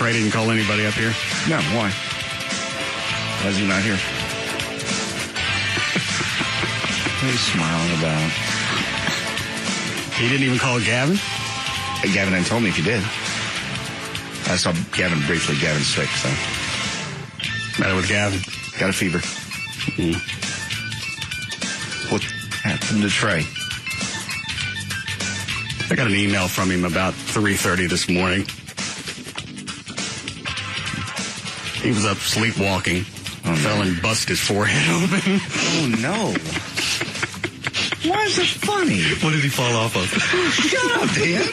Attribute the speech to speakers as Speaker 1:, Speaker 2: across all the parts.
Speaker 1: Trey didn't call anybody up here?
Speaker 2: No, why? Why is he not here? What are you smiling about?
Speaker 1: He didn't even call Gavin?
Speaker 2: Gavin hadn't told me if he did. I saw Gavin briefly. Gavin's sick, so.
Speaker 1: Matter with Gavin?
Speaker 2: Got a fever.
Speaker 1: Mm.
Speaker 2: What happened to Trey?
Speaker 1: I got an email from him about 3:30 this morning. He was up sleepwalking. Fell and busted his forehead open.
Speaker 2: Oh, no. Why is this funny?
Speaker 1: What did he fall off of?
Speaker 2: Shut up, Dan.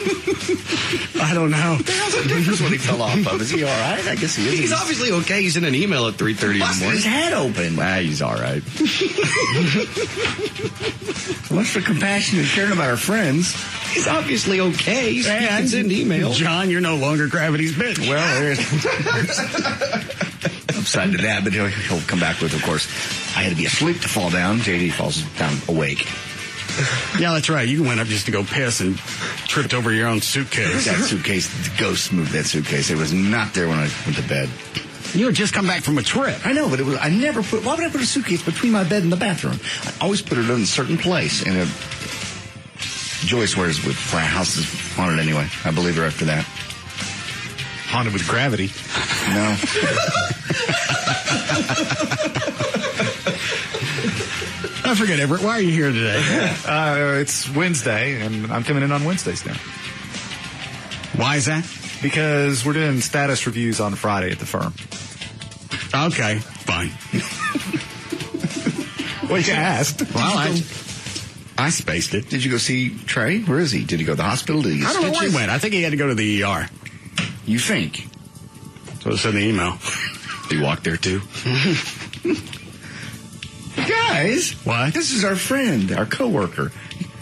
Speaker 1: I don't know.
Speaker 2: The hell's the difference what he fell off of? Is he all right? I guess he is.
Speaker 3: He's obviously okay. He's in an email at 3:30 in the morning.
Speaker 2: His head open.
Speaker 3: He's all right.
Speaker 2: Much for compassion and caring about our friends.
Speaker 3: He's obviously okay. He can send emails.
Speaker 1: John, you're no longer gravity's bitch.
Speaker 2: Well, there's upside to that, but he'll come back with, of course, I had to be asleep to fall down. JD falls down awake.
Speaker 1: Yeah, that's right. You went up just to go piss and tripped over your own suitcase.
Speaker 2: That suitcase, the ghost moved that suitcase. It was not there when I went to bed.
Speaker 1: You had just come back from a trip.
Speaker 2: I know, but it was. I never put. Why would I put a suitcase between my bed and the bathroom? I always put it in a certain place. And Joy swears our house is haunted anyway. I believe her after that.
Speaker 4: Haunted with gravity.
Speaker 2: No.
Speaker 1: I forget, Everett. Why are you here today?
Speaker 4: It's Wednesday, and I'm coming in on Wednesdays now.
Speaker 1: Why is that?
Speaker 4: Because we're doing status reviews on Friday at the firm.
Speaker 1: Okay, fine.
Speaker 4: Well, you asked.
Speaker 1: Well, I spaced it.
Speaker 2: Did you go see Trey? Where is he? Did he go to the hospital? Did he get
Speaker 1: I don't know where he
Speaker 2: stitches?
Speaker 1: went. I think he had to go to the ER.
Speaker 2: You think?
Speaker 1: So it's in the email.
Speaker 3: He walked there, too?
Speaker 2: Guys,
Speaker 1: what?
Speaker 2: This is our friend, our coworker.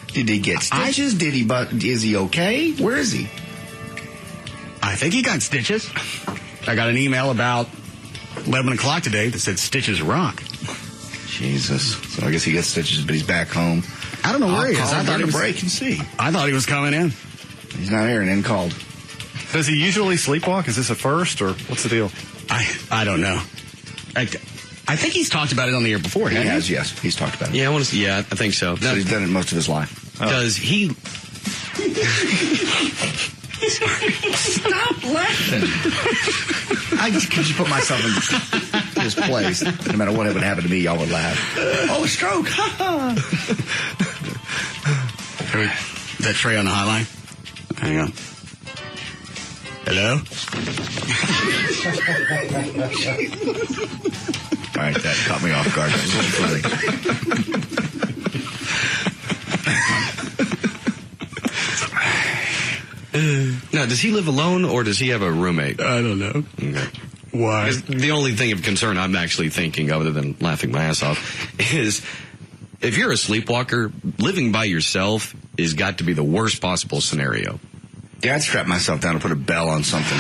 Speaker 2: Did he get stitches? Is he okay? Where is he?
Speaker 1: I think he got stitches. I got an email about 11 o'clock today that said stitches rock.
Speaker 2: Jesus. So I guess he gets stitches, but he's back home.
Speaker 1: I don't know where he is.
Speaker 2: I thought he was break and see.
Speaker 1: I thought he was coming in.
Speaker 2: He's not here and then called.
Speaker 4: Does he usually sleepwalk? Is this a first, or what's the deal?
Speaker 1: I don't know. I think he's talked about it on the air before.
Speaker 2: He has, yes. He's talked about it.
Speaker 3: Yeah, I think so.
Speaker 2: So he's done it most of his life.
Speaker 3: Does he...
Speaker 2: Stop laughing. I just could put myself in his place. No matter what would happen to me, y'all would laugh. Oh, a stroke.
Speaker 1: Is that Trey on the hotline? Hang on. Hello?
Speaker 2: All right, that caught me off guard. That was really
Speaker 3: funny. Now, does he live alone, or does he have a roommate?
Speaker 1: I don't know.
Speaker 3: Okay.
Speaker 1: Why?
Speaker 3: The only thing of concern I'm actually thinking, other than laughing my ass off, is if you're a sleepwalker, living by yourself has got to be the worst possible scenario.
Speaker 2: Yeah, I'd strap myself down and put a bell on something.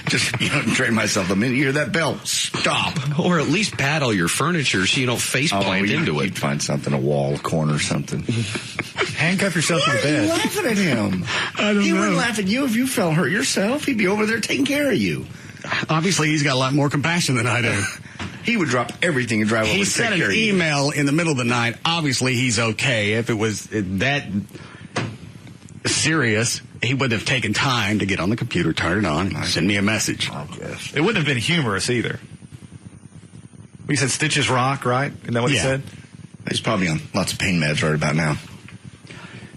Speaker 2: Just, train myself. The minute you hear that bell, stop.
Speaker 3: Or at least paddle your furniture so you don't face plant into it.
Speaker 2: You'd find something, a wall, a corner, something.
Speaker 4: Handcuff yourself to the bed.
Speaker 2: Why are you laughing at him?
Speaker 1: I don't
Speaker 2: He
Speaker 1: know.
Speaker 2: wouldn't laugh at you if you fell hurt yourself. He'd be over there taking care of you.
Speaker 1: Obviously, he's got a lot more compassion than I do.
Speaker 2: He would drop everything and drive over
Speaker 1: He
Speaker 2: and take
Speaker 1: sent
Speaker 2: care
Speaker 1: an
Speaker 2: of you.
Speaker 1: email in the middle of the night. Obviously, he's okay. If it was that serious, he wouldn't have taken time to get on the computer, turn it on, and send me a message.
Speaker 2: I guess.
Speaker 4: It wouldn't have been humorous either. We said stitches rock, right? Isn't that what he said?
Speaker 2: He's probably on lots of pain meds right about now.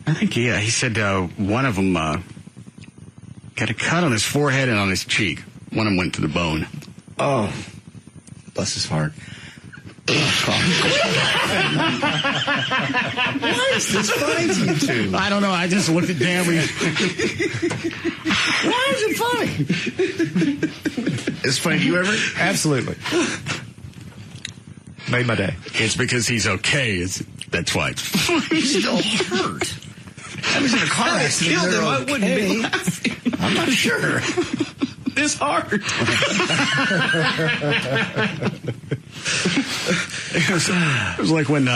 Speaker 1: I think, yeah. He said one of them got a cut on his forehead and on his cheek. One of them went to the bone.
Speaker 2: Oh, bless his heart. Why is this funny to you two?
Speaker 1: I don't know. I just looked at Dan.
Speaker 2: Why is it funny? It's funny to you, Everett?
Speaker 4: Absolutely. Made my day.
Speaker 1: It's because he's okay. That's why.
Speaker 2: He's still hurt. I was in a car accident.
Speaker 3: Killed him.
Speaker 2: They're
Speaker 3: I wouldn't be laughing.
Speaker 2: I'm not sure.
Speaker 3: This hard.
Speaker 1: It was like when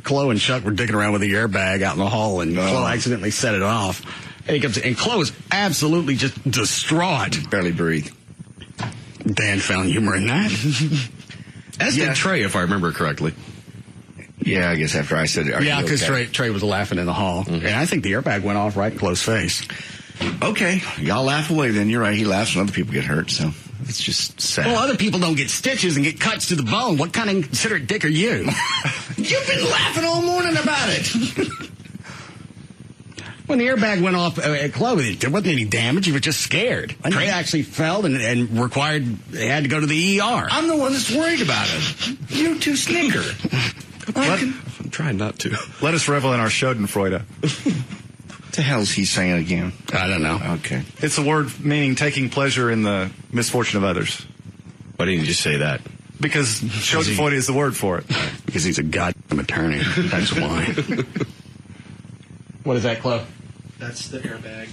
Speaker 1: Chloe and Chuck were dicking around with the airbag out in the hall, and Chloe accidentally set it off. And he comes in, and Chloe is absolutely just distraught.
Speaker 2: Barely breathe.
Speaker 1: Dan found humor in that.
Speaker 3: As did Trey, if I remember correctly.
Speaker 2: Yeah, I guess after I said it.
Speaker 1: Yeah, because Trey was laughing in the hall. And I think the airbag went off right in Chloe's face.
Speaker 2: Okay, y'all laugh away then. You're right. He laughs when other people get hurt, so it's just sad.
Speaker 1: Well, other people don't get stitches and get cuts to the bone. What kind of inconsiderate dick are you?
Speaker 2: You've been laughing all morning about it.
Speaker 1: When the airbag went off at Chloe, there wasn't any damage. He was just scared. Trey actually fell and had to go to the ER.
Speaker 2: I'm the one that's worried about it. You two snicker.
Speaker 3: I'm trying not to.
Speaker 4: Let us revel in our Schadenfreude.
Speaker 2: What the hell is he saying again?
Speaker 1: I don't know.
Speaker 2: Okay.
Speaker 4: It's a word meaning taking pleasure in the misfortune of others.
Speaker 3: Why didn't you just say that?
Speaker 4: Because Schadenfreude is the word for it.
Speaker 1: Because he's a goddamn attorney. That's why. What is that, Chloe?
Speaker 5: That's the airbag.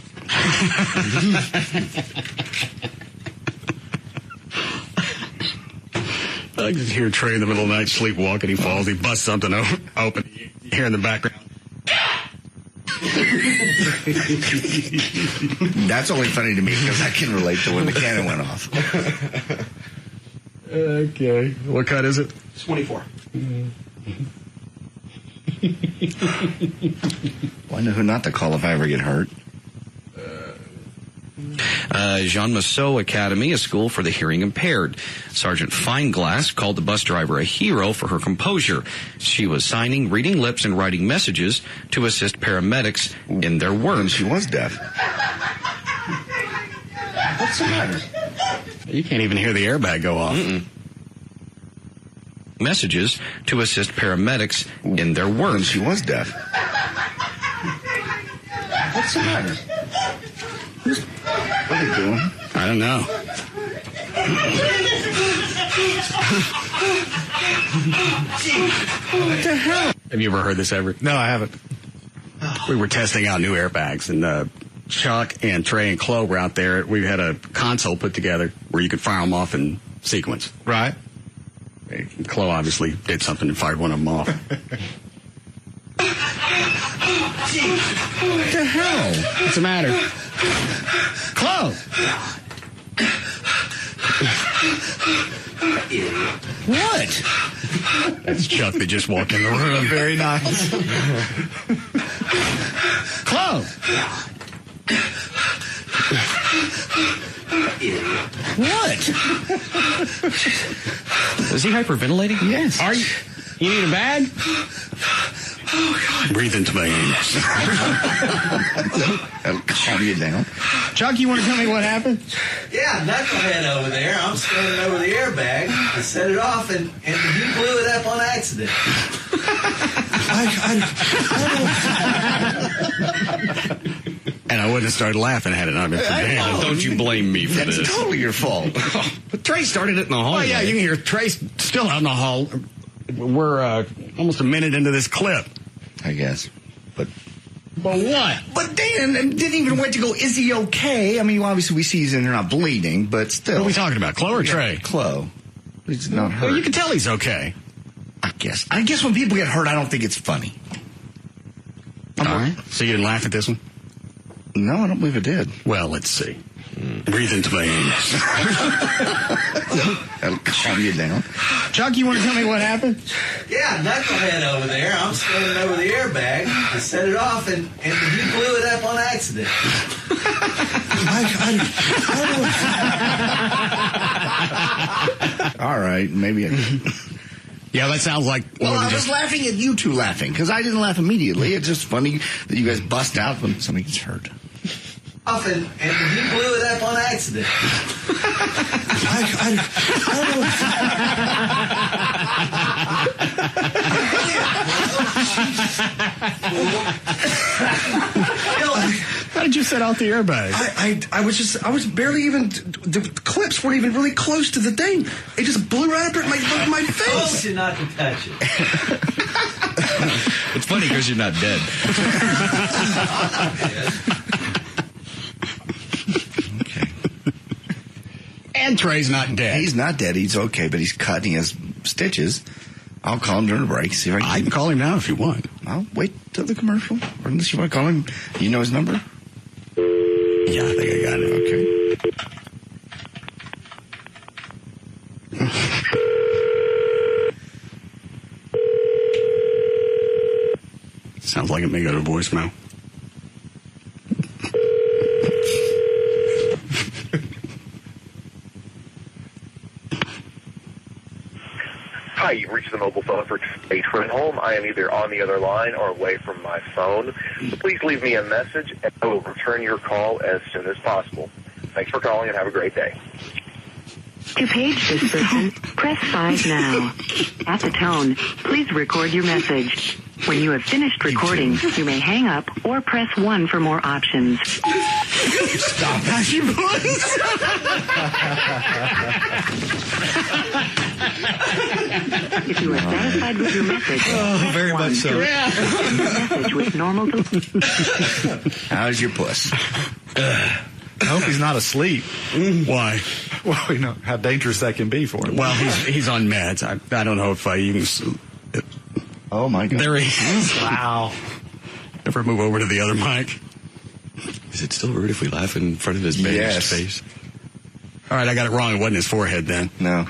Speaker 1: I just hear Trey in the middle of the night sleepwalking. He falls. He busts something open. You hear in the background.
Speaker 2: That's only funny to me because I can relate to when the cannon went off.
Speaker 1: Okay. What cut is it?
Speaker 5: 24.
Speaker 2: Well, I know who not to call if I ever get hurt.
Speaker 3: Jean Massot Academy, a school for the hearing impaired. Sergeant Fineglass called the bus driver a hero for her composure. She was signing, reading lips, and writing messages to assist paramedics in their work.
Speaker 2: She was deaf. What's the matter?
Speaker 1: You can't even hear the airbag go off.
Speaker 3: Messages to assist paramedics in their work.
Speaker 2: She was deaf. What's the matter? What are they doing?
Speaker 1: I don't know.
Speaker 2: What the hell?
Speaker 1: Have you ever heard this ever?
Speaker 4: No, I haven't.
Speaker 1: We were testing out new airbags, and Chuck and Trey and Chloe were out there. We had a console put together where you could fire them off in sequence.
Speaker 4: Right.
Speaker 1: Chloe obviously did something and fired one of them off.
Speaker 2: What the hell?
Speaker 1: What's the matter? Chloe!
Speaker 2: What?
Speaker 1: That's Chuck that just walked in the room.
Speaker 4: Very nice.
Speaker 1: Chloe!
Speaker 2: What?
Speaker 3: Is he hyperventilating?
Speaker 2: Yes.
Speaker 1: Are you? You need a bag? Oh, God. Breathe into my anus.
Speaker 2: That'll calm you down.
Speaker 1: Chuck, you want to tell me what happened?
Speaker 5: Yeah, knucklehead over there. I'm standing over the airbag. I set it off, and he blew it up on accident.
Speaker 1: And I wouldn't have started laughing had it not been for Dan.
Speaker 3: Don't you blame me for
Speaker 2: That's
Speaker 3: this.
Speaker 2: totally your fault.
Speaker 3: But Trey started it in the hall.
Speaker 1: Oh, yeah, you can hear Trey's still out in the hall. We're almost a minute into this clip.
Speaker 2: I guess. But
Speaker 1: what?
Speaker 2: But Dan didn't even wait to go, is he okay? I mean, obviously we see he's in there not bleeding, but still.
Speaker 1: What are we talking about, Chloe or Trey?
Speaker 2: Chloe. He's not hurt.
Speaker 1: Well, you can tell he's okay.
Speaker 2: I guess when people get hurt, I don't think it's funny.
Speaker 1: All right. So you didn't laugh at this one?
Speaker 2: No, I don't believe it did.
Speaker 1: Well, let's see. Breathe into my anus.
Speaker 2: That'll calm you down.
Speaker 1: Chuck, you want to tell me what happened?
Speaker 5: Yeah, knucklehead over there. I'm standing over the airbag. I set it off, and he blew it up on accident.
Speaker 2: All right, maybe.
Speaker 1: Yeah, that sounds like.
Speaker 2: Well, I was laughing at you two laughing because I didn't laugh immediately. It's just funny that you guys bust out when somebody gets hurt.
Speaker 5: Off, and he blew it up on accident.
Speaker 1: How did you set off the airbag?
Speaker 6: I was barely even, the clips weren't even really close to the thing. It just blew right up at my
Speaker 5: I told
Speaker 6: face.
Speaker 5: you not to touch it.
Speaker 3: It's funny because you're not dead.
Speaker 1: And Trey's not dead.
Speaker 2: He's not dead. He's okay, but he's cut and he has stitches. I'll call him during the break. See if
Speaker 1: I can call him now if you want.
Speaker 2: I'll wait till the commercial. Or unless you want to call him. You know his number?
Speaker 1: Yeah, I think I got it.
Speaker 2: Okay.
Speaker 1: Sounds like it may go to voicemail.
Speaker 7: Hi, you've reached the mobile phone for H. Home. I am either on the other line or away from my phone. So please leave me a message, and I will return your call as soon as possible. Thanks for calling, and have a great day.
Speaker 8: To page this person, press 5 now. At the tone, please record your message. When you have finished recording, you may hang up or press 1 for more options.
Speaker 2: Stop that, you
Speaker 8: If you are satisfied with your message, press
Speaker 4: very
Speaker 8: 1.
Speaker 4: much so.
Speaker 8: Message with normal.
Speaker 2: How's your puss?
Speaker 4: I hope he's not asleep.
Speaker 1: Why?
Speaker 4: Well, you know how dangerous that can be for him.
Speaker 1: Well, he's on meds. I don't know if you can...
Speaker 2: Oh, my God.
Speaker 1: There he is.
Speaker 4: Wow.
Speaker 1: Ever move over to the other mic?
Speaker 3: Is it still rude if we laugh in front of his bandaged face?
Speaker 1: All right, I got it wrong. It wasn't his forehead then.
Speaker 2: No.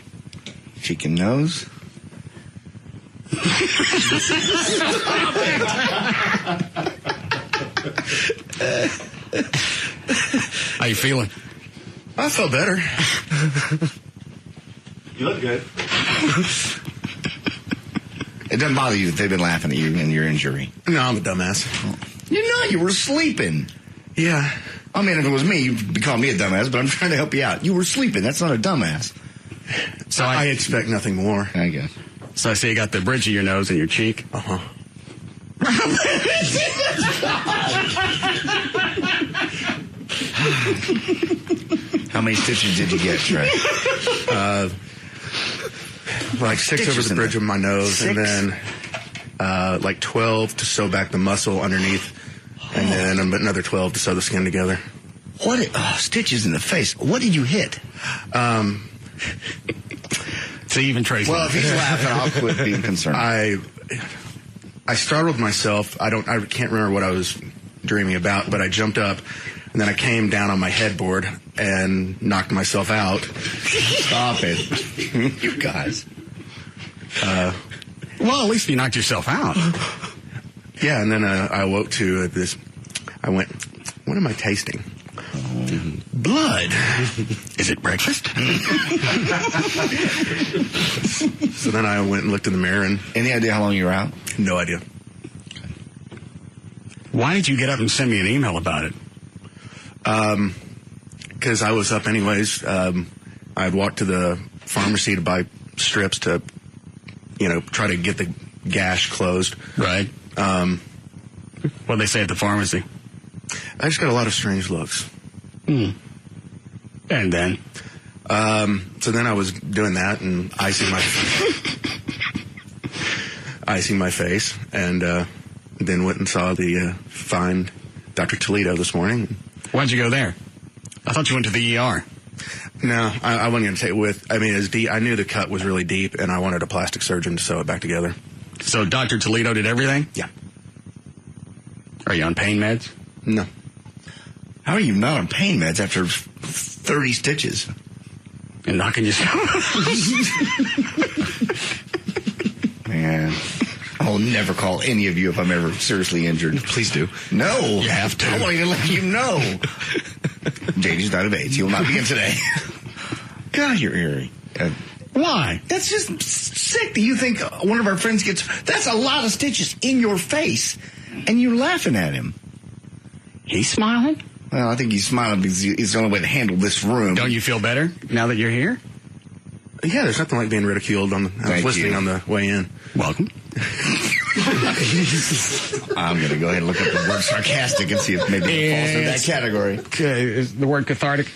Speaker 2: Cheek and nose.
Speaker 1: How you feeling?
Speaker 6: I felt better.
Speaker 4: You look good.
Speaker 2: It doesn't bother you that they've been laughing at you and your injury.
Speaker 6: No, I'm a dumbass.
Speaker 2: You're not. You were sleeping.
Speaker 6: Yeah.
Speaker 2: I mean, if it was me, you'd be calling me a dumbass, but I'm trying to help you out. You were sleeping. That's not a dumbass.
Speaker 6: So I expect nothing more.
Speaker 2: I guess.
Speaker 1: So I see you got the bridge of your nose and your cheek.
Speaker 6: Uh-huh.
Speaker 2: How many stitches did you get, Trey?
Speaker 6: Like 6 over
Speaker 2: Stitches
Speaker 6: the
Speaker 2: in
Speaker 6: bridge
Speaker 2: there.
Speaker 6: of my nose,
Speaker 2: 6?
Speaker 6: and then like 12 to sew back the muscle underneath, and then another 12 to sew the skin together.
Speaker 2: What? Stitches in the face. What did you hit?
Speaker 1: So even Tracy.
Speaker 2: Well, if he's laughing, I'll quit being concerned.
Speaker 6: I startled myself. I can't remember what I was dreaming about, but I jumped up, and then I came down on my headboard and knocked myself out.
Speaker 2: Stop it. You guys.
Speaker 1: Well, at least you knocked yourself out.
Speaker 6: Yeah, and then I awoke to this. I went, what am I tasting?
Speaker 2: Blood.
Speaker 1: Is it breakfast?
Speaker 6: So then I went and looked in the mirror, and
Speaker 2: Any idea how long you were out?
Speaker 6: no idea.
Speaker 1: Why did you get up and send me an email about it?
Speaker 6: Because I was up anyways. I had walked to the pharmacy to buy strips to, try to get the gash closed.
Speaker 1: Right. What'd they say at the pharmacy?
Speaker 6: I just got a lot of strange looks.
Speaker 1: And then?
Speaker 6: So then I was doing that and icing my face, and then went and saw the fine Dr. Toledo this morning.
Speaker 1: Why'd you go there? I thought you went to the ER.
Speaker 6: No, I wasn't going to take it with. I mean, it was deep. I knew the cut was really deep, and I wanted a plastic surgeon to sew it back together.
Speaker 1: So Dr. Toledo did everything?
Speaker 6: Yeah.
Speaker 1: Are you on pain meds?
Speaker 6: No.
Speaker 2: How are you not on pain meds after 30 stitches?
Speaker 1: And knocking yourself
Speaker 2: Man, I'll never call any of you if I'm ever seriously injured.
Speaker 4: Please do.
Speaker 2: No.
Speaker 1: You have to.
Speaker 2: I won't even let you know. JD's died of AIDS. He will not begin today. God, you're eerie.
Speaker 1: Why?
Speaker 2: That's just sick that you think one of our friends gets... That's a lot of stitches in your face. And you're laughing at him.
Speaker 1: He's smiling?
Speaker 2: Well, I think he's smiling because it's the only way to handle this room.
Speaker 1: Don't you feel better now that you're here?
Speaker 6: Yeah, there's nothing like being ridiculed. I was
Speaker 2: Thank
Speaker 6: listening
Speaker 2: you.
Speaker 6: on the way in.
Speaker 1: Welcome.
Speaker 2: I'm going to go ahead and look up the word sarcastic and see if maybe it falls into that category.
Speaker 1: Is the word cathartic?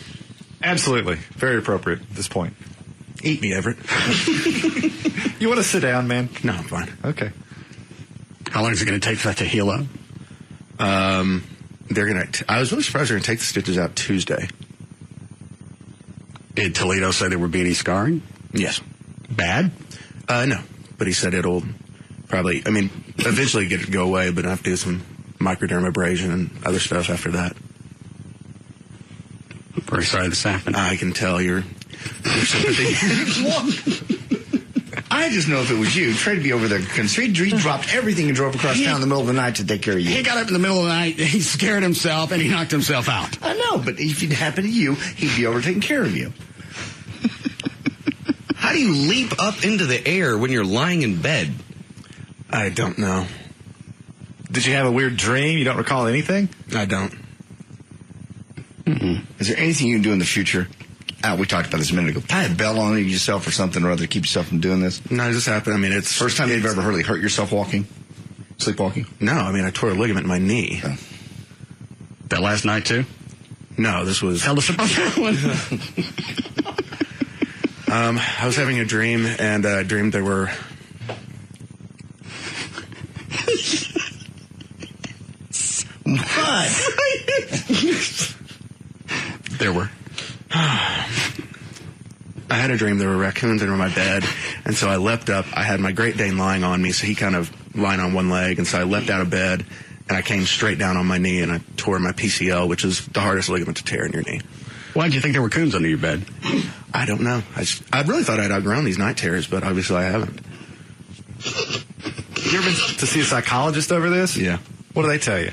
Speaker 4: Absolutely. Very appropriate at this point.
Speaker 6: Eat me, Everett.
Speaker 4: You want to sit down, man?
Speaker 6: No, I'm fine.
Speaker 4: Okay.
Speaker 1: How long is it going to take for that to heal up?
Speaker 6: They're going to... I was really surprised they're going to take the stitches out Tuesday.
Speaker 1: Did Toledo say there would be any scarring?
Speaker 6: Yes.
Speaker 1: Bad?
Speaker 6: No. But he said it'll probably... I mean, eventually go away, but I have to do some microdermabrasion and other stuff after that.
Speaker 1: Very sorry this happened.
Speaker 6: I can tell your sympathy.
Speaker 2: I just know if it was you, Trey'd be over there. He dropped everything and drove across town in the middle of the night to take care of you.
Speaker 1: He got up in the middle of the night, he scared himself, and he knocked himself out.
Speaker 2: I know, but if it happened to you, he'd be over taking care of you.
Speaker 3: How do you leap up into the air when you're lying in bed?
Speaker 6: I don't know.
Speaker 4: Did you have a weird dream? You don't recall anything?
Speaker 6: I don't.
Speaker 2: Is there anything you can do in the future? We talked about this a minute ago. Tie a bell on yourself or something or other to keep yourself from doing this.
Speaker 6: No, it just happened. I mean, it's...
Speaker 2: First time you've ever really hurt yourself walking? Sleepwalking?
Speaker 6: No, I mean, I tore a ligament in my knee.
Speaker 2: Oh.
Speaker 1: That last night, too?
Speaker 6: No, this was...
Speaker 1: Tell us about that one.
Speaker 6: I was having a dream, and I dreamed there were...
Speaker 2: What?
Speaker 1: There were.
Speaker 6: I had a dream there were raccoons under my bed, and so I leapt up. I had my Great Dane lying on me, so he kind of lying on one leg, and so I leapt out of bed, and I came straight down on my knee, and I tore my PCL, which is the hardest ligament to tear in your knee.
Speaker 1: Why did you think there were coons under your bed?
Speaker 6: I don't know. I really thought I'd outgrown these night terrors, but obviously I haven't.
Speaker 4: You ever been to see a psychologist over this?
Speaker 6: Yeah.
Speaker 4: What do they tell you?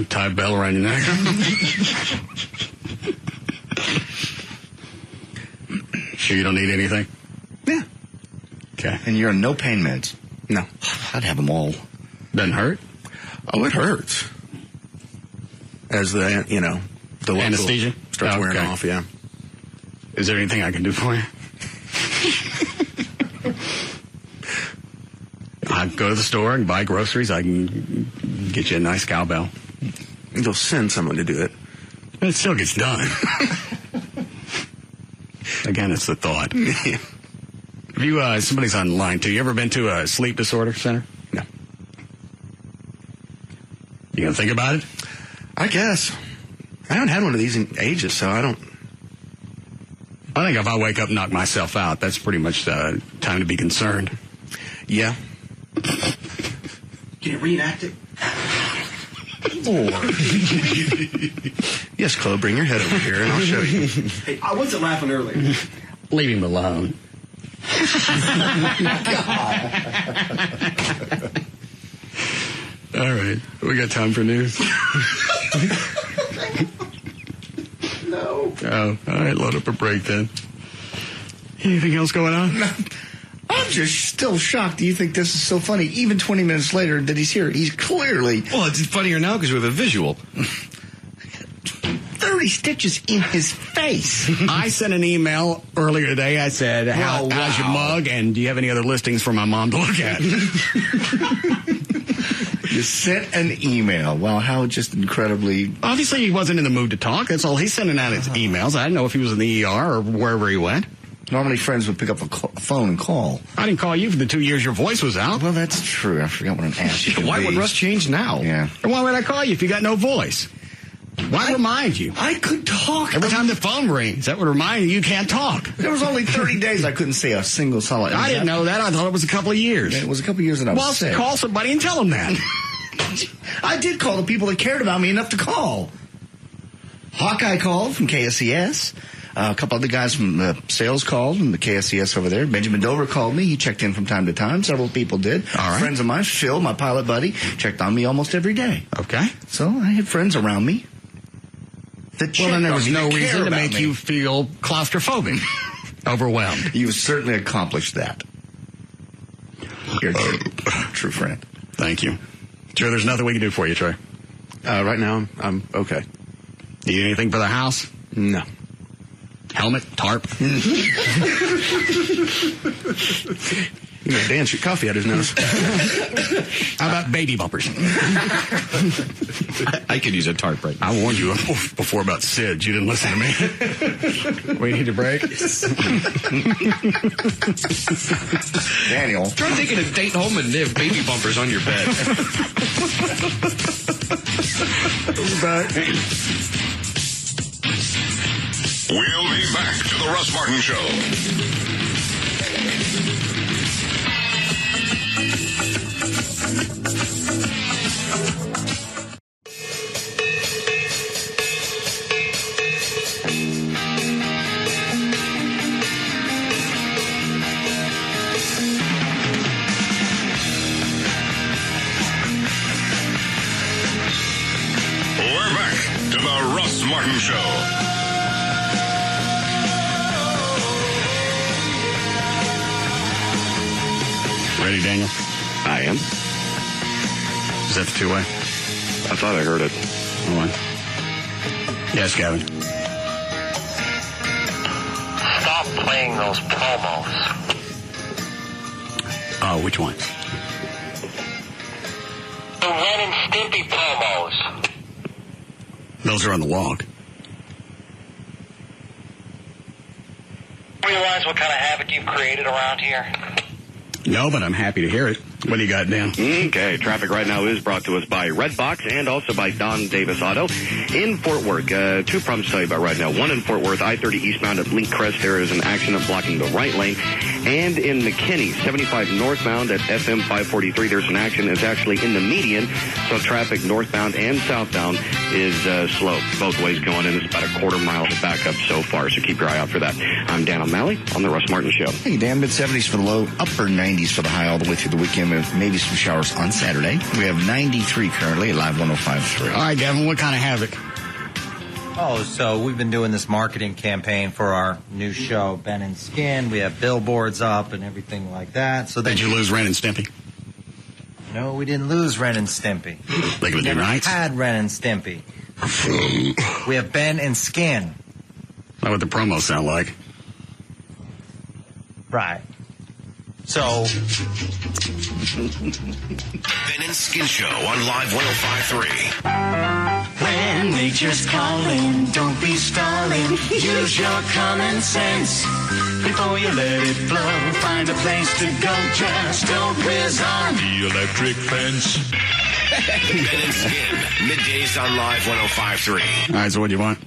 Speaker 1: Tie a bell around your neck. Sure you don't need anything?
Speaker 6: Yeah.
Speaker 1: Okay.
Speaker 2: And you're on no pain meds?
Speaker 6: No.
Speaker 2: I'd have them all.
Speaker 1: Doesn't hurt?
Speaker 6: Oh, it hurts. As the local
Speaker 1: Anesthesia?
Speaker 6: starts wearing
Speaker 1: Okay.
Speaker 6: off, yeah.
Speaker 1: Is there anything I can do for you? I go to the store and buy groceries. I can get you a nice cowbell.
Speaker 6: You'll send someone to do it.
Speaker 1: It still gets done. Again, it's the thought.
Speaker 6: Yeah.
Speaker 1: Have you, somebody's on the line too. You ever been to a sleep disorder center?
Speaker 6: No.
Speaker 1: You gonna think about it?
Speaker 6: I guess. I haven't had one of these in ages, so I don't...
Speaker 1: I think if I wake up and knock myself out, that's pretty much time to be concerned.
Speaker 6: Yeah.
Speaker 1: Can you reenact it?
Speaker 6: Yes, Chloe, bring your head over here and I'll show you.
Speaker 1: Hey, I wasn't laughing earlier. Leave him alone. All right. We got time for news? No. Oh, all right. Load up a break then. Anything else going on?
Speaker 2: I'm just still shocked that you think this is so funny. Even 20 minutes later that he's here, he's clearly...
Speaker 3: Well, it's funnier now because we have a visual.
Speaker 2: 30 stitches in his face.
Speaker 1: I sent an email earlier today. I said, how's your mug? And do you have any other listings for my mom to look at?
Speaker 2: You sent an email. Wow, how just incredibly...
Speaker 1: Obviously, he wasn't in the mood to talk. That's all. He's sending out his emails. I didn't know if he was in the ER or wherever he went.
Speaker 2: Normally friends would pick up a phone and call.
Speaker 1: I didn't call you for the 2 years your voice was out.
Speaker 2: Well, that's true. I forgot what an ass you could
Speaker 3: Why
Speaker 2: be.
Speaker 3: would Russ change now?
Speaker 2: Yeah.
Speaker 1: And why would I call you if you got no voice? Why remind you?
Speaker 2: I could talk.
Speaker 1: Every time the phone rings, that would remind you can't talk.
Speaker 2: There was only 30 days I couldn't say a single solid.
Speaker 1: I didn't know that. I thought it was a couple of years.
Speaker 2: It was a couple of years that I was sick.
Speaker 1: Call somebody and tell them that.
Speaker 2: I did call the people that cared about me enough to call. Hawkeye called from KSCS. A couple other guys from sales called from the KSCS over there. Benjamin Dover called me. He checked in from time to time. Several people did.
Speaker 1: All right.
Speaker 2: Friends of mine, Phil, my pilot buddy, checked on me almost every day.
Speaker 1: Okay.
Speaker 2: So I had friends around me.
Speaker 1: Well, then there was no reason to make you feel claustrophobic, overwhelmed.
Speaker 2: You certainly accomplished that. You're a true friend.
Speaker 1: Thank you. Sure, there's nothing we can do for you, Trey.
Speaker 6: Right now, I'm okay.
Speaker 1: Need anything for the house?
Speaker 6: No.
Speaker 1: Helmet? Tarp?
Speaker 6: You know, Dan shoot coffee out his nose.
Speaker 1: How about baby bumpers?
Speaker 3: I could use a tarp right now.
Speaker 1: I warned you before about SIDS. You didn't listen to me. We need a break.
Speaker 2: Daniel.
Speaker 3: Try taking a date home and have baby bumpers on your bed.
Speaker 9: We'll be back to the Russ Martin Show. Russ Martin Show.
Speaker 1: Ready, Daniel?
Speaker 3: I am.
Speaker 1: Is that the two-way?
Speaker 3: I thought I heard it.
Speaker 1: Hold on. Yes, Gavin.
Speaker 10: Stop playing those promos.
Speaker 1: Oh, which one?
Speaker 10: The Ren and Stimpy promos.
Speaker 1: Those are on the log.
Speaker 10: Realize what kind of havoc you've created around here?
Speaker 1: No, but I'm happy to hear it. What do you got, Dan?
Speaker 3: Okay, traffic right now is brought to us by Redbox and also by Don Davis Auto in Fort Worth. Two problems to tell you about right now. One in Fort Worth, I-30 eastbound at Link Crest, there is an accident blocking the right lane. And in McKinney, 75 northbound at FM 543, there's an accident. It's actually in the median, so traffic northbound and southbound is slow. Both ways going in. It's about a quarter mile to back up so far, so keep your eye out for that. I'm Dan O'Malley on the Russ Martin Show.
Speaker 2: Hey, Dan, mid-70s for the low, upper 90s for the high all the way through the weekend with maybe some showers on Saturday. We have 93 currently at Live 105.3.
Speaker 1: All right, Gavin, what kind of havoc?
Speaker 11: Oh, so we've been doing this marketing campaign for our new show, Ben and Skin. We have billboards up and everything like that. So
Speaker 1: Did you lose Ren and Stimpy?
Speaker 11: No, we didn't lose Ren and Stimpy.
Speaker 1: They could do
Speaker 11: Never
Speaker 1: nights?
Speaker 11: had Ren and Stimpy. We have Ben and Skin.
Speaker 1: Not what the promos sound like.
Speaker 11: Right. So,
Speaker 9: Ben and Skin Show on Live 105.3.
Speaker 12: When nature's calling, don't be stalling. Use your common sense before you let it flow. Find a place to go, just don't whiz on
Speaker 9: The electric fence. Ben and Skin, middays on Live 105.3.
Speaker 1: All right, so what do you want?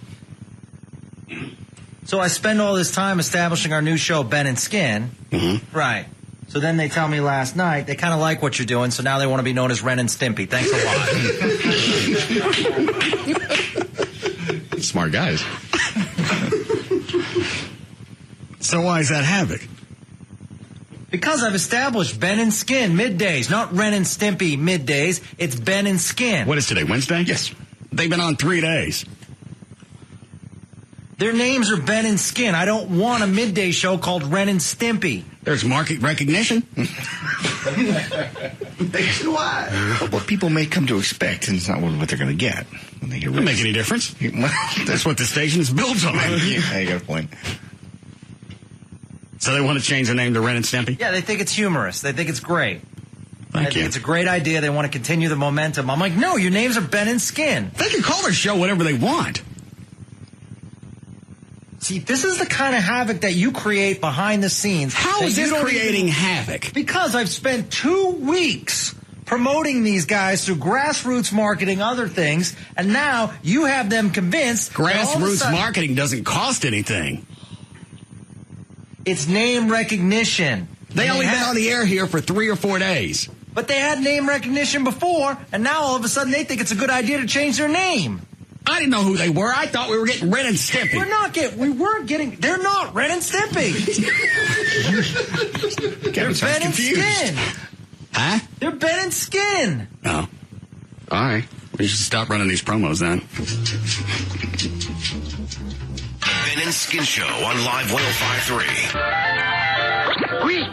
Speaker 11: so I spend all this time establishing our new show, Ben and Skin.
Speaker 1: Mm-hmm.
Speaker 11: Right. So then they tell me last night they kind of like what you're doing, so now they want to be known as Ren and Stimpy. Thanks a lot.
Speaker 1: Smart guys. So why is that havoc?
Speaker 11: Because I've established Ben and Skin middays, not Ren and Stimpy middays. It's Ben and Skin.
Speaker 1: What is today, Wednesday?
Speaker 2: Yes.
Speaker 1: They've been on 3 days.
Speaker 11: Their names are Ben and Skin. I don't want a midday show called Ren and Stimpy.
Speaker 1: There's market recognition.
Speaker 2: Why? What people may come to expect, and it's not what they're going to get when they hear
Speaker 1: Doesn't make any difference. That's what the station is built on.
Speaker 2: Yeah, you got a point.
Speaker 1: So they want to change the name to Ren and Stimpy?
Speaker 11: Yeah, they think it's humorous. They think it's great. I
Speaker 1: Thank you.
Speaker 11: think it's a great idea. They want to continue the momentum. I'm like, no, your names are Ben and Skin.
Speaker 1: They can call their show whatever they want.
Speaker 11: See, this is the kind of havoc that you create behind the scenes.
Speaker 1: How
Speaker 11: that
Speaker 1: is
Speaker 11: you
Speaker 1: this
Speaker 11: don't
Speaker 1: creating
Speaker 11: even-
Speaker 1: havoc?
Speaker 11: Because I've spent 2 weeks promoting these guys through grassroots marketing, other things, and now you have them convinced. that all of a
Speaker 1: Grassroots
Speaker 11: sudden,
Speaker 1: marketing doesn't cost anything.
Speaker 11: It's name recognition.
Speaker 1: They only been on the air here for 3 or 4 days.
Speaker 11: But they had name recognition before, and now all of a sudden they think it's a good idea to change their name.
Speaker 1: I didn't know who they were. I thought we were getting Ren and Stimpy.
Speaker 11: We weren't getting, they're not Ren and Stimpy. They're Ben and Skin.
Speaker 1: Huh?
Speaker 11: They're Ben and Skin.
Speaker 1: Oh. All right. We should stop running these promos then.
Speaker 9: Ben and Skin Show on Live 105.3.
Speaker 10: Squeak!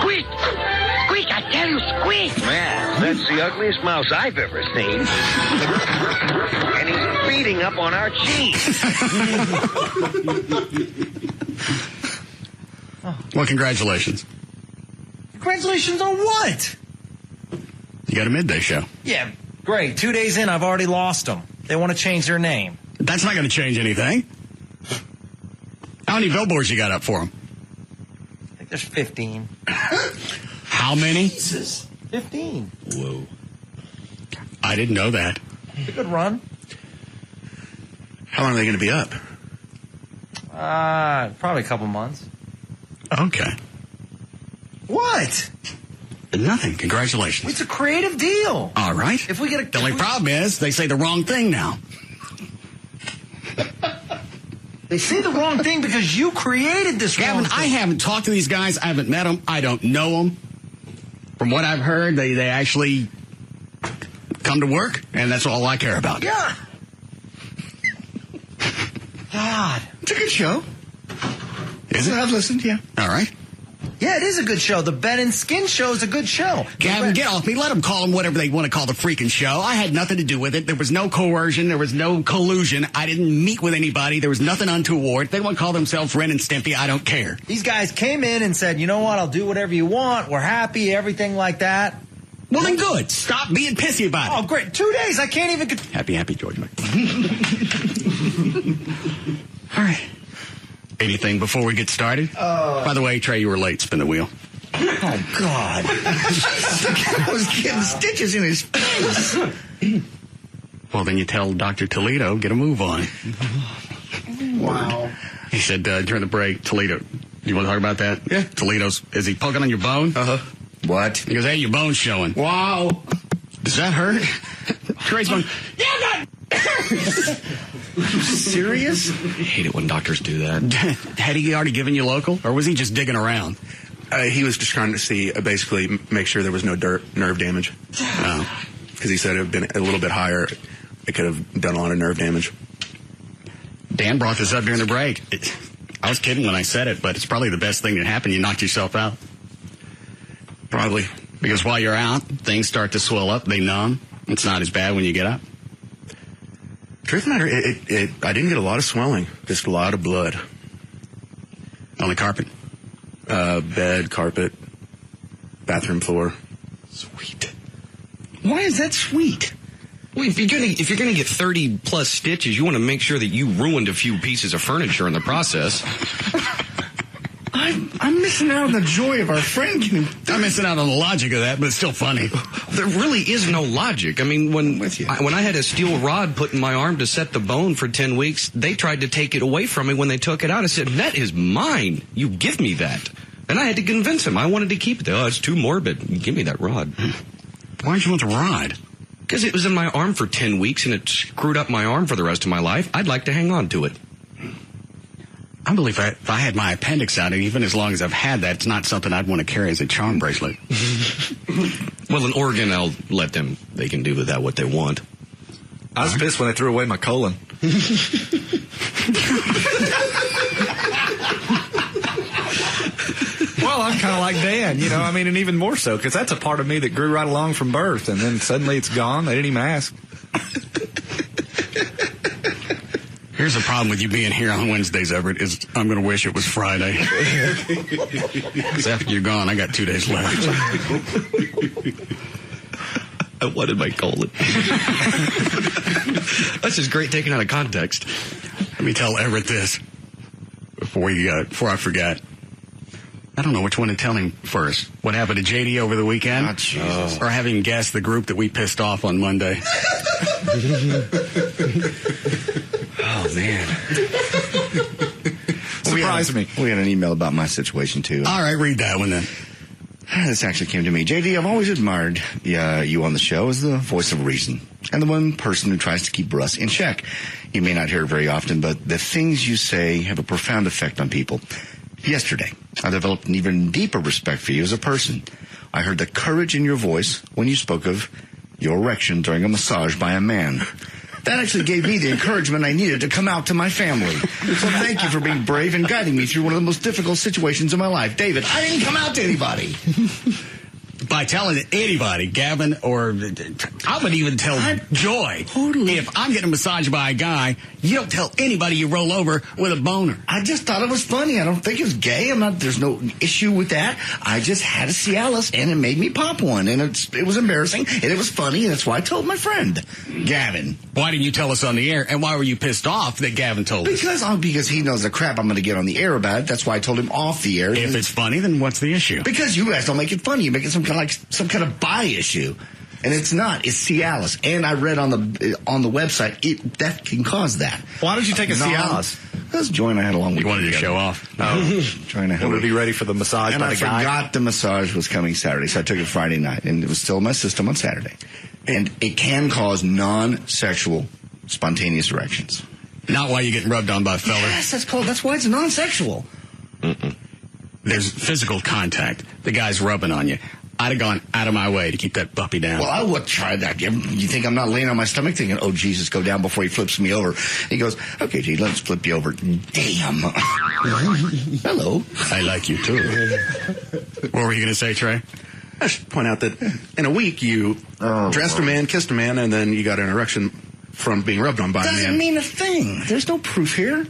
Speaker 10: Squeak! Squeak! I tell you, squeak!
Speaker 13: Man, that's the ugliest mouse I've ever seen. And he's beating up on our cheese.
Speaker 1: Well, congratulations.
Speaker 11: Congratulations on what?
Speaker 1: You got a midday show.
Speaker 11: Yeah, great. 2 days in, I've already lost them. They want to change their name.
Speaker 1: That's not going to change anything. How many billboards you got up for them?
Speaker 11: I think there's 15.
Speaker 1: How many?
Speaker 11: Jesus. 15.
Speaker 1: Whoa. I didn't know that.
Speaker 11: It's a good run.
Speaker 6: How long are they going to be up?
Speaker 11: Probably a couple months.
Speaker 1: Okay.
Speaker 11: What?
Speaker 1: Nothing. Congratulations.
Speaker 11: It's a creative deal.
Speaker 1: All right.
Speaker 11: If we get a...
Speaker 1: The only problem is they say the wrong thing now.
Speaker 11: They say the wrong thing because you created this
Speaker 1: Gavin,
Speaker 11: wrong thing.
Speaker 1: I haven't talked to these guys. I haven't met them. I don't know them. From what I've heard, they actually come to work, and that's all I care about.
Speaker 11: Yeah. God.
Speaker 2: It's a good show.
Speaker 1: Is it?
Speaker 2: I've listened, yeah.
Speaker 1: All right.
Speaker 11: Yeah, it is a good show. The Ben and Skin show is a good show.
Speaker 1: Gavin, get off me. Let them call them whatever they want to call the freaking show. I had nothing to do with it. There was no coercion. There was no collusion. I didn't meet with anybody. There was nothing untoward. If they want to call themselves Ren and Stimpy, I don't care.
Speaker 11: These guys came in and said, you know what, I'll do whatever you want. We're happy, everything like that.
Speaker 1: Well, then good. Stop being pissy about it.
Speaker 11: Oh, great. 2 days. I can't even...
Speaker 1: Happy, George. All right. Anything before we get started? By the way, Trey, you were late. Spin the wheel.
Speaker 2: Oh, God. I was getting stitches in his face.
Speaker 1: Well, then you tell Dr. Toledo, get a move on.
Speaker 2: Wow.
Speaker 1: He said during the break, Toledo, you want to talk about that?
Speaker 2: Yeah.
Speaker 1: Is he poking on your bone?
Speaker 2: Uh-huh. What?
Speaker 1: He goes, hey, your bone's showing.
Speaker 2: Wow.
Speaker 1: Does that hurt? Trey's going, yeah, God.
Speaker 2: Serious?
Speaker 3: I hate it when doctors do that.
Speaker 1: Had he already given you local, or was he just digging around?
Speaker 6: He was just trying to see, basically, make sure there was no nerve damage. Because he said it had been a little bit higher. It could have done a lot of nerve damage.
Speaker 1: Dan brought this up during the break. I was kidding when I said it, but it's probably the best thing that happened. You knocked yourself out.
Speaker 6: Probably.
Speaker 1: Because while you're out, things start to swell up. They numb. It's not as bad when you get up.
Speaker 6: Truth of the matter, I didn't get a lot of swelling. Just a lot of blood.
Speaker 1: On the carpet?
Speaker 6: Bed, carpet, bathroom floor.
Speaker 1: Sweet.
Speaker 2: Why is that sweet?
Speaker 3: Well, if you're gonna get 30 plus stitches, you want to make sure that you ruined a few pieces of furniture in the process.
Speaker 2: I'm missing out on the joy of our friend getting...
Speaker 1: I'm missing out on the logic of that, but it's still funny.
Speaker 3: There really is no logic. I mean, when I had a steel rod put in my arm to set the bone for 10 weeks, they tried to take it away from me. When they took it out, I said, that is mine. You give me that. And I had to convince him. I wanted to keep it. Oh, it's too morbid. Give me that rod.
Speaker 1: Why did you want the rod?
Speaker 3: Because it was in my arm for 10 weeks, and it screwed up my arm for the rest of my life. I'd like to hang on to it.
Speaker 1: I believe if I had my appendix out, and even as long as I've had that, it's not something I'd want to carry as a charm bracelet.
Speaker 3: Well, in Oregon, I'll let them. They can do with that what they want.
Speaker 4: I was pissed when they threw away my colon. Well, I'm kind of like Dan, you know, I mean, and even more so, because that's a part of me that grew right along from birth, and then suddenly it's gone. They didn't even ask.
Speaker 1: Here's the problem with you being here on Wednesdays, Everett, is I'm going to wish it was Friday. Because after you're gone, I got 2 days left.
Speaker 3: I wanted my colon. That's just great taken out of context.
Speaker 1: Let me tell Everett this before I forget. I don't know which one to tell him first. What happened to JD over the weekend?
Speaker 2: Oh, Jesus.
Speaker 1: Or having guessed the group that we pissed off on Monday.
Speaker 3: Oh, man.
Speaker 4: Surprised me.
Speaker 2: We had an email about my situation, too.
Speaker 1: All right, read that one then.
Speaker 2: This actually came to me. JD, I've always admired you on the show as the voice of reason and the one person who tries to keep Russ in check. You may not hear it very often, but the things you say have a profound effect on people. Yesterday, I developed an even deeper respect for you as a person. I heard the courage in your voice when you spoke of your erection during a massage by a man. That actually gave me the encouragement I needed to come out to my family. So thank you for being brave and guiding me through one of the most difficult situations in my life. David, I didn't come out to anybody.
Speaker 1: By telling anybody, Gavin, or I would even tell Joy,
Speaker 2: Totally.
Speaker 1: if I'm getting a massage by a guy, you don't tell anybody you roll over with a boner.
Speaker 2: I just thought it was funny. I don't think it's gay. There's no issue with that. I just had a Cialis, and it made me pop one, and it was embarrassing, and it was funny, and that's why I told my friend, Gavin.
Speaker 1: Why didn't you tell us on the air, and why were you pissed off that Gavin told us?
Speaker 2: Because he knows the crap I'm going to get on the air about it. That's why I told him off the air.
Speaker 1: If it's funny, then what's the issue?
Speaker 2: Because you guys don't make it funny. You make it some kind of bi issue. And it's not. It's Cialis. And I read on the website that can cause that.
Speaker 4: Why did you take a Cialis?
Speaker 2: Because Joy and I had a long week.
Speaker 1: You wanted to show off.
Speaker 2: Trying to
Speaker 4: wanted to be ready for the massage.
Speaker 2: And
Speaker 4: by
Speaker 2: I
Speaker 4: the guy.
Speaker 2: forgot the massage was coming Saturday, so I took it Friday night, and it was still in my system on Saturday. And it can cause non-sexual spontaneous erections.
Speaker 1: Not while you're getting rubbed on by a fella.
Speaker 2: Yes, that's why it's non-sexual.
Speaker 1: There's physical contact. The guy's rubbing on you. I'd have gone out of my way to keep that puppy down.
Speaker 2: Well, I would try that. You think I'm not laying on my stomach thinking, oh, Jesus, go down before he flips me over. He goes, okay, gee, let's flip you over. Damn. Hello.
Speaker 1: I like you, too. What were you going to say, Trey?
Speaker 6: I should point out that in a week you dressed a man, kissed a man, and then you got an erection from being rubbed on by a man.
Speaker 2: Doesn't mean a thing. There's no proof here.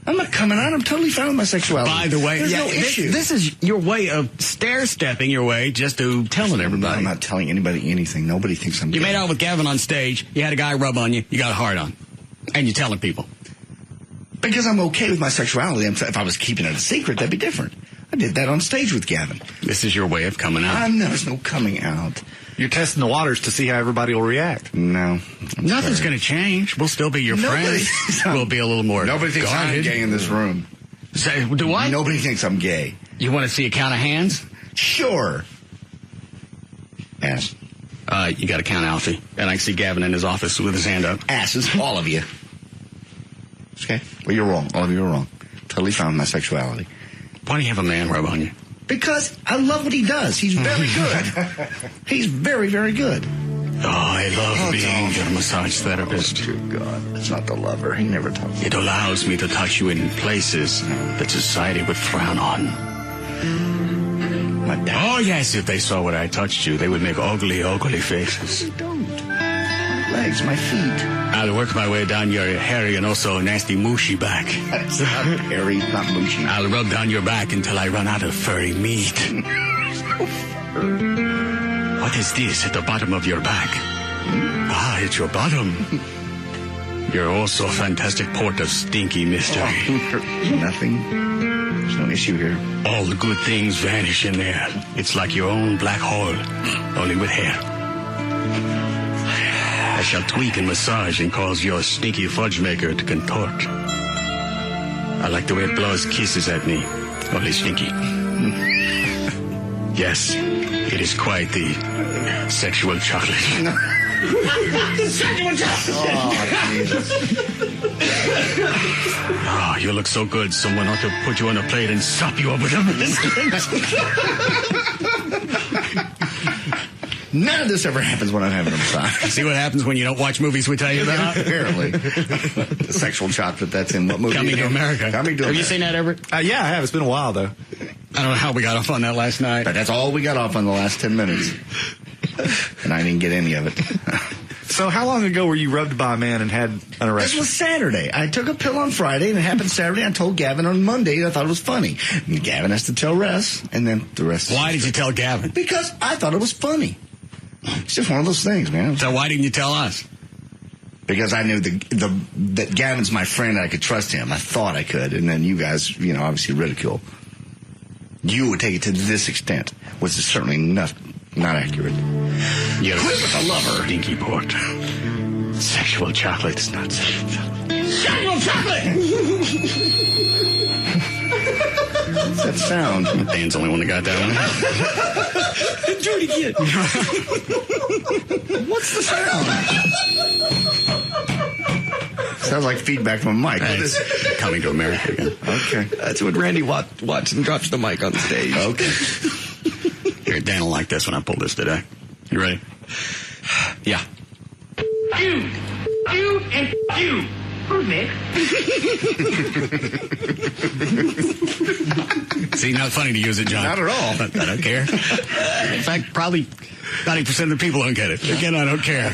Speaker 2: I'm not coming out. I'm totally fine with my sexuality.
Speaker 1: By the way,
Speaker 2: there's no issue.
Speaker 1: This is your way of stair-stepping your way just to telling everybody.
Speaker 2: I'm not telling anybody anything. Nobody thinks I'm gay.
Speaker 1: You made out with Gavin on stage. You had a guy rub on you. You got a hard on. And you're telling people.
Speaker 2: Because I'm okay with my sexuality. If I was keeping it a secret, that'd be different. I did that on stage with Gavin.
Speaker 1: This is your way of coming out.
Speaker 2: There's no coming out.
Speaker 4: You're testing the waters to see how everybody will react.
Speaker 2: No.
Speaker 1: Nothing's going to change. We'll still be your friends. We'll be a little more
Speaker 2: Nobody thinks I'm gay in this room.
Speaker 1: Say, do what?
Speaker 2: Nobody thinks I'm gay.
Speaker 1: You want to see a count of hands?
Speaker 2: Sure. Ass.
Speaker 1: You got to count Alfie. And I can see Gavin in his office with his hand up.
Speaker 2: Asses, all of you. Okay? Well, you're wrong. All of you are wrong. Totally fine with my sexuality.
Speaker 1: Why do you have a man rub on you?
Speaker 2: Because I love what he does. He's very good. He's very, very good.
Speaker 1: Oh, I love being your massage therapist.
Speaker 2: Oh, dear God. That's not the lover. He never told me.
Speaker 1: It allows me to touch you in places that society would frown on.
Speaker 2: My dad.
Speaker 1: Oh, yes, if they saw where I touched you, they would make ugly, ugly faces.
Speaker 2: They don't. My legs, my feet.
Speaker 1: I'll work my way down your hairy and also nasty mushy back.
Speaker 2: That's not hairy, not mushy.
Speaker 1: I'll rub down your back until I run out of furry meat. What is this at the bottom of your back? Ah, it's your bottom. Your also fantastic port of stinky mystery.
Speaker 2: Nothing. There's no issue here.
Speaker 1: All the good things vanish in there. It's like your own black hole, only with hair. I shall tweak and massage and cause your stinky fudge maker to contort. I like the way it blows kisses at me, only stinky. Yes, it is quite the sexual chocolate.
Speaker 2: The sexual chocolate! Oh, Jesus.
Speaker 1: Oh, you look so good. Someone ought to put you on a plate and sop you up with everything.
Speaker 2: None of this ever happens when I'm having a massage.
Speaker 1: See what happens when you don't watch movies we tell you about?
Speaker 2: Apparently. The sexual chocolate, that's in what movie?
Speaker 1: Coming to America.
Speaker 2: Coming to America.
Speaker 1: Have you seen that ever?
Speaker 4: Yeah, I have. It's been a while, though.
Speaker 1: I don't know how we got off on that last night.
Speaker 2: But that's all we got off on the last 10 minutes. And I didn't get any of it.
Speaker 4: So how long ago were you rubbed by a man and had an erection?
Speaker 2: This was Saturday. I took a pill on Friday, and it happened Saturday. I told Gavin on Monday, and I thought it was funny. And Gavin has to tell Russ, and then the rest is...
Speaker 1: Why did you tell Gavin?
Speaker 2: Because I thought it was funny. It's just one of those things, man.
Speaker 1: So why didn't you tell us?
Speaker 2: Because I knew that Gavin's my friend, and I could trust him. I thought I could, and then you guys, obviously ridicule. You would take it to this extent, which is certainly not accurate.
Speaker 1: You're
Speaker 2: a lover.
Speaker 1: Stinky port. Sexual chocolate is not sexual chocolate.
Speaker 2: Sexual chocolate! What's that sound?
Speaker 1: Dan's the only one that got that one.
Speaker 2: Do it again. What's the sound? Sounds like feedback from Mike.
Speaker 1: It's Coming to America again.
Speaker 2: Okay.
Speaker 3: That's when Randy Watson drops the mic on stage.
Speaker 2: Okay.
Speaker 1: Here, Dan will like this when I pull this today. You ready? Yeah.
Speaker 10: You, and you. Who's next?
Speaker 1: See, not funny to use it, John.
Speaker 2: Not at all.
Speaker 1: I don't care. In fact, probably 90% of the people don't get it. Again, I don't care.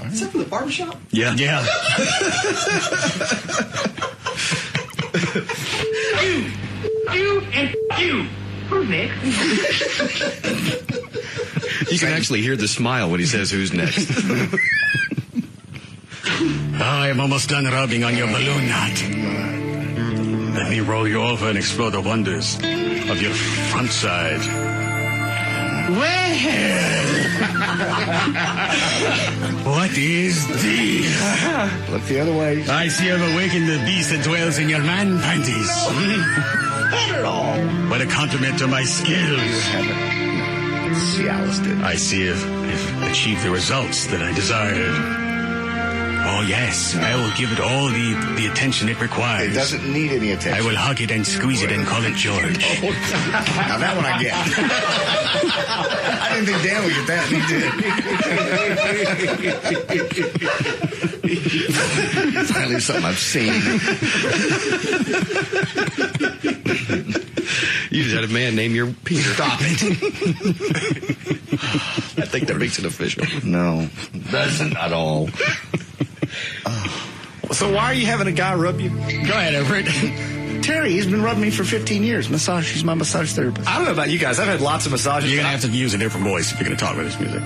Speaker 5: Is that from the barbershop?
Speaker 1: Yeah. Yeah.
Speaker 10: You, and you. Who's next?
Speaker 3: You can actually hear the smile when he says, "Who's next?"
Speaker 1: I am almost done rubbing on your balloon knot. Let me roll you over and explore the wonders of your front side. Well, what is this?
Speaker 2: Look the other way.
Speaker 1: I see I've awakened the beast that dwells in your man panties.
Speaker 2: Not at all.
Speaker 1: What a compliment to my skills.
Speaker 2: See, Alice did.
Speaker 1: I see I've achieved the results that I desired. Oh, yes. I will give it all the attention it requires.
Speaker 2: It doesn't need any attention.
Speaker 1: I will hug it and squeeze it and call it George.
Speaker 2: Now that one I get. I didn't think Dan would get that, and he did. Finally something I've seen.
Speaker 3: You just had a man name your Peter.
Speaker 2: Stop it.
Speaker 3: I think that makes it official.
Speaker 2: No, doesn't at all.
Speaker 4: So why are you having a guy rub you?
Speaker 1: Go ahead, Everett.
Speaker 2: Terry, he's been rubbing me for 15 years. He's my massage therapist.
Speaker 4: I don't know about you guys. I've had lots of massages.
Speaker 1: You're going to have to use a different voice if you're going to talk about this music.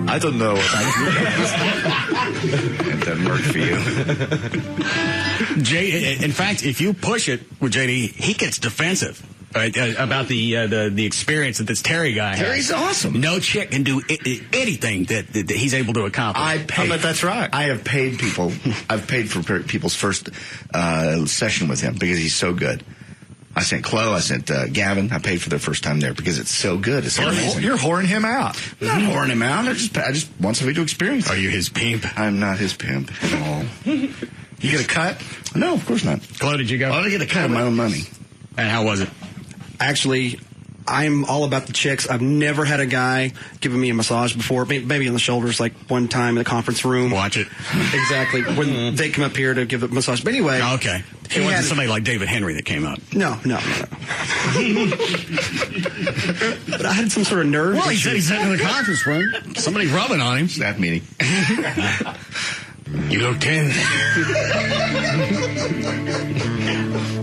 Speaker 4: I don't know.
Speaker 2: It doesn't work for you.
Speaker 1: In fact, if you push it with JD, he gets defensive. About the experience that this Terry guy has.
Speaker 2: Terry's awesome.
Speaker 1: No chick can do anything that he's able to accomplish.
Speaker 2: I bet
Speaker 4: that's right.
Speaker 2: I have paid people. I've paid for people's first session with him because he's so good. I sent Chloe. I sent Gavin. I paid for their first time there because it's so good. It's so amazing.
Speaker 4: You're whoring him out.
Speaker 2: I'm not whoring him out. I just want somebody to experience it.
Speaker 1: Are you his pimp?
Speaker 2: I'm not his pimp at all.
Speaker 4: You get a cut?
Speaker 2: No, of course not.
Speaker 1: Chloe, did you go?
Speaker 2: I get a cut of my own money.
Speaker 1: And how was it?
Speaker 14: Actually, I'm all about the chicks. I've never had a guy giving me a massage before. Maybe on the shoulders, like one time in the conference room.
Speaker 1: Watch it.
Speaker 14: Exactly. When they come up here to give a massage. But anyway.
Speaker 1: Okay. It wasn't somebody like David Henry that came up.
Speaker 14: No. But I had some sort of nerve.
Speaker 1: Well, he said he's in the conference room. Somebody's rubbing on him.
Speaker 2: Staff meeting.
Speaker 1: You look tense.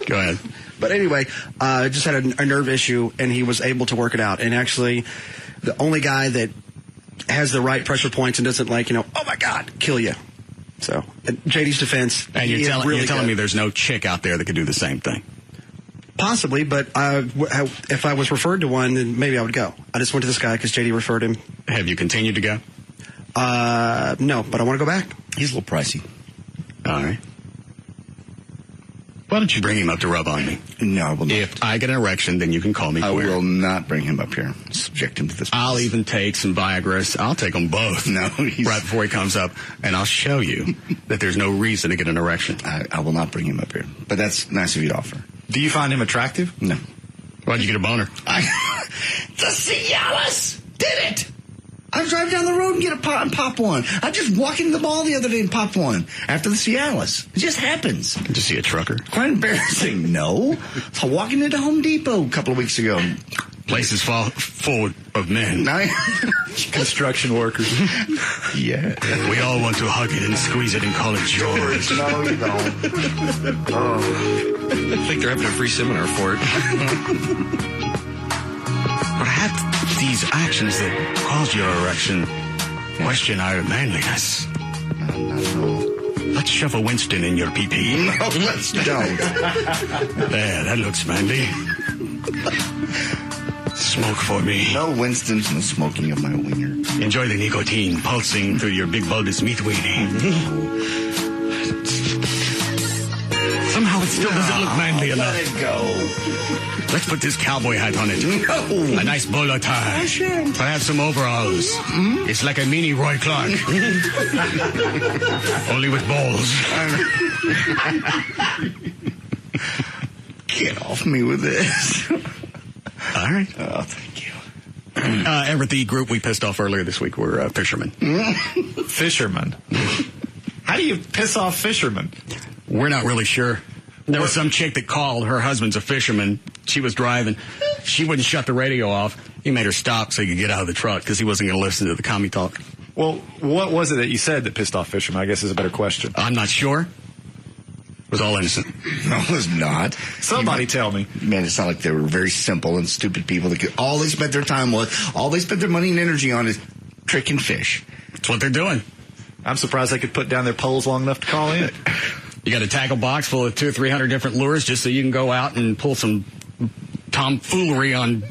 Speaker 1: Go ahead.
Speaker 14: But anyway, I just had a nerve issue, and he was able to work it out. And actually, the only guy that has the right pressure points and doesn't oh my God, kill you. So, in JD's defense,
Speaker 1: and you're telling me there's no chick out there that could do the same thing?
Speaker 14: Possibly, but if I was referred to one, then maybe I would go. I just went to this guy because JD referred him.
Speaker 1: Have you continued to go?
Speaker 14: No, but I want to go back.
Speaker 2: He's a little pricey.
Speaker 1: All right. Why don't you bring him up to rub on me?
Speaker 2: No, I will not.
Speaker 1: If I get an erection, then you can call me
Speaker 2: I
Speaker 1: queer.
Speaker 2: will not bring him up here. Subject him to this.
Speaker 1: I'll even take some Viagra. I'll take them both.
Speaker 2: No,
Speaker 1: right before he comes up, and I'll show you that there's no reason to get an erection.
Speaker 2: I will not bring him up here. But that's nice of you to offer.
Speaker 4: Do you find him attractive?
Speaker 2: No.
Speaker 1: Why'd you get a boner?
Speaker 2: The Cialis did it. I was driving down the road and pop one. I just walked into the mall the other day and popped one after the Cialis. It just happens.
Speaker 1: Did you see a trucker?
Speaker 2: Quite embarrassing. No. I was walking into Home Depot a couple of weeks ago.
Speaker 1: Place is full of men.
Speaker 4: Construction workers.
Speaker 2: Yeah.
Speaker 1: We all want to hug it and squeeze it and call it George.
Speaker 2: No, you don't.
Speaker 3: I think they're having a free seminar for it.
Speaker 1: Perhaps these actions that cause your erection question our manliness.
Speaker 2: No.
Speaker 1: Let's shove a Winston in your pee-pee.
Speaker 2: No, let's don't.
Speaker 1: There, that looks manly. Smoke for me.
Speaker 2: No Winston's, no smoking of my wiener.
Speaker 1: Enjoy the nicotine pulsing through your big bulbous meat weenie. Somehow it still doesn't look manly enough.
Speaker 2: Let it go.
Speaker 1: Let's put this cowboy hat on it.
Speaker 2: No.
Speaker 1: A nice bolo tie. Perhaps some overalls. It's like a mini Roy Clark. Only with balls.
Speaker 2: Get off me with this.
Speaker 1: All right.
Speaker 2: Oh, thank you.
Speaker 1: Everett, the group we pissed off earlier this week were fishermen.
Speaker 4: Fishermen? How do you piss off fishermen?
Speaker 1: We're not really sure. There was some chick that called. Her husband's a fisherman. She was driving. She wouldn't shut the radio off. He made her stop so he could get out of the truck because he wasn't going to listen to the commie talk.
Speaker 4: Well, what was it that you said that pissed off fishermen? I guess is a better question.
Speaker 1: I'm not sure. It was all innocent.
Speaker 2: No, it was not.
Speaker 4: Somebody tell me.
Speaker 2: Man, it's not like they were very simple and stupid people that all they spent their time with, all they spent their money and energy on is tricking fish.
Speaker 1: That's what they're doing.
Speaker 4: I'm surprised they could put down their poles long enough to call in.
Speaker 1: You got a tackle box full of 200 or 300 different lures just so you can go out and pull some tomfoolery on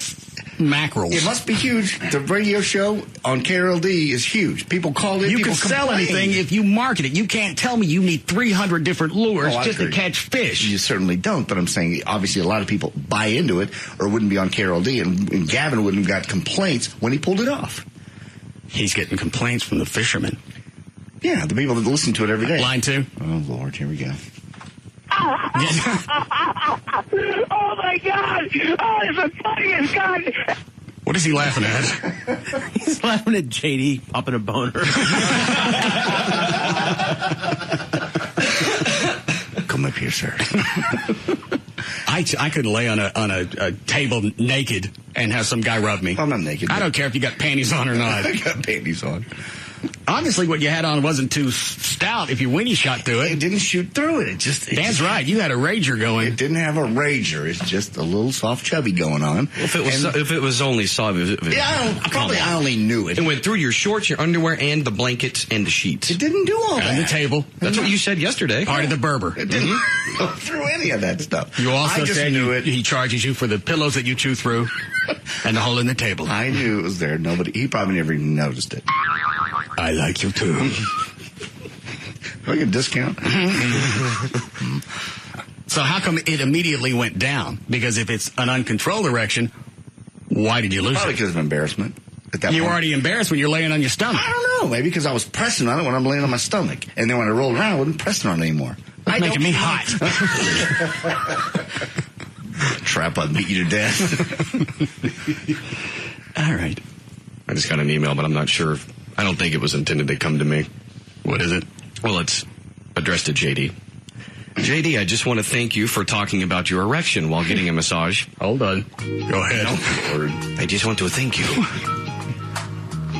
Speaker 1: mackerels.
Speaker 2: It must be huge. The radio show on KLLI is huge. People call in.
Speaker 1: You
Speaker 2: can
Speaker 1: sell anything if you market it. You can't tell me you need 300 different lures just to catch fish.
Speaker 2: You certainly don't, but I'm saying obviously a lot of people buy into it or wouldn't be on KLLI, and Gavin wouldn't have got complaints when he pulled it off.
Speaker 1: He's getting complaints from the fishermen.
Speaker 2: Yeah, the people that listen to it every day.
Speaker 1: Line 2.
Speaker 2: Oh, Lord, here we go.
Speaker 10: Oh my God! Oh, it's the funniest God!
Speaker 1: What is he laughing at?
Speaker 15: He's laughing at JD popping a boner.
Speaker 2: Come up here, sir.
Speaker 1: I could lay on a table naked and have some guy rub me.
Speaker 2: I'm not naked.
Speaker 1: I don't care if you got panties on or not.
Speaker 2: I got panties on.
Speaker 1: Obviously, what you had on wasn't too stout if your weenie shot through it.
Speaker 2: It didn't shoot through it.
Speaker 1: Dan's right. You had a rager going.
Speaker 2: It didn't have a rager. It's just a little soft chubby going on.
Speaker 3: Well, if it was only soft,
Speaker 2: I only knew it.
Speaker 3: It went through your shorts, your underwear, and the blankets and the sheets.
Speaker 2: It didn't do all that.
Speaker 1: And the table.
Speaker 3: That's what you said yesterday.
Speaker 1: Part of the Berber.
Speaker 2: It didn't go through any of that stuff.
Speaker 1: You also
Speaker 2: I just
Speaker 1: said
Speaker 2: knew it.
Speaker 1: He charges you for the pillows that you chew through and the hole in the table.
Speaker 2: I knew it was there. He probably never even noticed it.
Speaker 1: I like you too.
Speaker 2: Do I get a discount?
Speaker 1: So how come it immediately went down? Because if it's an uncontrolled erection, why did you lose
Speaker 2: Probably
Speaker 1: it?
Speaker 2: because of embarrassment. At that
Speaker 1: You were
Speaker 2: point.
Speaker 1: already embarrassed when you're laying on your stomach.
Speaker 2: I don't know. Maybe because I was pressing on it when I'm laying on my stomach. And then when I rolled around, I wasn't pressing on it anymore.
Speaker 1: It's making me hot.
Speaker 2: Trap, I'll beat you to death.
Speaker 1: All right.
Speaker 3: I just got an email, but I'm not sure. I don't think it was intended to come to me.
Speaker 1: What is it?
Speaker 3: Well, it's addressed to JD. JD, I just want to thank you for talking about your erection while getting a massage.
Speaker 1: Hold on. Go ahead.
Speaker 3: I just want to thank you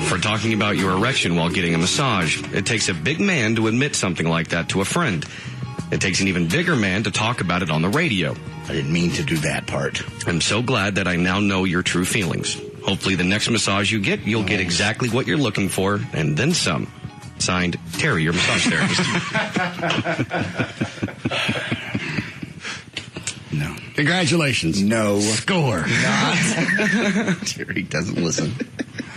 Speaker 3: for talking about your erection while getting a massage. It takes a big man to admit something like that to a friend. It takes an even bigger man to talk about it on the radio.
Speaker 2: I didn't mean to do that part.
Speaker 3: I'm so glad that I now know your true feelings. Hopefully the next massage you get, you'll get exactly what you're looking for, and then some. Signed, Terry, your massage therapist.
Speaker 2: No.
Speaker 1: Congratulations.
Speaker 2: No.
Speaker 1: Score.
Speaker 2: Terry doesn't listen.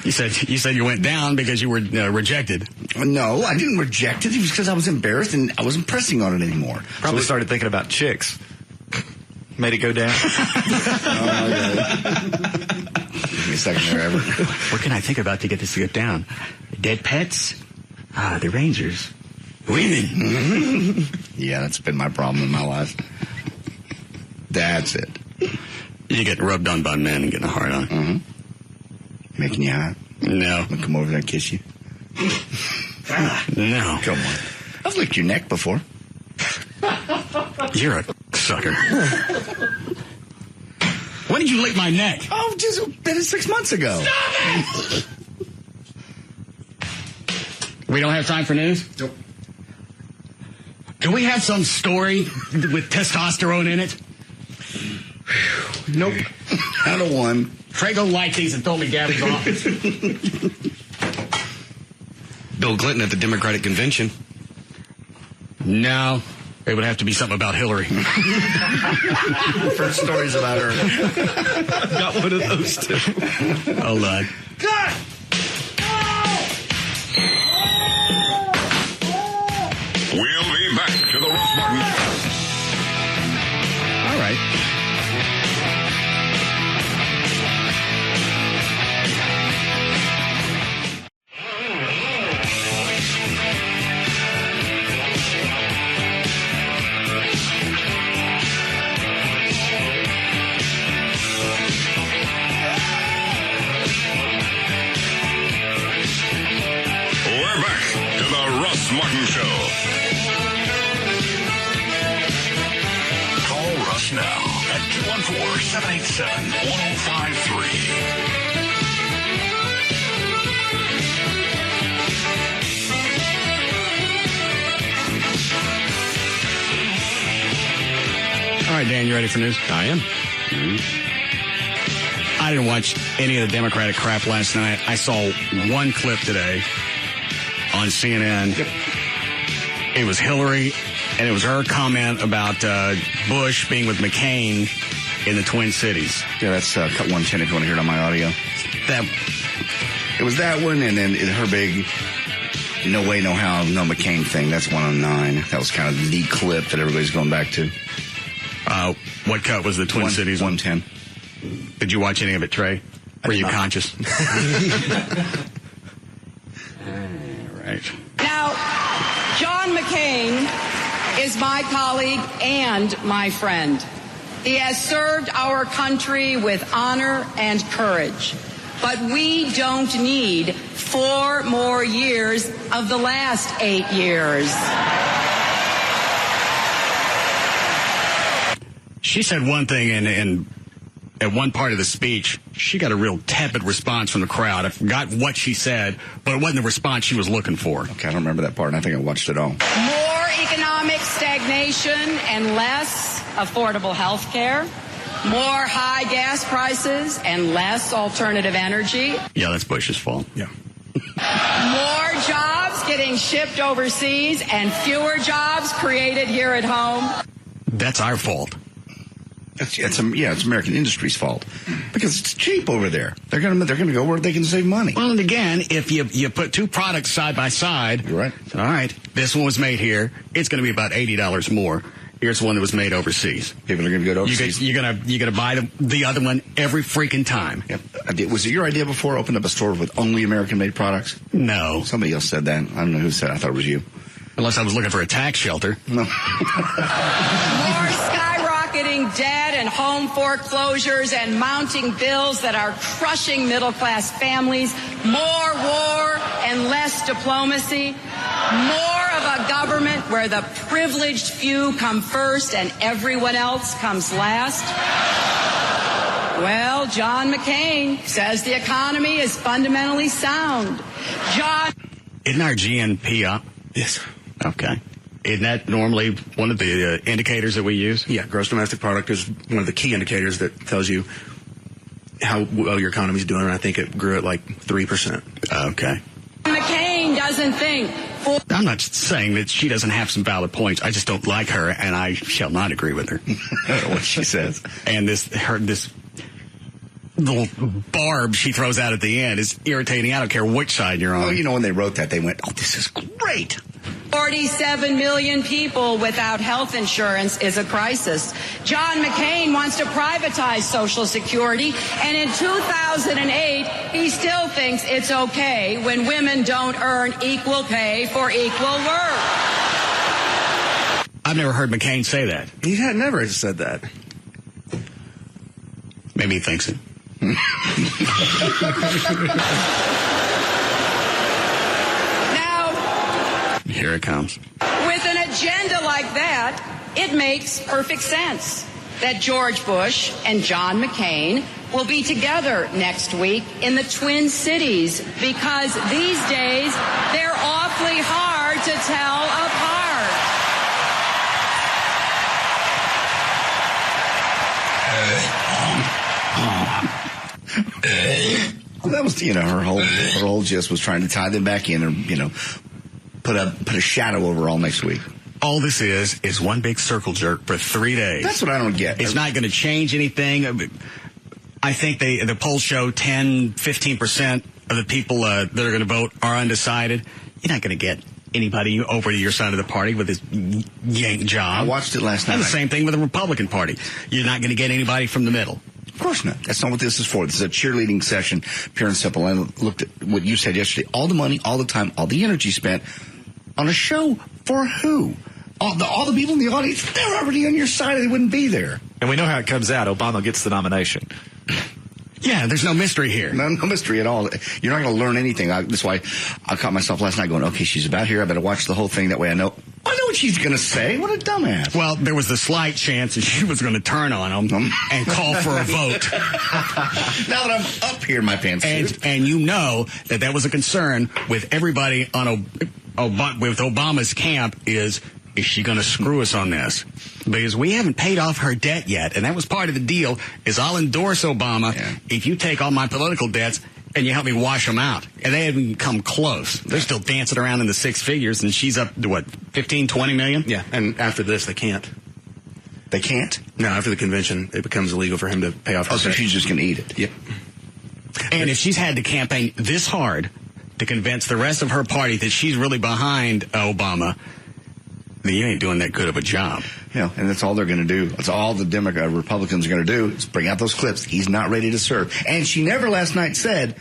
Speaker 1: You said you went down because you were rejected.
Speaker 2: No, I didn't reject it. It was because I was embarrassed and I wasn't pressing on it anymore.
Speaker 4: Probably started thinking about chicks. Made it go down.
Speaker 2: Give me a second there, Everett.
Speaker 1: What can I think about to get this to get down? Dead pets? The Rangers. Women.
Speaker 2: Yeah, that's been my problem in my life. That's it.
Speaker 1: You get rubbed on by men and getting a hard on.
Speaker 2: Mm-hmm. Making you hot?
Speaker 1: No.
Speaker 2: I'll come over there and kiss you.
Speaker 1: No.
Speaker 2: Come on. I've licked your neck before.
Speaker 1: You're a sucker. When did you lick my neck?
Speaker 2: Oh, just been 6 months ago.
Speaker 1: Stop it! We don't have time for news?
Speaker 2: Nope.
Speaker 1: Can we have some story with testosterone in it?
Speaker 2: Nope. Out of one.
Speaker 1: Trey, go light these and throw me Gavin's office.
Speaker 3: Bill Clinton at the Democratic Convention.
Speaker 1: No. It would have to be something about Hillary.
Speaker 2: First stories about her.
Speaker 3: Got one of those too.
Speaker 1: Hold on.
Speaker 10: God!
Speaker 9: We'll be back to the Russ Martin Show.
Speaker 1: All right.
Speaker 9: We're back to the Russ Martin Show. Call Russ now at 214-787-1053.
Speaker 1: All right, Dan, you ready for news?
Speaker 3: I am.
Speaker 1: I didn't watch any of the Democratic crap last night. I saw one clip today on CNN.
Speaker 2: Yep.
Speaker 1: It was Hillary, and it was her comment about Bush being with McCain in the Twin Cities.
Speaker 2: Yeah, that's cut 110 if you want to hear it on my audio. It was that one, and then her big no way, no how, no McCain thing. That's 109. That was kind of the clip that everybody's going back to.
Speaker 1: What cut was the Twin Cities?
Speaker 2: 110.
Speaker 1: Did you watch any of it, Trey? Were you conscious? All right.
Speaker 10: Now,
Speaker 16: John McCain is my colleague and my friend. He has served our country with honor and courage. But we don't need 4 more years of the last 8 years.
Speaker 1: She said one thing, and at one part of the speech, she got a real tepid response from the crowd. I forgot what she said, but it wasn't the response she was looking for.
Speaker 2: Okay, I don't remember that part, and I think I watched it all.
Speaker 16: More economic stagnation and less affordable health care. More high gas prices and less alternative energy.
Speaker 1: Yeah, that's Bush's fault. Yeah.
Speaker 16: More jobs getting shipped overseas and fewer jobs created here at home.
Speaker 1: That's our fault.
Speaker 2: It's American industry's fault because it's cheap over there. They're gonna go where they can save money.
Speaker 1: Well, and again, if you put two products side by side,
Speaker 2: you're right.
Speaker 1: All right, this one was made here. It's going to be about $80 more. Here's one that was made overseas.
Speaker 2: People are going to go to overseas.
Speaker 1: You're gonna buy the other one every freaking time.
Speaker 2: Yep. Was it your idea before? Open up a store with only American-made products?
Speaker 1: No.
Speaker 2: Somebody else said that. I don't know who said it. I thought it was you.
Speaker 1: Unless I was looking for a tax shelter.
Speaker 2: No.
Speaker 16: More skyrocketing debt and home foreclosures and mounting bills that are crushing middle-class families. More war and less diplomacy. More of a government where the privileged few come first and everyone else comes last. Well, John McCain says the economy is fundamentally sound.
Speaker 1: Isn't our GNP up?
Speaker 6: Yes.
Speaker 1: Okay. Isn't that normally one of the indicators that we use?
Speaker 6: Yeah, gross domestic product is one of the key indicators that tells you how well your economy's doing, and I think it grew at like 3%.
Speaker 1: Okay.
Speaker 16: McCain doesn't think.
Speaker 1: I'm not saying that she doesn't have some valid points. I just don't like her, and I shall not agree with her.
Speaker 2: What she says.
Speaker 1: And this little barb she throws out at the end is irritating. I don't care which side you're on.
Speaker 2: Oh, you know, when they wrote that, they went, "Oh, this is great."
Speaker 16: 47 million people without health insurance is a crisis. John McCain wants to privatize Social Security, and in 2008, he still thinks it's okay when women don't earn equal pay for equal work.
Speaker 1: I've never heard McCain say that.
Speaker 6: He had never said that.
Speaker 1: Maybe he thinks it. Here it comes.
Speaker 16: With an agenda like that, it makes perfect sense that George Bush and John McCain will be together next week in the Twin Cities because these days they're awfully hard to tell apart.
Speaker 2: Well, that was, her whole gist was trying to tie them back in and, put a shadow over all next week.
Speaker 1: All this is one big circle jerk for 3 days.
Speaker 2: That's what I don't get.
Speaker 1: It's not going to change anything. I think the polls show 10, 15% of the people that are going to vote are undecided. You're not going to get anybody over to your side of the party with this yank job.
Speaker 2: I watched it last night.
Speaker 1: And the same thing with the Republican Party. You're not going to get anybody from the middle.
Speaker 2: Of course not. That's not what this is for. This is a cheerleading session, pure and simple. I looked at what you said yesterday. All the money, all the time, all the energy spent on a show for who? All the people in the audience, they're already on your side. They wouldn't be there.
Speaker 4: And we know how it comes out. Obama gets the nomination.
Speaker 1: Yeah, there's no mystery here.
Speaker 2: No mystery at all. You're not going to learn anything. That's why I caught myself last night going, okay, she's about here. I better watch the whole thing. That way I know what she's going to say. What a dumbass.
Speaker 1: Well, there was the slight chance that she was going to turn on him and call for a vote.
Speaker 2: Now that I'm up here in my pantsuit.
Speaker 1: And you know that was a concern with everybody on with Obama's camp is she going to screw us on this? Because we haven't paid off her debt yet, and that was part of the deal, is I'll endorse Obama if you take all my political debts and you help me wash them out. And they haven't come close. They're still dancing around in the six figures, and she's up to, what, 15, 20 million?
Speaker 6: Yeah, and after this, they can't.
Speaker 2: They can't?
Speaker 6: No, after the convention, it becomes illegal for him to pay off her debt.
Speaker 2: So she's just going to eat it.
Speaker 6: Yep.
Speaker 1: And if she's had to campaign this hard to convince the rest of her party that she's really behind Obama, then you ain't doing that good of a job.
Speaker 2: Yeah, and that's all they're going to do. That's all the Republicans are going to do is bring out those clips. He's not ready to serve. And she never last night said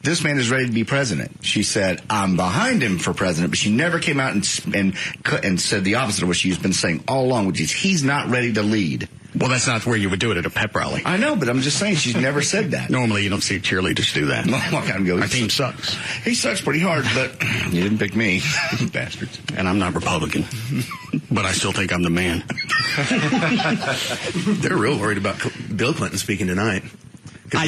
Speaker 2: this man is ready to be president. She said, I'm behind him for president, but she never came out and said the opposite of what she's been saying all along, which is he's not ready to lead.
Speaker 1: Well, that's not where you would do it at a pep rally.
Speaker 2: I know, but I'm just saying she's never said that.
Speaker 1: Normally, you don't see cheerleaders do that. Our team sucks.
Speaker 2: He sucks pretty hard, but you didn't pick me, bastards.
Speaker 1: And I'm not Republican, but I still think I'm the man.
Speaker 6: They're real worried about Bill Clinton speaking tonight.
Speaker 1: I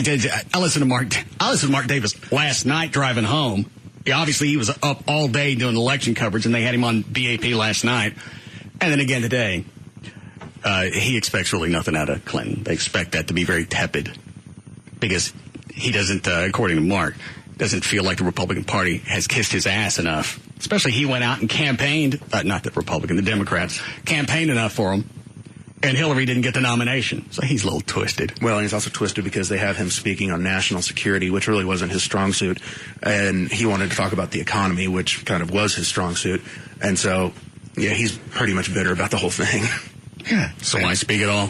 Speaker 1: listened to Mark Davis last night driving home. Obviously, he was up all day doing election coverage, and they had him on BAP last night, and then again today. He expects really nothing out of Clinton. They expect that to be very tepid because he doesn't, according to Mark, doesn't feel like the Republican Party has kissed his ass enough. Especially he went out and campaigned, not the Republican, the Democrats, campaigned enough for him, and Hillary didn't get the nomination. So he's a little twisted.
Speaker 6: Well, and he's also twisted because they have him speaking on national security, which really wasn't his strong suit. And he wanted to talk about the economy, which kind of was his strong suit. And so, yeah, he's pretty much bitter about the whole thing.
Speaker 2: Yeah.
Speaker 1: So why speak at all?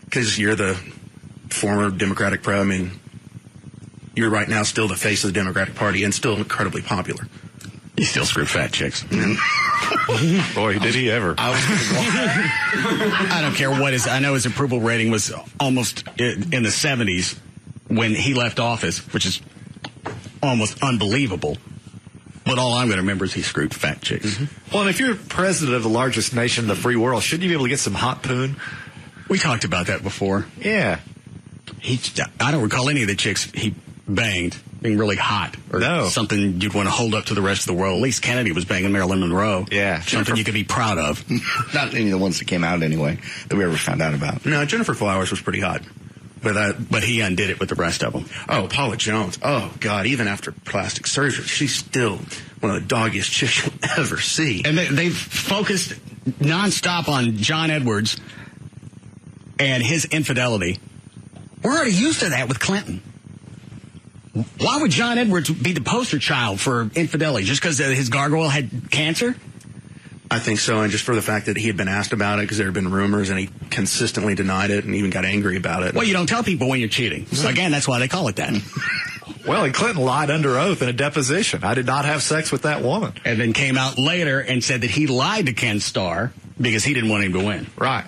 Speaker 6: Because you're the former Democratic I mean, you're right now still the face of the Democratic Party and still incredibly popular.
Speaker 1: You still screw fat chicks.
Speaker 4: Boy, did he ever.
Speaker 1: I don't care what his... I know his approval rating was almost in the 70s when he left office, which is almost unbelievable. But all I'm going to remember is he screwed fat chicks.
Speaker 4: Mm-hmm. Well, and if you're president of the largest nation in the free world, shouldn't you be able to get some hot poon?
Speaker 1: We talked about that before.
Speaker 4: Yeah.
Speaker 1: I don't recall any of the chicks he banged being really hot or something you'd want to hold up to the rest of the world. At least Kennedy was banging Marilyn Monroe.
Speaker 4: Yeah.
Speaker 1: Something you could be proud of.
Speaker 2: Not any of the ones that came out anyway that we ever found out about.
Speaker 6: No, Jennifer Flowers was pretty hot.
Speaker 1: But he undid it with the rest of them.
Speaker 6: Oh, Paula Jones. Oh, God. Even after plastic surgery, she's still one of the doggiest chicks you'll ever see.
Speaker 1: And they've focused nonstop on John Edwards and his infidelity. We're already used to that with Clinton. Why would John Edwards be the poster child for infidelity? Just because his gargoyle had cancer?
Speaker 6: I think so, and just for the fact that he had been asked about it because there had been rumors, and he consistently denied it and even got angry about it.
Speaker 1: Well, you don't tell people when you're cheating. So again, that's why they call it that.
Speaker 4: Well, and Clinton lied under oath in a deposition. I did not have sex with that woman.
Speaker 1: And then came out later and said that he lied to Ken Starr because he didn't want him to win.
Speaker 4: Right.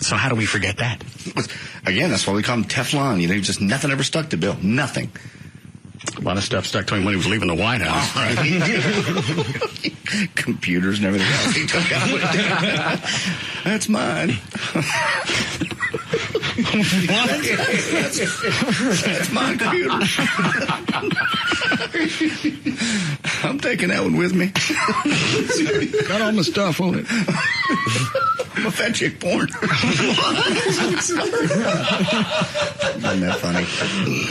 Speaker 1: So how do we forget that?
Speaker 2: Again, that's why we call him Teflon. You know, just nothing ever stuck to Bill. Nothing.
Speaker 1: A lot of stuff stuck to him when he was leaving the White House.
Speaker 2: Computers and everything else he took out. That's mine.
Speaker 1: What?
Speaker 2: That's my computer. I'm taking that one with me.
Speaker 1: Got all my stuff on it.
Speaker 2: I'm a fat chick porn. Isn't that funny?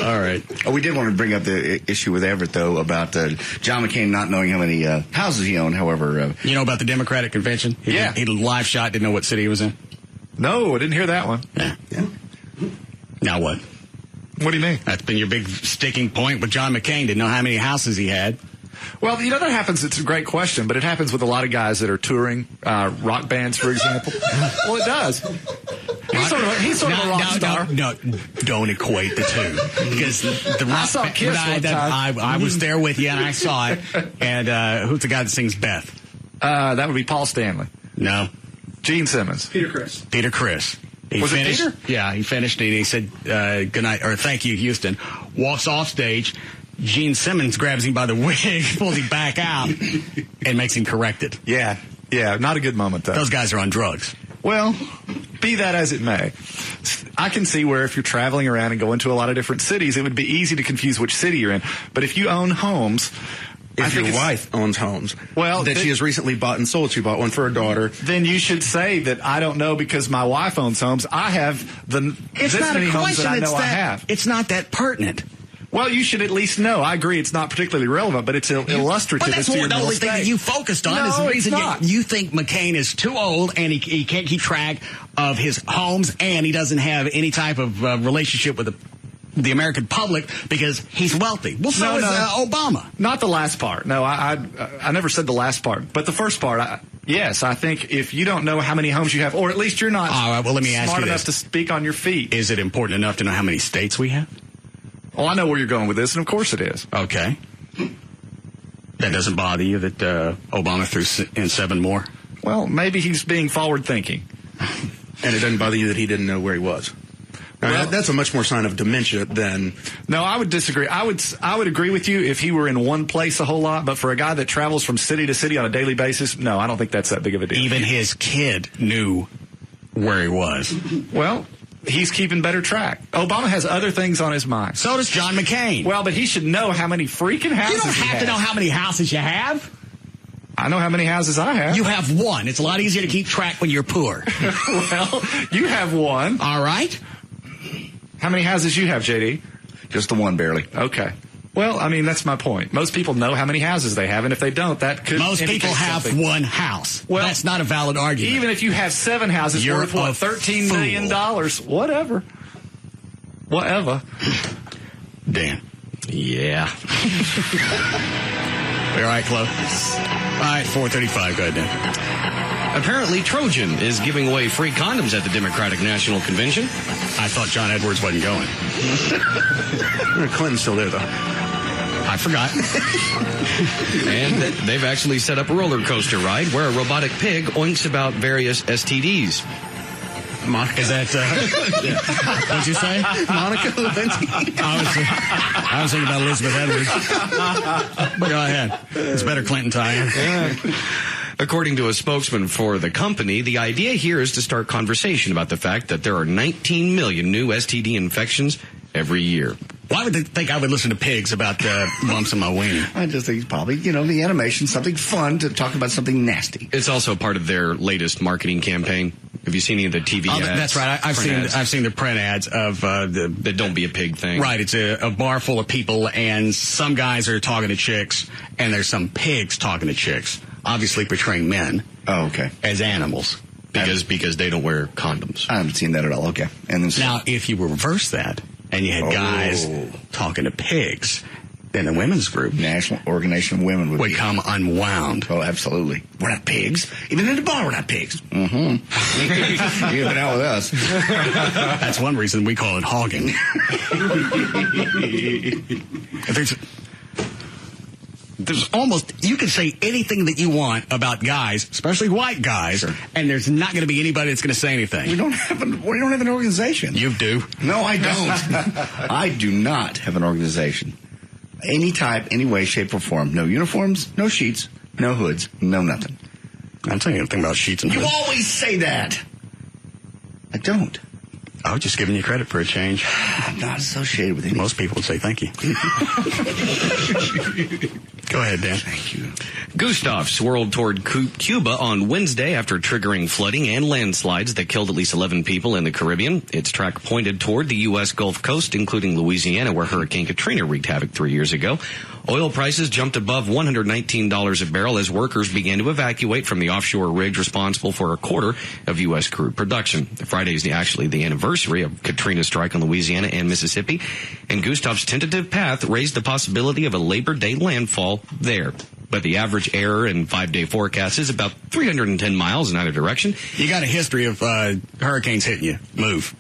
Speaker 1: All right.
Speaker 2: Oh, we did want to bring up the issue with Everett, though, about John McCain not knowing how many houses he owned. However,
Speaker 1: you know about the Democratic convention? He live shot, didn't know what city he was in.
Speaker 4: No, I didn't hear that one.
Speaker 1: Yeah. Now what?
Speaker 4: What do you mean?
Speaker 1: That's been your big sticking point with John McCain. Didn't know how many houses he had.
Speaker 4: Well, you know, that happens. It's a great question, but it happens with a lot of guys that are touring rock bands, for example. Well, it does. He's sort of a rock star.
Speaker 1: No, don't equate the two. Because the rock
Speaker 4: I saw Kiss one time.
Speaker 1: I was there with you, and I saw it. And who's the guy that sings Beth?
Speaker 4: That would be Paul Stanley.
Speaker 1: No.
Speaker 4: Gene Simmons.
Speaker 6: Peter Criss.
Speaker 1: Peter Criss.
Speaker 4: Was it Peter?
Speaker 1: Yeah, he finished it, and he said, good night, or thank you, Houston. Walks off stage. Gene Simmons grabs him by the wig, pulls him back out, and makes him correct it.
Speaker 4: Yeah, not a good moment, though.
Speaker 1: Those guys are on drugs.
Speaker 4: Well, be that as it may, I can see where if you're traveling around and going to a lot of different cities, it would be easy to confuse which city you're in. But if you own homes...
Speaker 6: If your wife owns homes, that she has recently bought and sold, she bought one for her daughter.
Speaker 4: Then you should say that I don't know because my wife owns homes. I have this many homes that I know I have.
Speaker 1: It's not that pertinent.
Speaker 4: Well, you should at least know. I agree it's not particularly relevant, but it's illustrative.
Speaker 1: But that's the only thing that you focused on is the reason you think McCain is too old and he can't keep track of his homes and he doesn't have any type of relationship with the American public because he's wealthy. Well, so is Obama.
Speaker 4: Not the last part. No, I never said the last part. But the first part, yes, I think if you don't know how many homes you have, or at least you're not
Speaker 1: let me ask
Speaker 4: smart
Speaker 1: you
Speaker 4: enough to speak on your feet.
Speaker 1: Is it important enough to know how many states we have?
Speaker 4: Oh, I know where you're going with this, and of course it is.
Speaker 1: Okay. That doesn't bother you that Obama threw in 7 more?
Speaker 4: Well, maybe he's being forward-thinking.
Speaker 6: And it doesn't bother you that he didn't know where he was? Well, that's a much more sign of dementia than...
Speaker 4: No, I would disagree. I would agree with you if he were in one place a whole lot, but for a guy that travels from city to city on a daily basis, no, I don't think that's that big of a deal.
Speaker 1: Even his kid knew where he was.
Speaker 4: Well, he's keeping better track. Obama has other things on his mind.
Speaker 1: So does John McCain.
Speaker 4: Well, but he should know how many freaking houses
Speaker 1: You don't have to know how many houses you have.
Speaker 4: I know how many houses I have.
Speaker 1: You have one. It's a lot easier to keep track when you're poor.
Speaker 4: Well, you have one.
Speaker 1: All right.
Speaker 4: How many houses you have, JD?
Speaker 2: Just the one, barely.
Speaker 4: Okay. Well, I mean, that's my point. Most people know how many houses they have, and if they don't, that could
Speaker 1: Most people have
Speaker 4: something.
Speaker 1: one house.
Speaker 4: Well,
Speaker 1: that's not a valid argument.
Speaker 4: Even if you have 7 houses
Speaker 1: You're
Speaker 4: worth, what, $13 million? Whatever. Whatever.
Speaker 1: Dan.
Speaker 3: Yeah.
Speaker 1: All right, Chloe. All right, 4:35. Go ahead, Dan.
Speaker 3: Apparently, Trojan is giving away free condoms at the Democratic National Convention.
Speaker 1: I thought John Edwards wasn't going.
Speaker 6: Clinton's still there, though.
Speaker 1: I forgot.
Speaker 3: And they've actually set up a roller coaster ride where a robotic pig oinks about various STDs.
Speaker 1: Monica. Is that, what'd you say?
Speaker 2: Monica Lewinsky.
Speaker 1: I was thinking about Elizabeth Edwards. But go ahead. It's better Clinton time.
Speaker 3: Yeah. According to a spokesman for the company, the idea here is to start conversation about the fact that there are 19 million new STD infections every year.
Speaker 1: Why would they think I would listen to pigs about bumps in my wing?
Speaker 2: I just think it's probably, the animation, something fun to talk about something nasty.
Speaker 3: It's also part of their latest marketing campaign. Have you seen any of the TV ads?
Speaker 1: That's right. I've seen the print ads of
Speaker 3: the "Don't Be a Pig" thing.
Speaker 1: Right. It's a bar full of people, and some guys are talking to chicks, and there's some pigs talking to chicks, obviously portraying men.
Speaker 2: Oh, okay.
Speaker 1: As animals.
Speaker 3: Because they don't wear condoms.
Speaker 2: I haven't seen that at all. Okay. And then
Speaker 1: now, if you reverse that, and you had guys talking to pigs, then the women's group,
Speaker 2: National Organization of Women,
Speaker 1: would come unwound.
Speaker 2: Oh, absolutely. We're not pigs. Even in the bar, we're not pigs. Mm-hmm. You've been out with us.
Speaker 1: That's one reason we call it hogging. There's almost, you can say anything that you want about guys, especially white guys, and there's not going to be anybody that's going to say anything.
Speaker 2: We don't have an organization.
Speaker 1: You do.
Speaker 2: No, I don't. I do not have an organization. Any type, any way, shape, or form. No uniforms, no sheets, no hoods, no nothing.
Speaker 1: I'm saying anything about sheets and hoods.
Speaker 2: You always say that. I don't.
Speaker 1: I was just giving you credit for a change.
Speaker 2: I'm not associated with any.
Speaker 1: Most people would say thank you. Go ahead, Dan.
Speaker 2: Thank you.
Speaker 3: Gustav swirled toward Cuba on Wednesday after triggering flooding and landslides that killed at least 11 people in the Caribbean. Its track pointed toward the U.S. Gulf Coast, including Louisiana, where Hurricane Katrina wreaked havoc 3 years ago. Oil prices jumped above $119 a barrel as workers began to evacuate from the offshore rigs responsible for a quarter of U.S. crude production. Friday is actually the anniversary of Katrina's strike on Louisiana and Mississippi, and Gustav's tentative path raised the possibility of a Labor Day landfall there. But the average error in 5-day forecast is about 310 miles in either direction.
Speaker 1: You got a history of hurricanes hitting you. Move.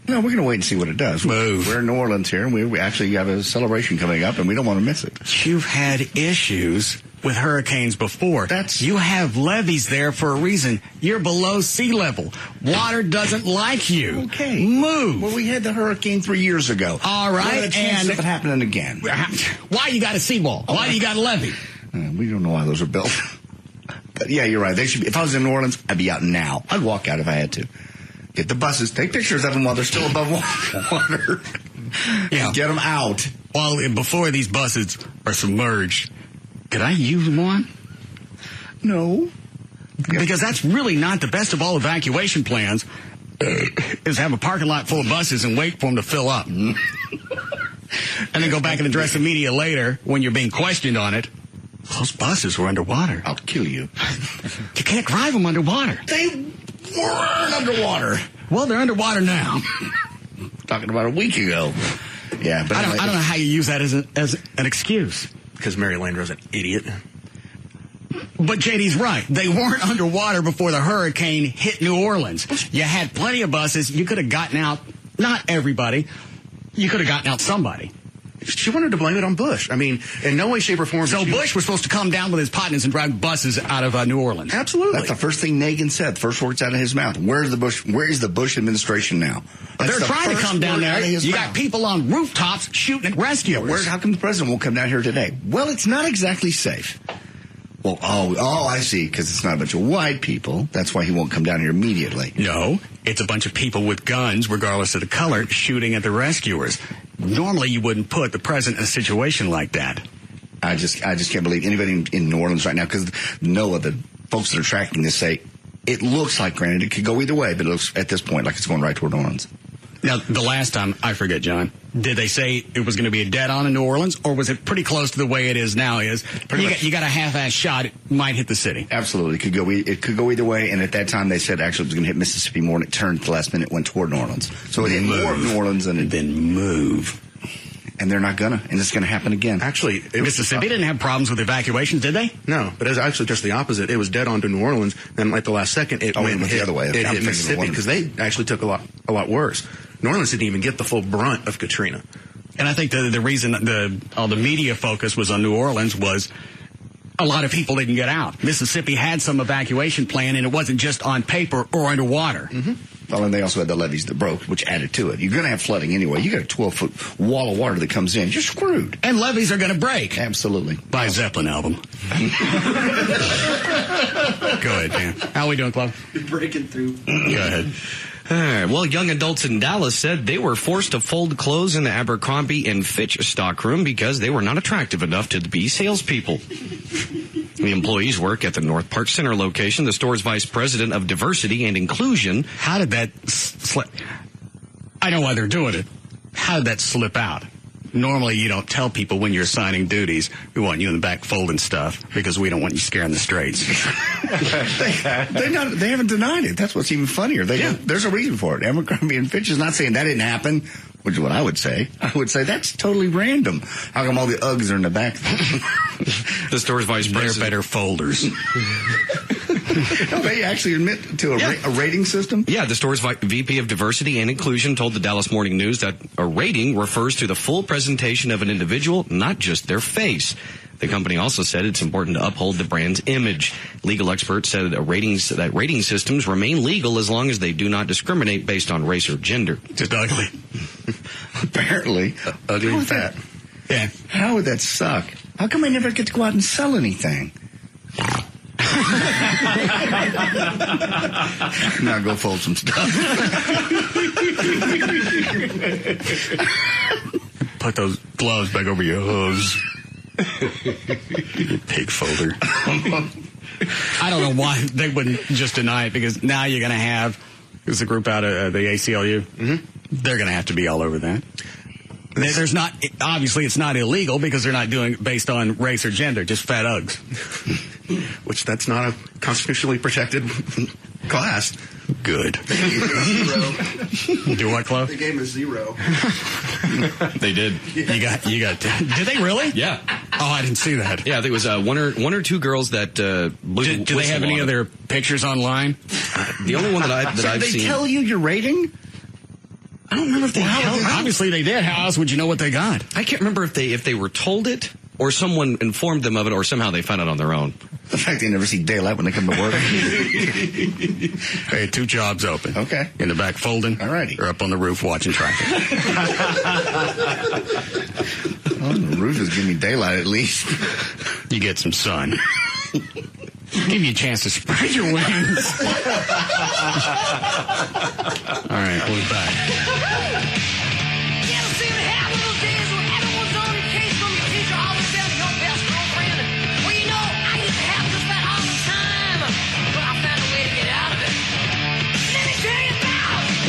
Speaker 2: No, we're going to wait and see what it does.
Speaker 1: Move.
Speaker 2: We're in New Orleans here, and we actually have a celebration coming up, and we don't want to miss it.
Speaker 1: You've had issues with hurricanes before. You have levees there for a reason. You're below sea level. Water doesn't like you.
Speaker 2: Okay.
Speaker 1: Move.
Speaker 2: Well, we had the hurricane 3 years ago.
Speaker 1: All right.
Speaker 2: What are the chances of it happening again?
Speaker 1: Why you got a seawall? Why do you got a levee?
Speaker 2: We don't know why those are built. But yeah, you're right. They should be. If I was in New Orleans, I'd be out now. I'd walk out if I had to. Get the buses, take pictures of them while they're still above water.
Speaker 1: Yeah.
Speaker 2: Get them out.
Speaker 1: Well, before these buses are submerged, could I use one?
Speaker 2: No.
Speaker 1: Because that's really not the best of all evacuation plans, is have a parking lot full of buses and wait for them to fill up. And then go back and address the media later when you're being questioned on it. Those buses were underwater.
Speaker 2: I'll kill you.
Speaker 1: You can't drive them underwater.
Speaker 2: They weren't underwater.
Speaker 1: Well, they're underwater now.
Speaker 2: Talking about a week ago. Yeah, but
Speaker 1: I don't know how you use that as an excuse.
Speaker 6: Because Mary Landrow's an idiot.
Speaker 1: But JD's right. They weren't underwater before the hurricane hit New Orleans. You had plenty of buses. You could have gotten out. Not everybody. You could have gotten out somebody.
Speaker 6: She wanted to blame it on Bush. I mean, in no way, shape, or form.
Speaker 1: So Bush was supposed to come down with his partners and drive buses out of New Orleans.
Speaker 6: Absolutely.
Speaker 2: That's the first thing Nagin said. First words out of his mouth. Where is the Bush administration now?
Speaker 1: They're trying to come down there. You got people on rooftops shooting at rescuers.
Speaker 2: How come the president won't come down here today? Well, it's not exactly safe. Well, I see, because it's not a bunch of white people. That's why he won't come down here immediately.
Speaker 1: No, it's a bunch of people with guns, regardless of the color, shooting at the rescuers. Normally, you wouldn't put the president in a situation like that.
Speaker 2: I just can't believe anybody in New Orleans right now, because no of the folks that are tracking this say it looks like, granted, it could go either way, but it looks at this point like it's going right toward New Orleans.
Speaker 1: Now, the last time, I forget, John, did they say it was going to be a dead-on in New Orleans, or was it pretty close to the way it is now? You got a half-ass shot, it might hit the city.
Speaker 2: Absolutely. It could go either way, and at that time they said actually it was going to hit Mississippi more, and it turned at the last minute, went toward New Orleans. So it hit more of New Orleans than it
Speaker 1: then move.
Speaker 2: And they're not gonna, and it's going to happen again.
Speaker 6: Actually,
Speaker 1: Mississippi didn't have problems with evacuations, did they?
Speaker 6: No, but it was actually just the opposite. It was dead on to New Orleans, then like the last second, it went
Speaker 2: the other way.
Speaker 6: It hit Mississippi, because they actually took a lot worse. New Orleans didn't even get the full brunt of Katrina.
Speaker 1: And I think the reason all the media focus was on New Orleans was a lot of people didn't get out. Mississippi had some evacuation plan, and it wasn't just on paper or underwater.
Speaker 2: Mm-hmm. Well, and they also had the levees that broke, which added to it. You're going to have flooding anyway. You got a 12-foot wall of water that comes in. You're screwed.
Speaker 1: And levees are going to break.
Speaker 2: Absolutely.
Speaker 1: Buy a Zeppelin album. Go ahead, Dan. How are we doing, Club?
Speaker 14: You're breaking through.
Speaker 1: Go ahead.
Speaker 3: All right. Well, young adults in Dallas said they were forced to fold clothes in the Abercrombie and Fitch stockroom because they were not attractive enough to be salespeople. The employees work at the North Park Center location. The store's vice president of diversity and inclusion.
Speaker 1: How did that slip? I know why they're doing it. How did that slip out? Normally, you don't tell people when you're assigning duties, we want you in the back folding stuff because we don't want you scaring the straights.
Speaker 2: they haven't denied it. That's what's even funnier. There's a reason for it. Abercrombie and Fitch is not saying that didn't happen, which is what I would say. I would say that's totally random. How come all the Uggs are in the back?
Speaker 3: The store's vice president.
Speaker 1: They're better folders.
Speaker 2: No, they actually admit to a rating system?
Speaker 3: Yeah, the store's VP of Diversity and Inclusion told the Dallas Morning News that a rating refers to the full presentation of an individual, not just their face. The company also said it's important to uphold the brand's image. Legal experts said that rating systems remain legal as long as they do not discriminate based on race or gender.
Speaker 1: Just ugly.
Speaker 2: Apparently.
Speaker 6: Ugly and fat.
Speaker 2: Yeah. How would that suck? How come I never get to go out and sell anything? Now go fold some stuff.
Speaker 1: Put those gloves back over your hooves. You pig folder. I don't know why they wouldn't just deny it, because now you're going to have, there's a group out of the ACLU. Mm-hmm. They're going to have to be all over that. There's not, obviously it's not illegal because they're not doing it based on race or gender, just fat Uggs.
Speaker 6: Which that's not a constitutionally protected class.
Speaker 1: Good.
Speaker 14: Zero.
Speaker 1: Do what, Chloe?
Speaker 14: They gave him a 0.
Speaker 3: They did.
Speaker 1: You got. Did they really?
Speaker 3: Yeah.
Speaker 1: Oh, I didn't see that.
Speaker 3: Yeah, there was one or two girls that blew.
Speaker 1: Do they have any of their pictures online?
Speaker 3: The only one that I've seen.
Speaker 2: They tell you your rating?
Speaker 3: I don't remember if they.
Speaker 1: Obviously, they did. How else would you know what they got?
Speaker 3: I can't remember if they were told it or someone informed them of it, or somehow they found it on their own.
Speaker 2: The fact they never see daylight when they come to work.
Speaker 1: Hey, 2 jobs open.
Speaker 2: Okay.
Speaker 1: In the back folding.
Speaker 2: Alrighty.
Speaker 1: Or up on the roof watching traffic.
Speaker 2: On the roof is giving me daylight at least.
Speaker 1: You get some sun. Give you a chance to spread your wings. All right, we'll be back.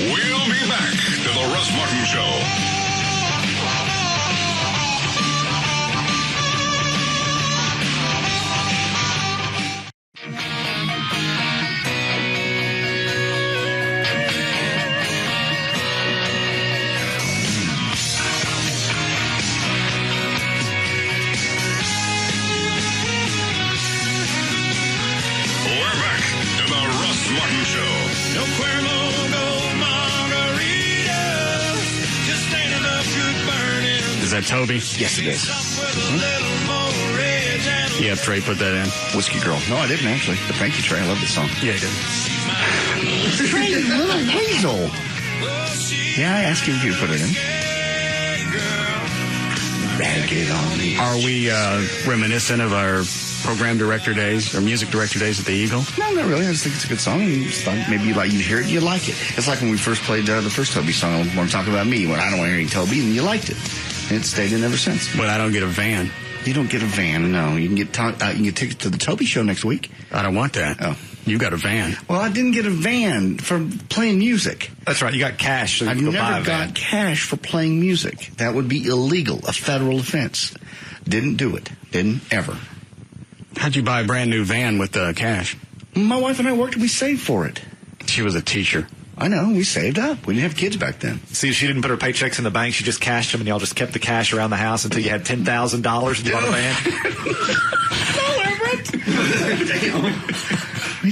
Speaker 9: We'll be back to the Russ Martin Show. We're back to the Russ Martin Show.
Speaker 12: No Cuervo, no margaritas, just ain't enough good
Speaker 1: Is that Toby?
Speaker 2: Yes, it is.
Speaker 1: You have Trey put that in.
Speaker 2: Whiskey Girl. No, I didn't actually. But thank you, Trey. I love this song.
Speaker 1: Yeah, you did.
Speaker 2: Trey, little weasel. Yeah, I asked you if you put it in. Ragged on me.
Speaker 1: Are we reminiscent of our program director days or music director days at the Eagle?
Speaker 2: No, not really. I just think it's a good song. I just thought maybe you hear it, you like it. It's like when we first played the first Toby song. I want to talk about me. When I don't want to hear any Toby, and you liked it. And it stayed in ever since.
Speaker 1: But I don't get a van.
Speaker 2: You don't get a van, no. You can get tickets to the Toby show next week.
Speaker 1: I don't want that.
Speaker 2: Oh.
Speaker 1: You got a van.
Speaker 2: Well, I didn't get a van for playing music.
Speaker 4: That's right. You got cash. So
Speaker 2: I've never got cash for playing music. That would be illegal, a federal offense. Didn't do it. Didn't ever.
Speaker 1: How'd you buy a brand new van with cash?
Speaker 2: My wife and I worked and we saved for it.
Speaker 1: She was a teacher.
Speaker 2: I know. We saved up. We didn't have kids back then.
Speaker 4: See, she didn't put her paychecks in the bank. She just cashed them, and y'all just kept the cash around the house until you had $10,000 and you bought a van.
Speaker 2: No, Everett.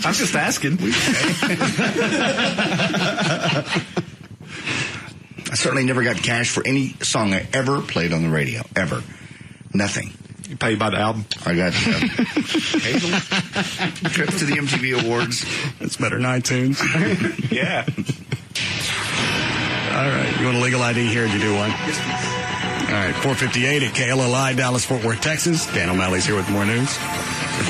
Speaker 4: I'm just asking.
Speaker 2: I certainly never got cash for any song I ever played on the radio. Ever. Nothing.
Speaker 4: You paid by the album?
Speaker 2: I got occasional trips to the MTV Awards.
Speaker 1: That's better than iTunes.
Speaker 4: Yeah.
Speaker 1: All right. You want a legal ID here? Did you do one?
Speaker 2: Yes, please.
Speaker 1: All right. 4:58 at KLLI, Dallas, Fort Worth, Texas. Dan O'Malley's here with more news.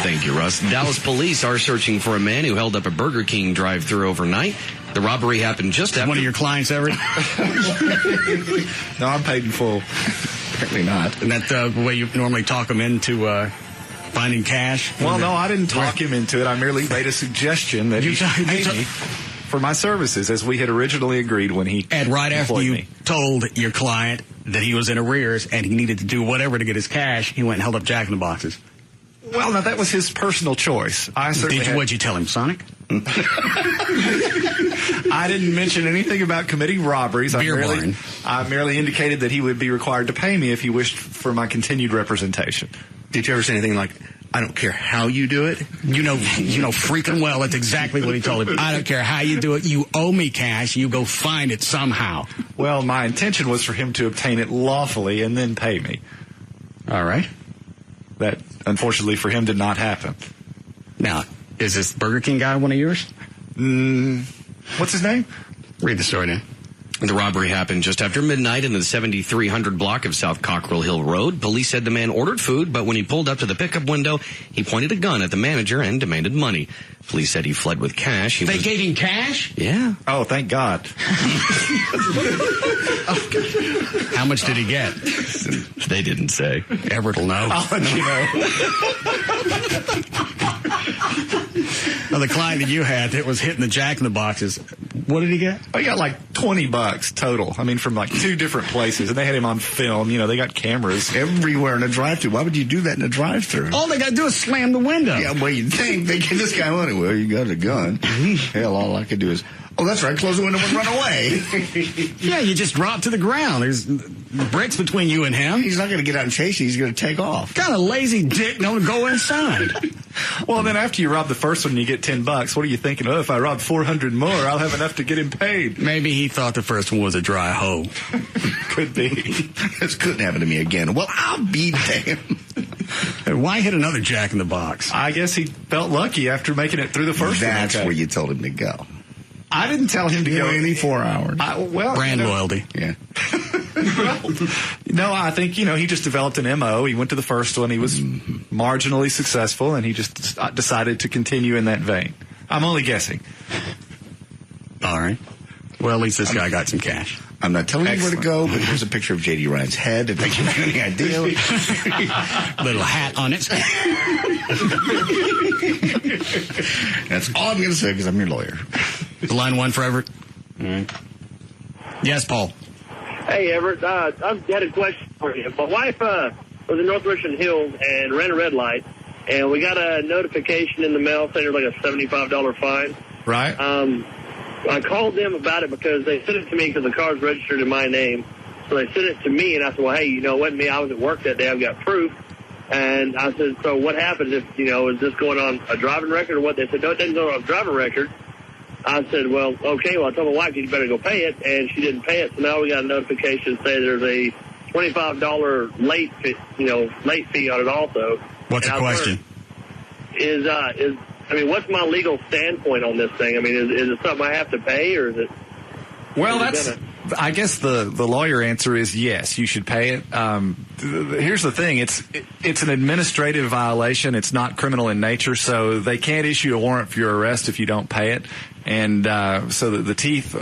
Speaker 3: Thank you, Russ. Dallas police are searching for a man who held up a Burger King drive-thru overnight. The robbery happened just after...
Speaker 1: One of your clients, Everett?
Speaker 4: No, I'm paid in full.
Speaker 2: Apparently not.
Speaker 1: Isn't that the way you normally talk them into finding cash?
Speaker 4: Well, no, I didn't talk him into it. I merely made a suggestion that he pay me for my services, as we had originally agreed when he
Speaker 1: And right after you told your client that he was in arrears and he needed to do whatever to get his cash, he went and held up Jack in the Boxes.
Speaker 4: Well, now, that was his personal choice.
Speaker 1: What'd you tell him, Sonic?
Speaker 4: I didn't mention anything about committing robberies. I merely indicated that he would be required to pay me if he wished for my continued representation.
Speaker 6: Did you ever say anything like, I don't care how you do it?
Speaker 1: You know freaking well that's exactly what he told him. I don't care how you do it. You owe me cash. You go find it somehow.
Speaker 4: Well, my intention was for him to obtain it lawfully and then pay me.
Speaker 1: All right.
Speaker 4: That, unfortunately for him, did not happen.
Speaker 1: Now, is this Burger King guy one of yours?
Speaker 4: What's his name?
Speaker 1: Read the story now.
Speaker 3: The robbery happened just after midnight in the 7300 block of South Cockrell Hill Road. Police said the man ordered food, but when he pulled up to the pickup window, he pointed a gun at the manager and demanded money. Police said he fled with cash.
Speaker 1: They gave him cash?
Speaker 3: Yeah.
Speaker 4: Oh, thank God.
Speaker 1: How much did he get?
Speaker 3: They didn't say.
Speaker 1: Everett will know.
Speaker 4: I'll let you know.
Speaker 1: Now, the client that you had that was hitting the Jack in the Boxes, what did he get?
Speaker 4: He got like $20 total. I mean, from like 2 different places, and they had him on film. You know, they got cameras
Speaker 2: everywhere in a drive-thru. Why would you do that in a drive-thru?
Speaker 1: All they got to do is slam the window.
Speaker 2: Yeah, well, you'd think they give this guy money. Well, you got a gun. Hell, all I could do is, oh, that's right, close the window and run away.
Speaker 1: Yeah, you just drop to the ground. There's bricks between you and him.
Speaker 2: He's not going to get out and chase you. He's going to take off.
Speaker 1: Kind of lazy dick, don't go inside.
Speaker 4: Well, then after you rob the first one, you get $10. What are you thinking? Oh, if I rob 400 more, I'll have enough to get him paid.
Speaker 1: Maybe he thought the first one was a dry hoe.
Speaker 4: Could be.
Speaker 2: This couldn't happen to me again. Well, I'll be damned.
Speaker 1: Why hit another Jack in the Box?
Speaker 4: I guess he felt lucky after making it through the first one.
Speaker 2: That's where you told him to go.
Speaker 4: I didn't tell him to go
Speaker 2: any 4 hours.
Speaker 1: Brand loyalty.
Speaker 2: Yeah.
Speaker 4: No, I think, he just developed an MO. He went to the first one. He was marginally successful, and he just decided to continue in that vein. I'm only guessing.
Speaker 1: All right. Well, at least this guy got some cash.
Speaker 2: I'm not telling you where to go, but here's a picture of J.D. Ryan's head, if that gives you any idea.
Speaker 1: Little hat on it.
Speaker 2: That's all I'm going to say because I'm your lawyer.
Speaker 1: The line one for Everett. All right. Yes, Paul.
Speaker 17: Hey, Everett. I had a question for you. My wife was in North Richmond Hills and ran a red light, and we got a notification in the mail saying there's like a $75 fine.
Speaker 4: Right.
Speaker 17: I called them about it because they sent it to me because the car's registered in my name. So they sent it to me, and I said, well, hey, it wasn't me. I was at work that day. I've got proof. And I said, so what happens if, is this going on a driving record or what? They said, no, it doesn't go on a driving record. I said, well, okay. Well, I told my wife, you better go pay it, and she didn't pay it. So now we got a notification saying there's a $25 late fee on it also.
Speaker 1: What's the question?
Speaker 17: What's my legal standpoint on this thing? I mean, is it something I have to pay, or is it?
Speaker 4: Well, I guess the lawyer answer is yes, you should pay it. Here's the thing: it's an administrative violation. It's not criminal in nature, so they can't issue a warrant for your arrest if you don't pay it. And so the teeth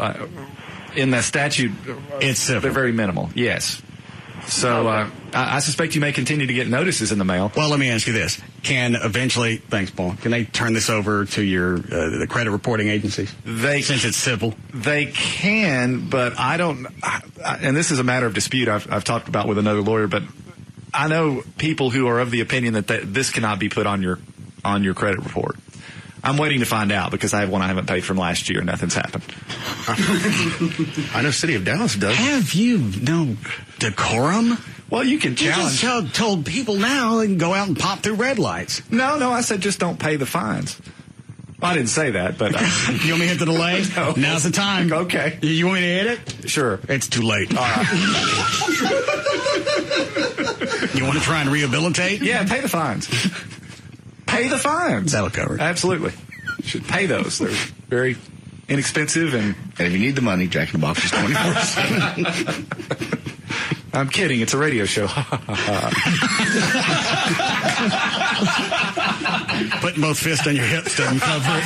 Speaker 4: in the statute, they're very minimal. Yes. So I suspect you may continue to get notices in the mail.
Speaker 1: Well, let me ask you this: thanks, Paul. Can they turn this over to your the credit reporting agencies? Since it's civil,
Speaker 4: they can, but I don't. And this is a matter of dispute. I've talked about with another lawyer, but I know people who are of the opinion that this cannot be put on your credit report. I'm waiting to find out because I have one I haven't paid from last year. Nothing's happened.
Speaker 6: I know City of Dallas does.
Speaker 1: Have you no decorum?
Speaker 4: Well, you can challenge.
Speaker 1: You just told people now they can go out and pop through red lights.
Speaker 4: No, I said just don't pay the fines. Well, I didn't say that, but...
Speaker 1: You want me to hit the delay?
Speaker 4: No.
Speaker 1: Now's the time.
Speaker 4: Okay.
Speaker 1: You want me to hit it?
Speaker 4: Sure.
Speaker 1: It's too late. All right. You want to try and rehabilitate?
Speaker 4: Yeah, pay the fines. Pay the fines.
Speaker 1: That'll cover it.
Speaker 4: Absolutely. Should pay those. They're very inexpensive, and
Speaker 2: if you need the money, Jack in the Box is 24/7.
Speaker 4: I'm kidding. It's a radio show.
Speaker 1: Putting both fists on your hips doesn't cover it.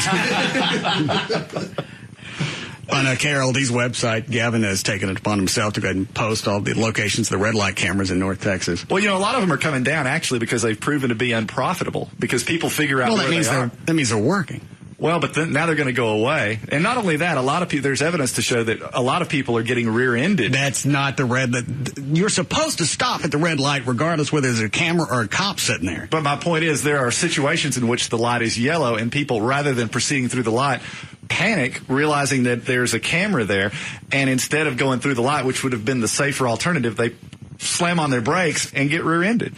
Speaker 1: On KRLD's website, Gavin has taken it upon himself to go ahead and post all the locations of the red light cameras in North Texas.
Speaker 4: Well, a lot of them are coming down, actually, because they've proven to be unprofitable, because people figure out where they are.
Speaker 1: That means they're working.
Speaker 4: Well, but now they're going to go away. And not only that, a lot of people, there's evidence to show that a lot of people are getting rear-ended.
Speaker 1: That's not the red. You're supposed to stop at the red light regardless whether there's a camera or a cop sitting there.
Speaker 4: But my point is there are situations in which the light is yellow and people, rather than proceeding through the light, panic, realizing that there's a camera there. And instead of going through the light, which would have been the safer alternative, they slam on their brakes and get rear-ended.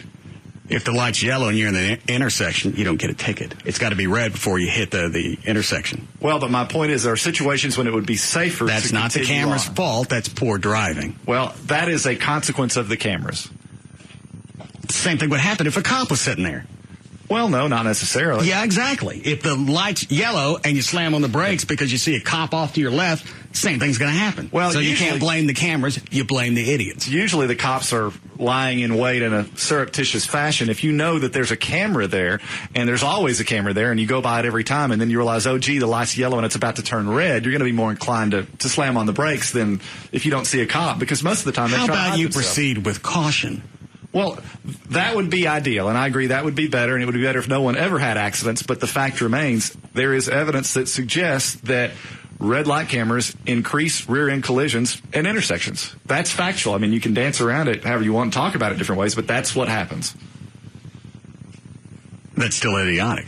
Speaker 1: If the light's yellow and you're in the intersection, you don't get a ticket. It's got to be red before you hit the intersection.
Speaker 4: Well, but my point is there are situations when it would be safer.
Speaker 1: That's not the camera's fault. That's poor driving.
Speaker 4: Well, that is a consequence of the cameras.
Speaker 1: The same thing would happen if a cop was sitting there.
Speaker 4: Well, no, not necessarily.
Speaker 1: Yeah, exactly. If the light's yellow and you slam on the brakes because you see a cop off to your left, same thing's going to happen. Well, so you can't blame the cameras, you blame the idiots.
Speaker 4: Usually the cops are lying in wait in a surreptitious fashion. If you know that there's a camera there, and there's always a camera there, and you go by it every time, and then you realize, oh, gee, the light's yellow and it's about to turn red, you're going to be more inclined to slam on the brakes than if you don't see a cop, because most of the time they try to hide
Speaker 1: How about you
Speaker 4: themselves.
Speaker 1: proceed with caution?
Speaker 4: Well, that would be ideal, and I agree that would be better, and it would be better if no one ever had accidents, but the fact remains there is evidence that suggests that red light cameras increase rear-end collisions at intersections. That's factual. I mean, you can dance around it however you want and talk about it different ways, but that's what happens.
Speaker 1: That's still idiotic.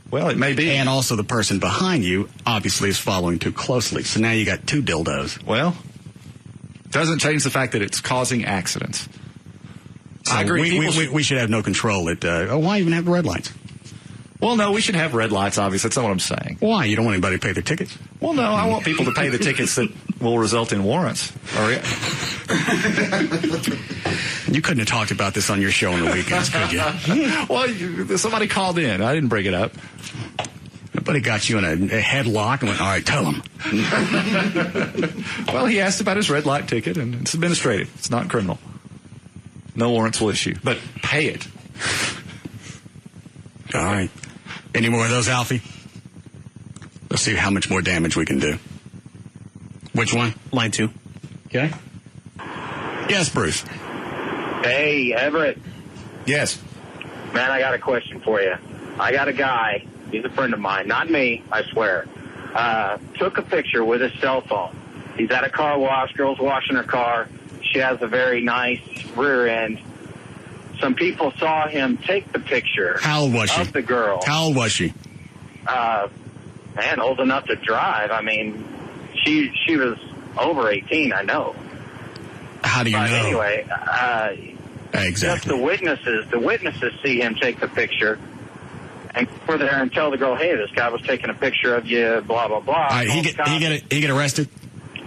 Speaker 4: Well, it may be.
Speaker 1: And also the person behind you obviously is following too closely, so now you got two dildos.
Speaker 4: Well, doesn't change the fact that it's causing accidents.
Speaker 1: So
Speaker 4: I agree.
Speaker 1: We should have no control at, why even have red lights?
Speaker 4: Well, no, we should have red lights, obviously. That's not what I'm saying.
Speaker 1: Why? You don't want anybody to pay their tickets?
Speaker 4: Well, no, I want people to pay the tickets that will result in warrants.
Speaker 1: You couldn't have talked about this on your show on the weekends, could you?
Speaker 4: Well, somebody called in. I didn't bring it up.
Speaker 1: Nobody got you in a headlock and went, all right, tell him.
Speaker 4: Well, he asked about his red light ticket, and it's administrative. It's not criminal. No warrants will issue, but pay it.
Speaker 1: All right. Any more of those, Alfie? Let's see how much more damage we can do. Which one?
Speaker 15: Line 2.
Speaker 1: Okay. Yes, Bruce.
Speaker 18: Hey, Everett.
Speaker 4: Yes.
Speaker 18: Man, I got a question for you. I got a guy, he's a friend of mine, not me, I swear, took a picture with his cell phone. He's at a car wash, girl's washing her car. She has a very nice rear end. Some people saw him take the picture.
Speaker 1: How old was she?
Speaker 18: Of the girl.
Speaker 1: How old was she?
Speaker 18: Man, old enough to drive. I mean, she was over 18, I know.
Speaker 1: How do you know?
Speaker 18: Anyway,
Speaker 1: exactly.
Speaker 18: Just the witnesses see him take the picture and go there and tell the girl, hey, this guy was taking a picture of you, blah, blah, blah.
Speaker 1: All right, he get arrested?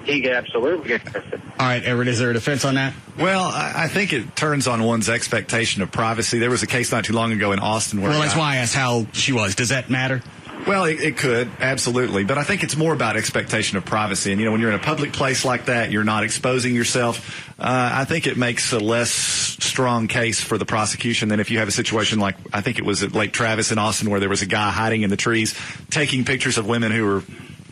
Speaker 18: he could absolutely get arrested.
Speaker 1: All right, Everett, is there a defense on that?
Speaker 4: Well, I think it turns on one's expectation of privacy. There was a case not too long ago in Austin where...
Speaker 1: Well, that's why I asked how she was. Does that matter?
Speaker 4: Well, it could, absolutely. But I think it's more about expectation of privacy. And, when you're in a public place like that, you're not exposing yourself. I think it makes a less strong case for the prosecution than if you have a situation like, I think it was at Lake Travis in Austin, where there was a guy hiding in the trees, taking pictures of women who were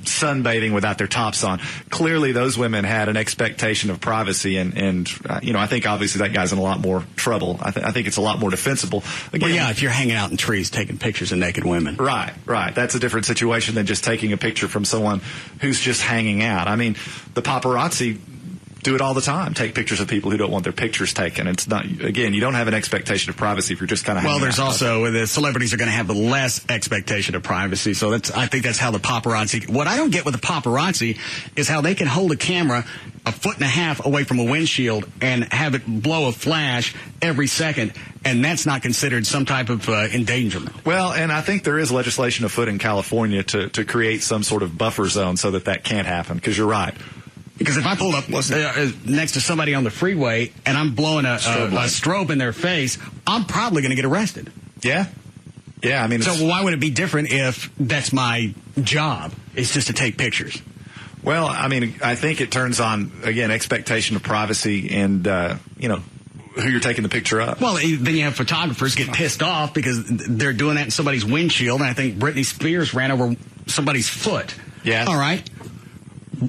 Speaker 4: sunbathing without their tops on. Clearly, those women had an expectation of privacy, and I think obviously that guy's in a lot more trouble. I think it's a lot more defensible. Again,
Speaker 1: well, yeah, if you're hanging out in trees taking pictures of naked women.
Speaker 4: Right. That's a different situation than just taking a picture from someone who's just hanging out. I mean, the paparazzi do it all the time. Take pictures of people who don't want their pictures taken. It's not, again, you don't have an expectation of privacy if you're just kind of hanging out.
Speaker 1: Well, there's also, the celebrities are going to have less expectation of privacy. So I think that's how the paparazzi, what I don't get with the paparazzi is how they can hold a camera a foot and a half away from a windshield and have it blow a flash every second, and that's not considered some type of endangerment.
Speaker 4: Well, and I think there is legislation afoot in California to create some sort of buffer zone so that can't happen, because you're right.
Speaker 1: Because if I pull up next to somebody on the freeway and I'm blowing a strobe in their face, I'm probably going to get arrested.
Speaker 4: Yeah. I mean,
Speaker 1: so why would it be different if that's my job? It's just to take pictures.
Speaker 4: Well, I mean, I think it turns on, again, expectation of privacy and, who you're taking the picture of.
Speaker 1: Well, then you have photographers get pissed off because they're doing that in somebody's windshield, and I think Britney Spears ran over somebody's foot.
Speaker 4: Yeah.
Speaker 1: All right.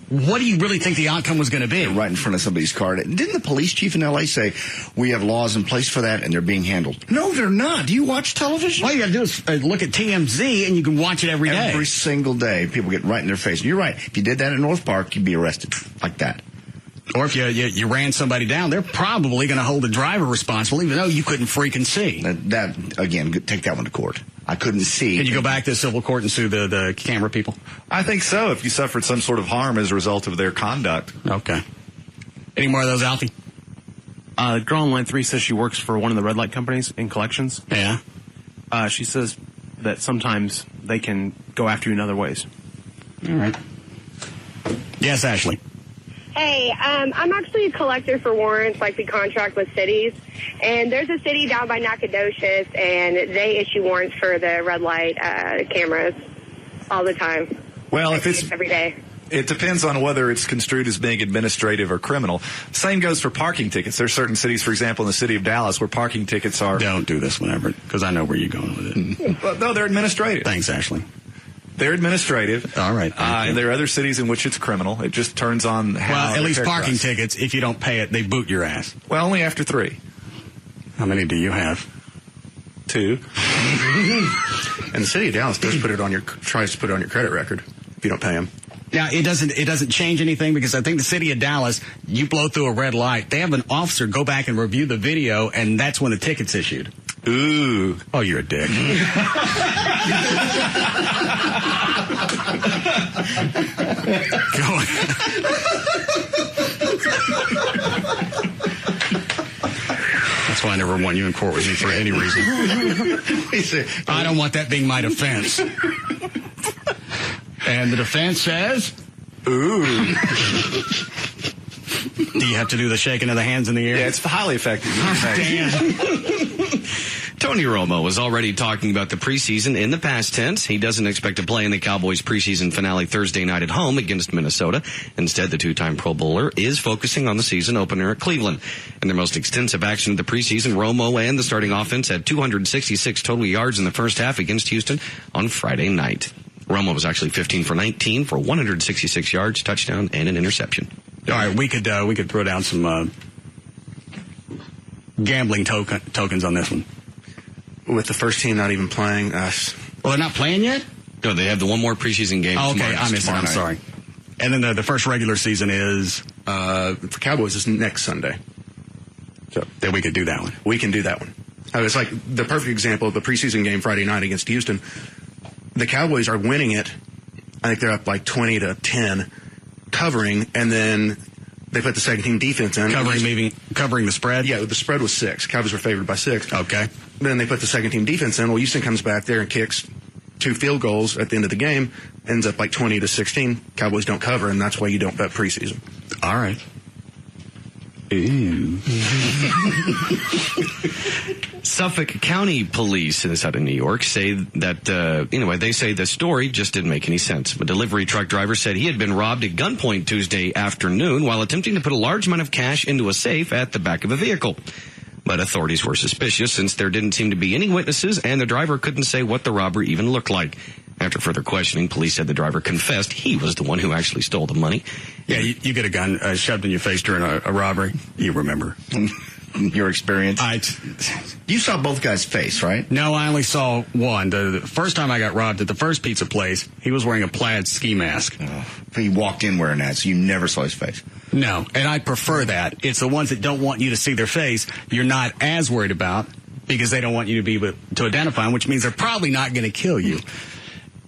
Speaker 1: What do you really think the outcome was going to be?
Speaker 2: Right in front of somebody's car. Didn't the police chief in L.A. say, we have laws in place for that and they're being handled? No, they're not. Do you watch television?
Speaker 1: All you got to do is look at TMZ and you can watch it every day.
Speaker 2: Every single day, people get right in their face. You're right. If you did that at North Park, you'd be arrested like that.
Speaker 1: Or if you ran somebody down, they're probably going to hold the driver responsible, even though you couldn't freaking see.
Speaker 2: That again, take that one to court. I couldn't see.
Speaker 1: Can you go back to civil court and sue the camera people?
Speaker 4: I think so, if you suffered some sort of harm as a result of their conduct.
Speaker 1: Okay. Any more of those, Alfie?
Speaker 15: Girl on line 3 says she works for one of the red light companies in collections.
Speaker 1: Yeah.
Speaker 15: She says that sometimes they can go after you in other ways.
Speaker 1: All right. Yes, Ashley.
Speaker 19: Hey, I'm actually a collector for warrants, like we contract with cities. And there's a city down by Nacogdoches, and they issue warrants for the red light cameras all the time.
Speaker 4: Well, if it's
Speaker 19: every day.
Speaker 4: It depends on whether it's construed as being administrative or criminal. Same goes for parking tickets. There's certain cities, for example, in the city of Dallas, where parking tickets are...
Speaker 1: Don't do this whenever, because I know where you're going with it.
Speaker 4: Well, no, they're administrative.
Speaker 1: Thanks, Ashley.
Speaker 4: They're administrative.
Speaker 1: All right.
Speaker 4: And there are other cities in which it's criminal. It just turns on how...
Speaker 1: Well, at least parking tickets, if you don't pay it, they boot your ass.
Speaker 4: Well, only after 3.
Speaker 1: How many do you have?
Speaker 4: 2.
Speaker 6: And the city of Dallas tries to put it on your credit record if you don't pay them.
Speaker 1: Now, it doesn't change anything, because I think the city of Dallas, you blow through a red light, they have an officer go back and review the video, and that's when the ticket's issued.
Speaker 4: Ooh.
Speaker 1: Oh, you're a dick. Go That's why I never want you in court with me for any reason. I don't want that being my defense. And the defense says,
Speaker 4: ooh.
Speaker 1: Do you have to do the shaking of the hands in the air?
Speaker 4: Yeah, it's highly effective.
Speaker 1: Damn.
Speaker 3: Tony Romo was already talking about the preseason in the past tense. He doesn't expect to play in the Cowboys preseason finale Thursday night at home against Minnesota. Instead, the two-time Pro Bowler is focusing on the season opener at Cleveland. In their most extensive action of the preseason, Romo and the starting offense had 266 total yards in the first half against Houston on Friday night. Romo was actually 15 for 19 for 166 yards, touchdown, and an interception.
Speaker 1: All right, we could throw down some gambling tokens on this one.
Speaker 6: With the first team not even playing.
Speaker 1: Well, they're not playing yet?
Speaker 3: No, they have the one more preseason game.
Speaker 1: Oh, okay, I missed it. I'm sorry. And then the first regular season is?
Speaker 6: For Cowboys is next Sunday.
Speaker 1: So then we could do that one.
Speaker 6: We can do that one. It's like the perfect example of the preseason game Friday night against Houston. The Cowboys are winning it. I think they're up like 20-10, covering, and then they put the second team defense in.
Speaker 1: Covering the spread?
Speaker 6: Yeah, the spread was 6. Cowboys were favored by 6.
Speaker 1: Okay.
Speaker 6: Then they put the second team defense in. Well, Houston comes back there and kicks 2 field goals at the end of the game, ends up like 20-16. Cowboys don't cover, and that's why you don't bet preseason.
Speaker 1: All right. Ooh.
Speaker 3: Suffolk County Police, this out of New York, say that, anyway, they say the story just didn't make any sense. A delivery truck driver said he had been robbed at gunpoint Tuesday afternoon while attempting to put a large amount of cash into a safe at the back of a vehicle. But authorities were suspicious since there didn't seem to be any witnesses and the driver couldn't say what the robbery even looked like. After further questioning, police said the driver confessed he was the one who actually stole the money.
Speaker 1: Yeah, you get a gun shoved in your face during a robbery. You remember.
Speaker 2: Your experience? You saw both guys' face, right?
Speaker 1: No, I only saw one. The first time I got robbed at the first pizza place, he was wearing a plaid ski mask.
Speaker 2: He walked in wearing that, so you never saw his face.
Speaker 1: No, and I prefer that. It's the ones that don't want you to see their face you're not as worried about because they don't want you to be able to identify them, which means they're probably not going to kill you.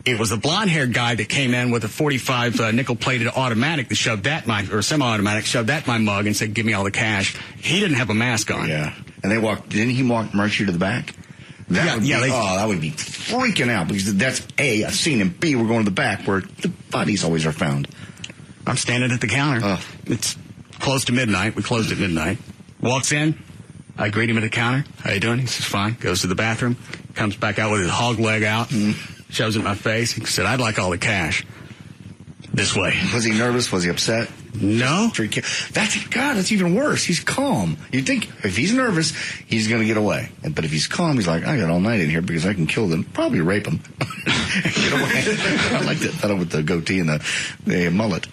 Speaker 1: It was the blonde-haired guy that came in with a .45 nickel-plated automatic that shoved that semi-automatic, shoved that in my mug and said, "Give me all the cash." He didn't have a mask on.
Speaker 2: Yeah, and didn't he walk you to the back? That would be freaking out because that's A, a scene, and B, we're going to the back where the bodies always are found.
Speaker 1: I'm standing at the counter. It's close to midnight. We closed at midnight. Walks in. I greet him at the counter. "How you doing?" He says, "Fine." Goes to the bathroom. Comes back out with his hog leg out. Shoves it in my face. He said, "I'd like all the cash." This way.
Speaker 2: Was he nervous? Was he upset?
Speaker 1: No.
Speaker 2: That's even worse. He's calm. You'd think if he's nervous, he's going to get away. But if he's calm, he's like, "I got all night in here because I can kill them. Probably rape them." Get away. I like that fellow with the goatee and the mullet.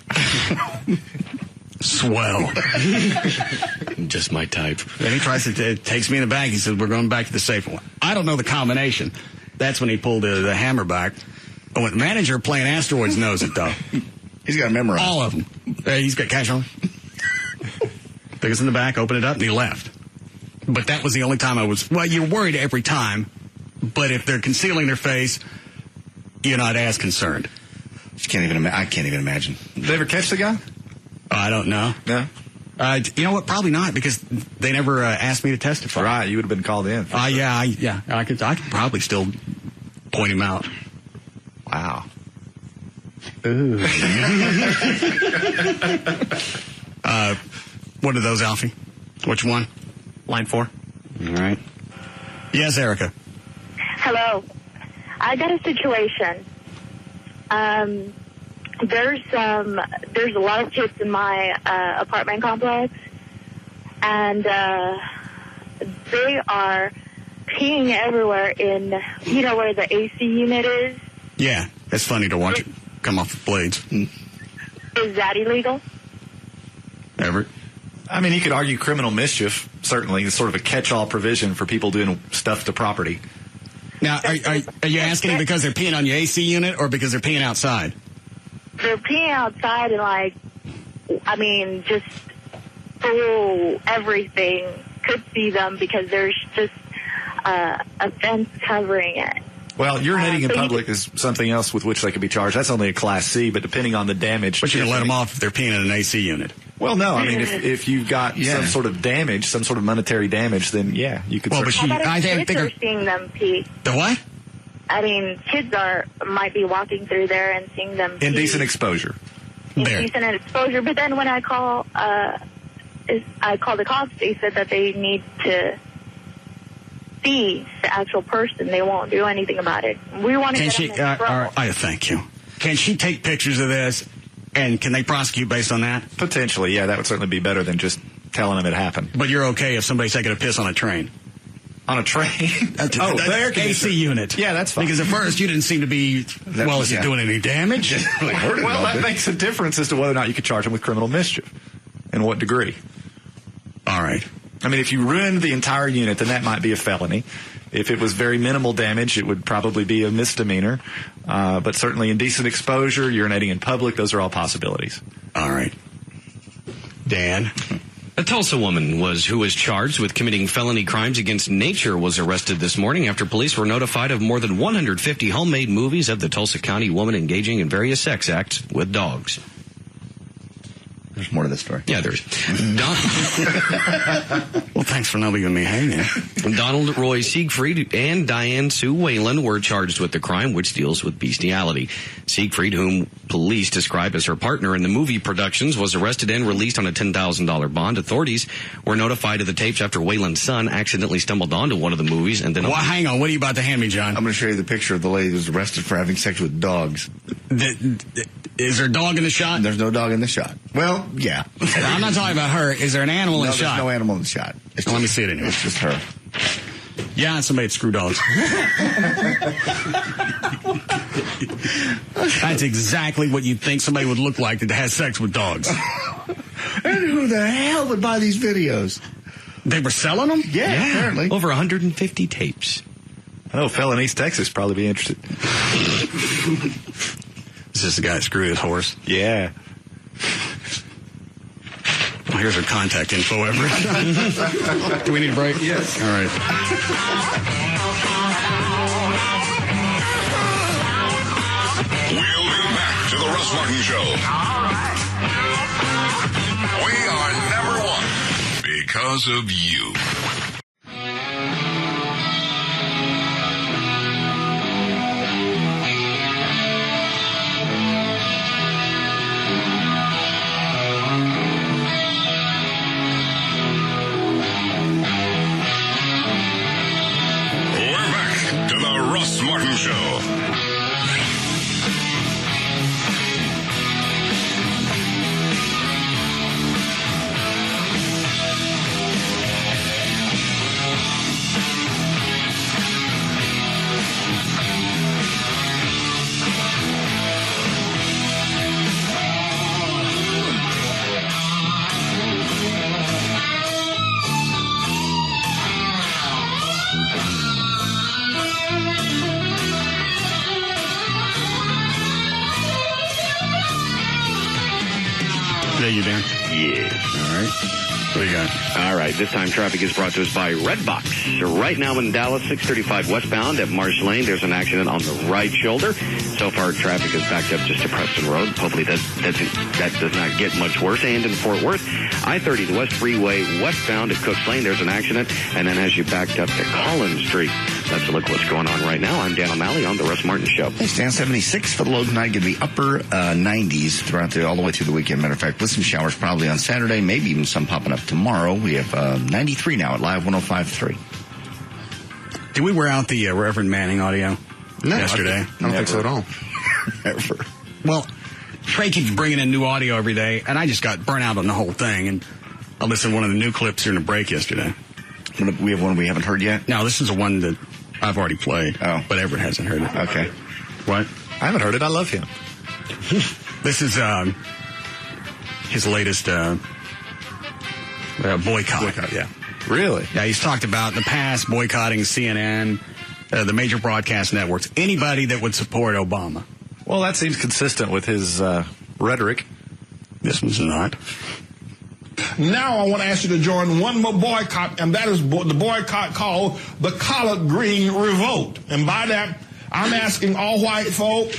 Speaker 1: Swell.
Speaker 3: Just my type.
Speaker 1: Then he takes me in the bag. He says, "We're going back to the safe one." I don't know the combination. That's when he pulled the hammer back. Oh, when the manager playing asteroids knows it, though.
Speaker 2: He's got to memorize.
Speaker 1: All of them. He's got cash on. Took us in the back, opened it up, and he left. But that was the only time you're worried every time, but if they're concealing their face, you're not as concerned.
Speaker 2: I can't even imagine.
Speaker 4: Did they ever catch the guy?
Speaker 1: I don't know.
Speaker 4: No?
Speaker 1: You know what? Probably not, because they never asked me to testify.
Speaker 4: Right, you would have been called in.
Speaker 1: Yeah. I could probably still point him out.
Speaker 4: Wow.
Speaker 1: Ooh. What are those, Alfie? Which one?
Speaker 15: Line 4.
Speaker 1: All right. Yes, Erica.
Speaker 19: Hello. I got a situation. There's a lot of kids in my apartment complex, and they are peeing everywhere in, where the AC unit is.
Speaker 1: Yeah, it's funny to watch it come off the blades.
Speaker 19: Is that illegal?
Speaker 1: Everett?
Speaker 4: I mean, you could argue criminal mischief, certainly. It's sort of a catch-all provision for people doing stuff to property.
Speaker 1: Now, are you asking because they're peeing on your AC unit or because they're peeing outside?
Speaker 19: They're peeing outside and, just full everything. Could see them because there's just a fence covering it.
Speaker 4: Well, urinating in public is something else with which they could be charged. That's only a Class C, but depending on the damage.
Speaker 1: But you're going to let them off if they're peeing in an AC unit.
Speaker 4: Well, no. I mean, if you've got some sort of damage, some sort of monetary damage, then, yeah, you could...
Speaker 19: Kids are seeing them pee?
Speaker 1: The what?
Speaker 19: I mean, kids might be walking through there and seeing them pee.
Speaker 4: Indecent exposure.
Speaker 19: Indecent exposure. But then when I call the cops, they said that they need to see the actual person. They won't do anything about it. We want to get them in trouble.
Speaker 1: Thank you. Can she take pictures of this, and can they prosecute based on that?
Speaker 4: Potentially, yeah. That would certainly be better than just telling them it happened.
Speaker 1: But you're okay if somebody's taking a piss on a train?
Speaker 4: On a train?
Speaker 1: The AC unit.
Speaker 4: Yeah, that's fine.
Speaker 1: Because at first you didn't seem to be, is it doing any damage?
Speaker 4: Well, that makes a difference as to whether or not you could charge them with criminal mischief. And what degree.
Speaker 1: All right.
Speaker 4: I mean, if you ruined the entire unit, then that might be a felony. If it was very minimal damage, it would probably be a misdemeanor. But certainly indecent exposure, urinating in public, those are all possibilities.
Speaker 1: All right. Dan?
Speaker 3: A Tulsa woman who was charged with committing felony crimes against nature was arrested this morning after police were notified of more than 150 homemade movies of the Tulsa County woman engaging in various sex acts with dogs.
Speaker 2: There's more to this story.
Speaker 3: Yeah, there is.
Speaker 1: Well, thanks for not leaving me hanging.
Speaker 3: Donald Roy Siegfried and Diane Sue Whalen were charged with the crime, which deals with bestiality. Siegfried, whom police describe as her partner in the movie productions, was arrested and released on a $10,000 bond. Authorities were notified of the tapes after Whalen's son accidentally stumbled onto one of the movies. And then,
Speaker 1: well, hang on. What are you about to hand me, John?
Speaker 2: I'm going to show you the picture of the lady who was arrested for having sex with dogs.
Speaker 1: Is there a dog in the shot?
Speaker 2: There's no dog in the shot. Well, yeah.
Speaker 1: I'm not talking about her. Is there an animal in the shot?
Speaker 2: There's no animal in the shot.
Speaker 1: Let me see it anyway.
Speaker 2: It's just her.
Speaker 1: Yeah, somebody had screw dogs. That's exactly what you'd think somebody would look like that has sex with dogs.
Speaker 2: And who the hell would buy these videos?
Speaker 1: They were selling them?
Speaker 2: Yeah, apparently.
Speaker 3: Over 150 tapes.
Speaker 4: I know a fella in East Texas probably be interested.
Speaker 1: Is this the guy that screwed his horse?
Speaker 4: Yeah.
Speaker 1: Well, here's our contact info, Everett. Do we need a break?
Speaker 4: Yes.
Speaker 1: All right.
Speaker 9: We'll be back to the Russ Martin Show. We are number one because of you. We're back to the Russ Martin Show.
Speaker 1: There you down?
Speaker 13: Yes.
Speaker 1: All right. What do you got?
Speaker 13: All right. This time traffic is brought to us by Redbox. Right now in Dallas, 635 westbound at Marsh Lane, there's an accident on the right shoulder. So far, traffic is backed up just to Preston Road. Hopefully that does not get much worse. And in Fort Worth, I-30, the West Freeway westbound at Cooks Lane, there's an accident. And then as you backed up to Collins Street, let's look what's going on right now. I'm Dan O'Malley on the Russ Martin Show.
Speaker 2: Hey, Stan, 76 for the low tonight. Going to be upper 90s throughout all the way through the weekend. Matter of fact, with some showers probably on Saturday, maybe even some popping up tomorrow. We have 93 now at Live 105.3.
Speaker 1: Did we wear out the Reverend Manning audio yesterday?
Speaker 6: I don't think so at all.
Speaker 2: Never.
Speaker 1: Well, Trey keeps bringing in new audio every day, and I just got burnt out on the whole thing. And I listened to one of the new clips during the break yesterday.
Speaker 2: We have one we haven't heard yet?
Speaker 1: No, this is the one that I've already played.
Speaker 2: Oh.
Speaker 1: But Everett hasn't heard it.
Speaker 2: Okay.
Speaker 1: What?
Speaker 4: I haven't heard it. I love him.
Speaker 1: This is his latest boycott.
Speaker 4: Yeah. Really?
Speaker 1: Yeah, he's talked about in the past boycotting CNN, the major broadcast networks, anybody that would support Obama.
Speaker 4: Well, that seems consistent with his rhetoric.
Speaker 1: This one's not.
Speaker 20: Now I want to ask you to join one more boycott, and that is the boycott called the Collard Green Revolt. And by that, I'm asking all white folk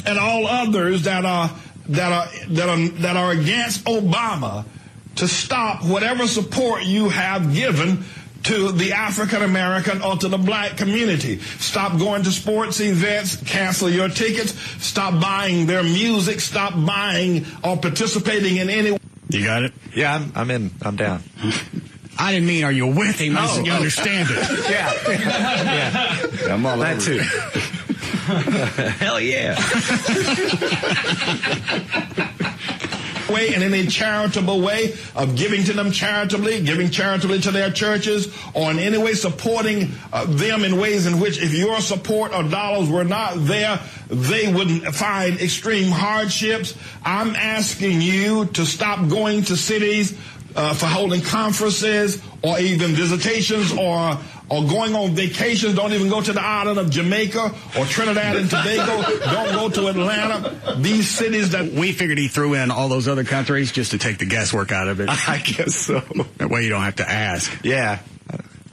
Speaker 20: and all others that are against Obama to stop whatever support you have given to the African American or to the black community. Stop going to sports events, cancel your tickets, stop buying their music, stop buying or participating in any.
Speaker 1: You got it?
Speaker 4: Yeah, I'm in. I'm down.
Speaker 1: I didn't mean, are you with him? I said, you understand it.
Speaker 4: Yeah.
Speaker 2: I'm all
Speaker 4: that
Speaker 2: over
Speaker 4: too.
Speaker 3: Hell yeah.
Speaker 20: Way and in a charitable way of giving to them charitably, giving charitably to their churches, or in any way supporting them in ways in which if your support or dollars were not there, they would find extreme hardships. I'm asking you to stop going to cities for holding conferences or even visitations or going on vacations. Don't even go to the island of Jamaica or Trinidad and Tobago. Don't go to Atlanta. These cities that...
Speaker 1: We figured he threw in all those other countries just to take the guesswork out of it.
Speaker 4: I guess so.
Speaker 1: That way you don't have to ask.
Speaker 4: Yeah.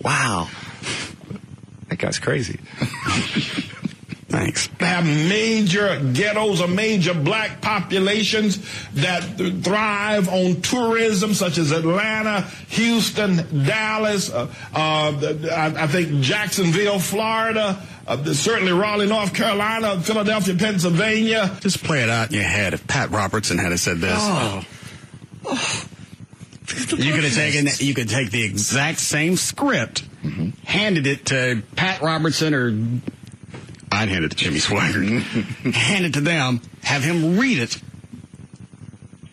Speaker 4: Wow. That guy's crazy.
Speaker 1: Thanks.
Speaker 20: Have major ghettos or major black populations that thrive on tourism, such as Atlanta, Houston, Dallas, I think Jacksonville, Florida, certainly Raleigh, North Carolina, Philadelphia, Pennsylvania.
Speaker 1: Just play it out in your head. If Pat Robertson had said this, you could take the exact same script, handed it to Pat Robertson, or I'd hand it to Jimmy Swaggart, hand it to them, have him read it,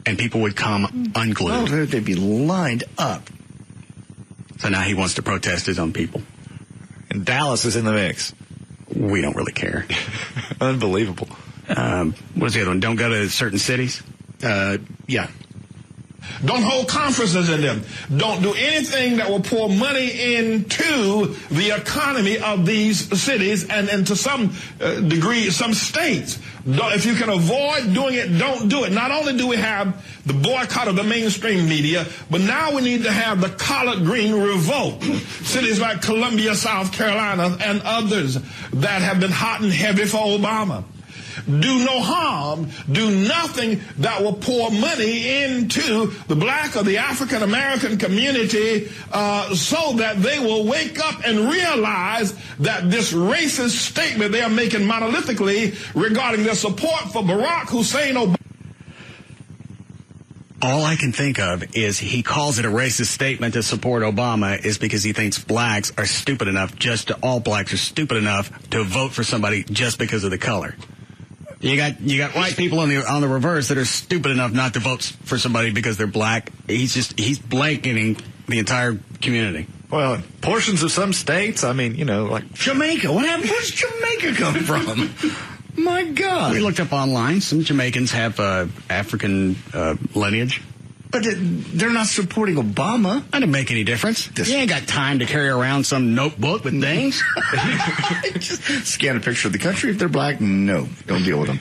Speaker 1: and people would come unglued.
Speaker 2: Oh, they'd be lined up.
Speaker 1: So now he wants to protest his own people.
Speaker 4: And Dallas is in the mix.
Speaker 1: We don't really care.
Speaker 4: Unbelievable.
Speaker 1: What's the other one? Don't go to certain cities?
Speaker 6: Yeah.
Speaker 20: Don't hold conferences in them. Don't do anything that will pour money into the economy of these cities and to some degree, some states. If you can avoid doing it, don't do it. Not only do we have the boycott of the mainstream media, but now we need to have the collard green revolt. Cities like Columbia, South Carolina, and others that have been hot and heavy for Obama. Do no harm, do nothing that will pour money into the black or the African American community so that they will wake up and realize that this racist statement they are making monolithically regarding their support for Barack Hussein Obama.
Speaker 1: All I can think of is he calls it a racist statement to support Obama is because he thinks blacks are stupid enough, all blacks are stupid enough to vote for somebody just because of the color. You got white people on the reverse that are stupid enough not to vote for somebody because they're black. He's blanketing the entire community.
Speaker 4: Well, portions of some states, I mean, like
Speaker 2: Jamaica. What happened? Where's Jamaica come from? My God.
Speaker 1: We looked up online. Some Jamaicans have African lineage.
Speaker 2: But they're not supporting Obama.
Speaker 1: That doesn't make any difference. You ain't got time to carry around some notebook with things.
Speaker 2: Just scan a picture of the country. If they're black, no, don't deal with them.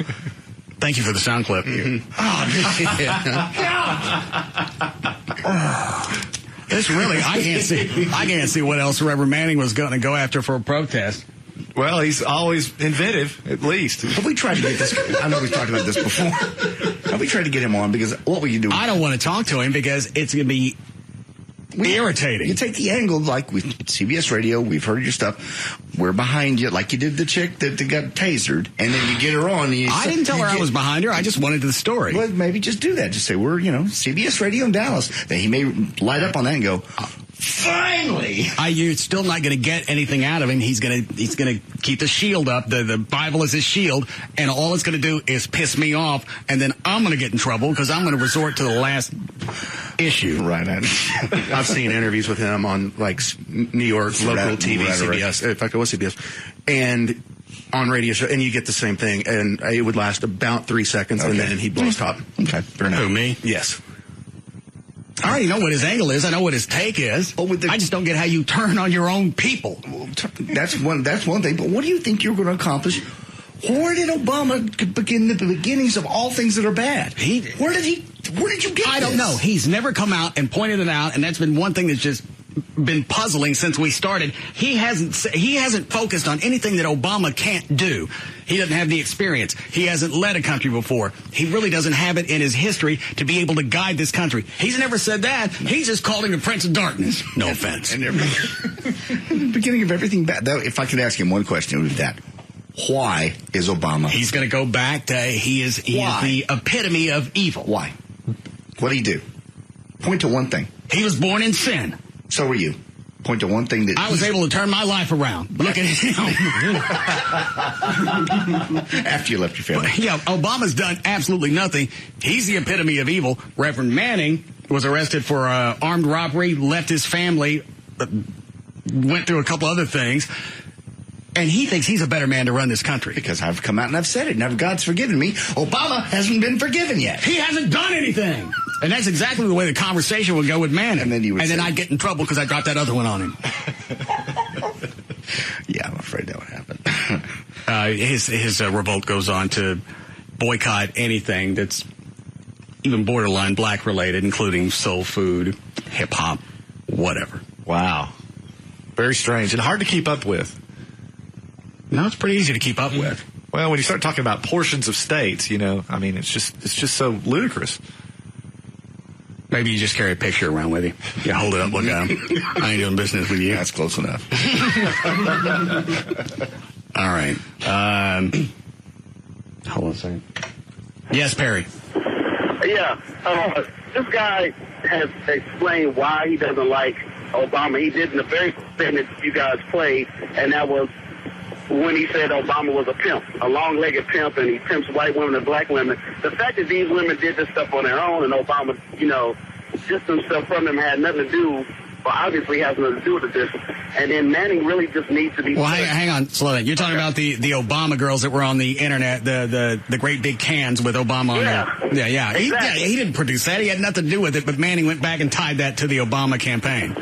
Speaker 1: Thank you for the sound clip. This really, I can't see what else Reverend Manning was going to go after for a protest.
Speaker 4: Well, he's always inventive, at least.
Speaker 2: Have we tried to get this? I know we've talked about this before. Have we tried to get him on? Because what we can do?
Speaker 1: I don't want to talk to him because it's going to be irritating.
Speaker 2: You take the angle like with CBS Radio. We've heard your stuff. We're behind you, like you did the chick that got tasered, and then you get her on. And
Speaker 1: I didn't tell her I was behind her. I just wanted the story.
Speaker 2: Well, maybe just do that. Just say we're CBS Radio in Dallas. Then he may light up on that and go. Finally!
Speaker 1: You're still not going to get anything out of him. He's going to keep the shield up. The Bible is his shield, and all it's going to do is piss me off, and then I'm going to get in trouble because I'm going to resort to the last issue.
Speaker 2: Right.
Speaker 6: I've seen interviews with him on New York local TV, CBS. In fact, it was CBS, and on radio show, and you get the same thing, and it would last about 3 seconds, and then he'd blow his top.
Speaker 2: Okay, fair enough.
Speaker 1: Who, me?
Speaker 6: Yes.
Speaker 1: I already know what his angle is. I know what his take is. I just don't get how you turn on your own people.
Speaker 2: That's one thing. But what do you think you're going to accomplish? Where did Obama begin the beginnings of all things that are bad? Where did you get
Speaker 1: I don't know. He's never come out and pointed it out, and that's been one thing that's just been puzzling since we started. He hasn't focused on anything that Obama can't do. He doesn't have the experience. He hasn't led a country before. He really doesn't have it in his history to be able to guide this country. He's never said that. He's just called him the Prince of Darkness. No offense.
Speaker 2: In the beginning of everything bad. Though, if I could ask him one question with that. Why is Obama?
Speaker 1: He's going to go back to he is the epitome of evil.
Speaker 2: Why? What did he do? Point to one thing.
Speaker 1: He was born in sin.
Speaker 2: So were you. Point to one thing that
Speaker 1: I was able to turn my life around. Look at him.
Speaker 2: After you left your family.
Speaker 1: Yeah, Obama's done absolutely nothing. He's the epitome of evil. Reverend Manning was arrested for armed robbery, left his family, went through a couple other things. And he thinks he's a better man to run this country.
Speaker 2: Because I've come out and I've said it. Now God's forgiven me. Obama hasn't been forgiven yet.
Speaker 1: He hasn't done anything. And that's exactly the way the conversation would go with Manning. And then I'd get in trouble because I dropped that other one on him.
Speaker 2: Yeah, I'm afraid that would happen.
Speaker 1: His revolt goes on to boycott anything that's even borderline black related, including soul food, hip hop, whatever.
Speaker 4: Wow. Very strange and hard to keep up with.
Speaker 1: No, it's pretty easy to keep up with.
Speaker 4: Well, when you start talking about portions of states, I mean, it's just so ludicrous.
Speaker 1: Maybe you just carry a picture around with you. You hold it up, look at him. I ain't doing business with you.
Speaker 2: That's close enough.
Speaker 1: All right. Hold on a second. Yes, Perry.
Speaker 17: Yeah, this guy has explained why he doesn't like Obama. He did in the very first thing that you guys played, and that was when he said Obama was a pimp, a long-legged pimp, and he pimps white women and black women. The fact that these women did this stuff on their own, and Obama, distanced stuff from them, had nothing to do, well, obviously has nothing to do with this. And then Manning really just needs to be...
Speaker 1: Well, hang on, slow down. You're talking about the Obama girls that were on the internet, the great big cans with Obama on there. Yeah.
Speaker 17: Exactly.
Speaker 1: He didn't produce that. He had nothing to do with it, but Manning went back and tied that to the Obama campaign.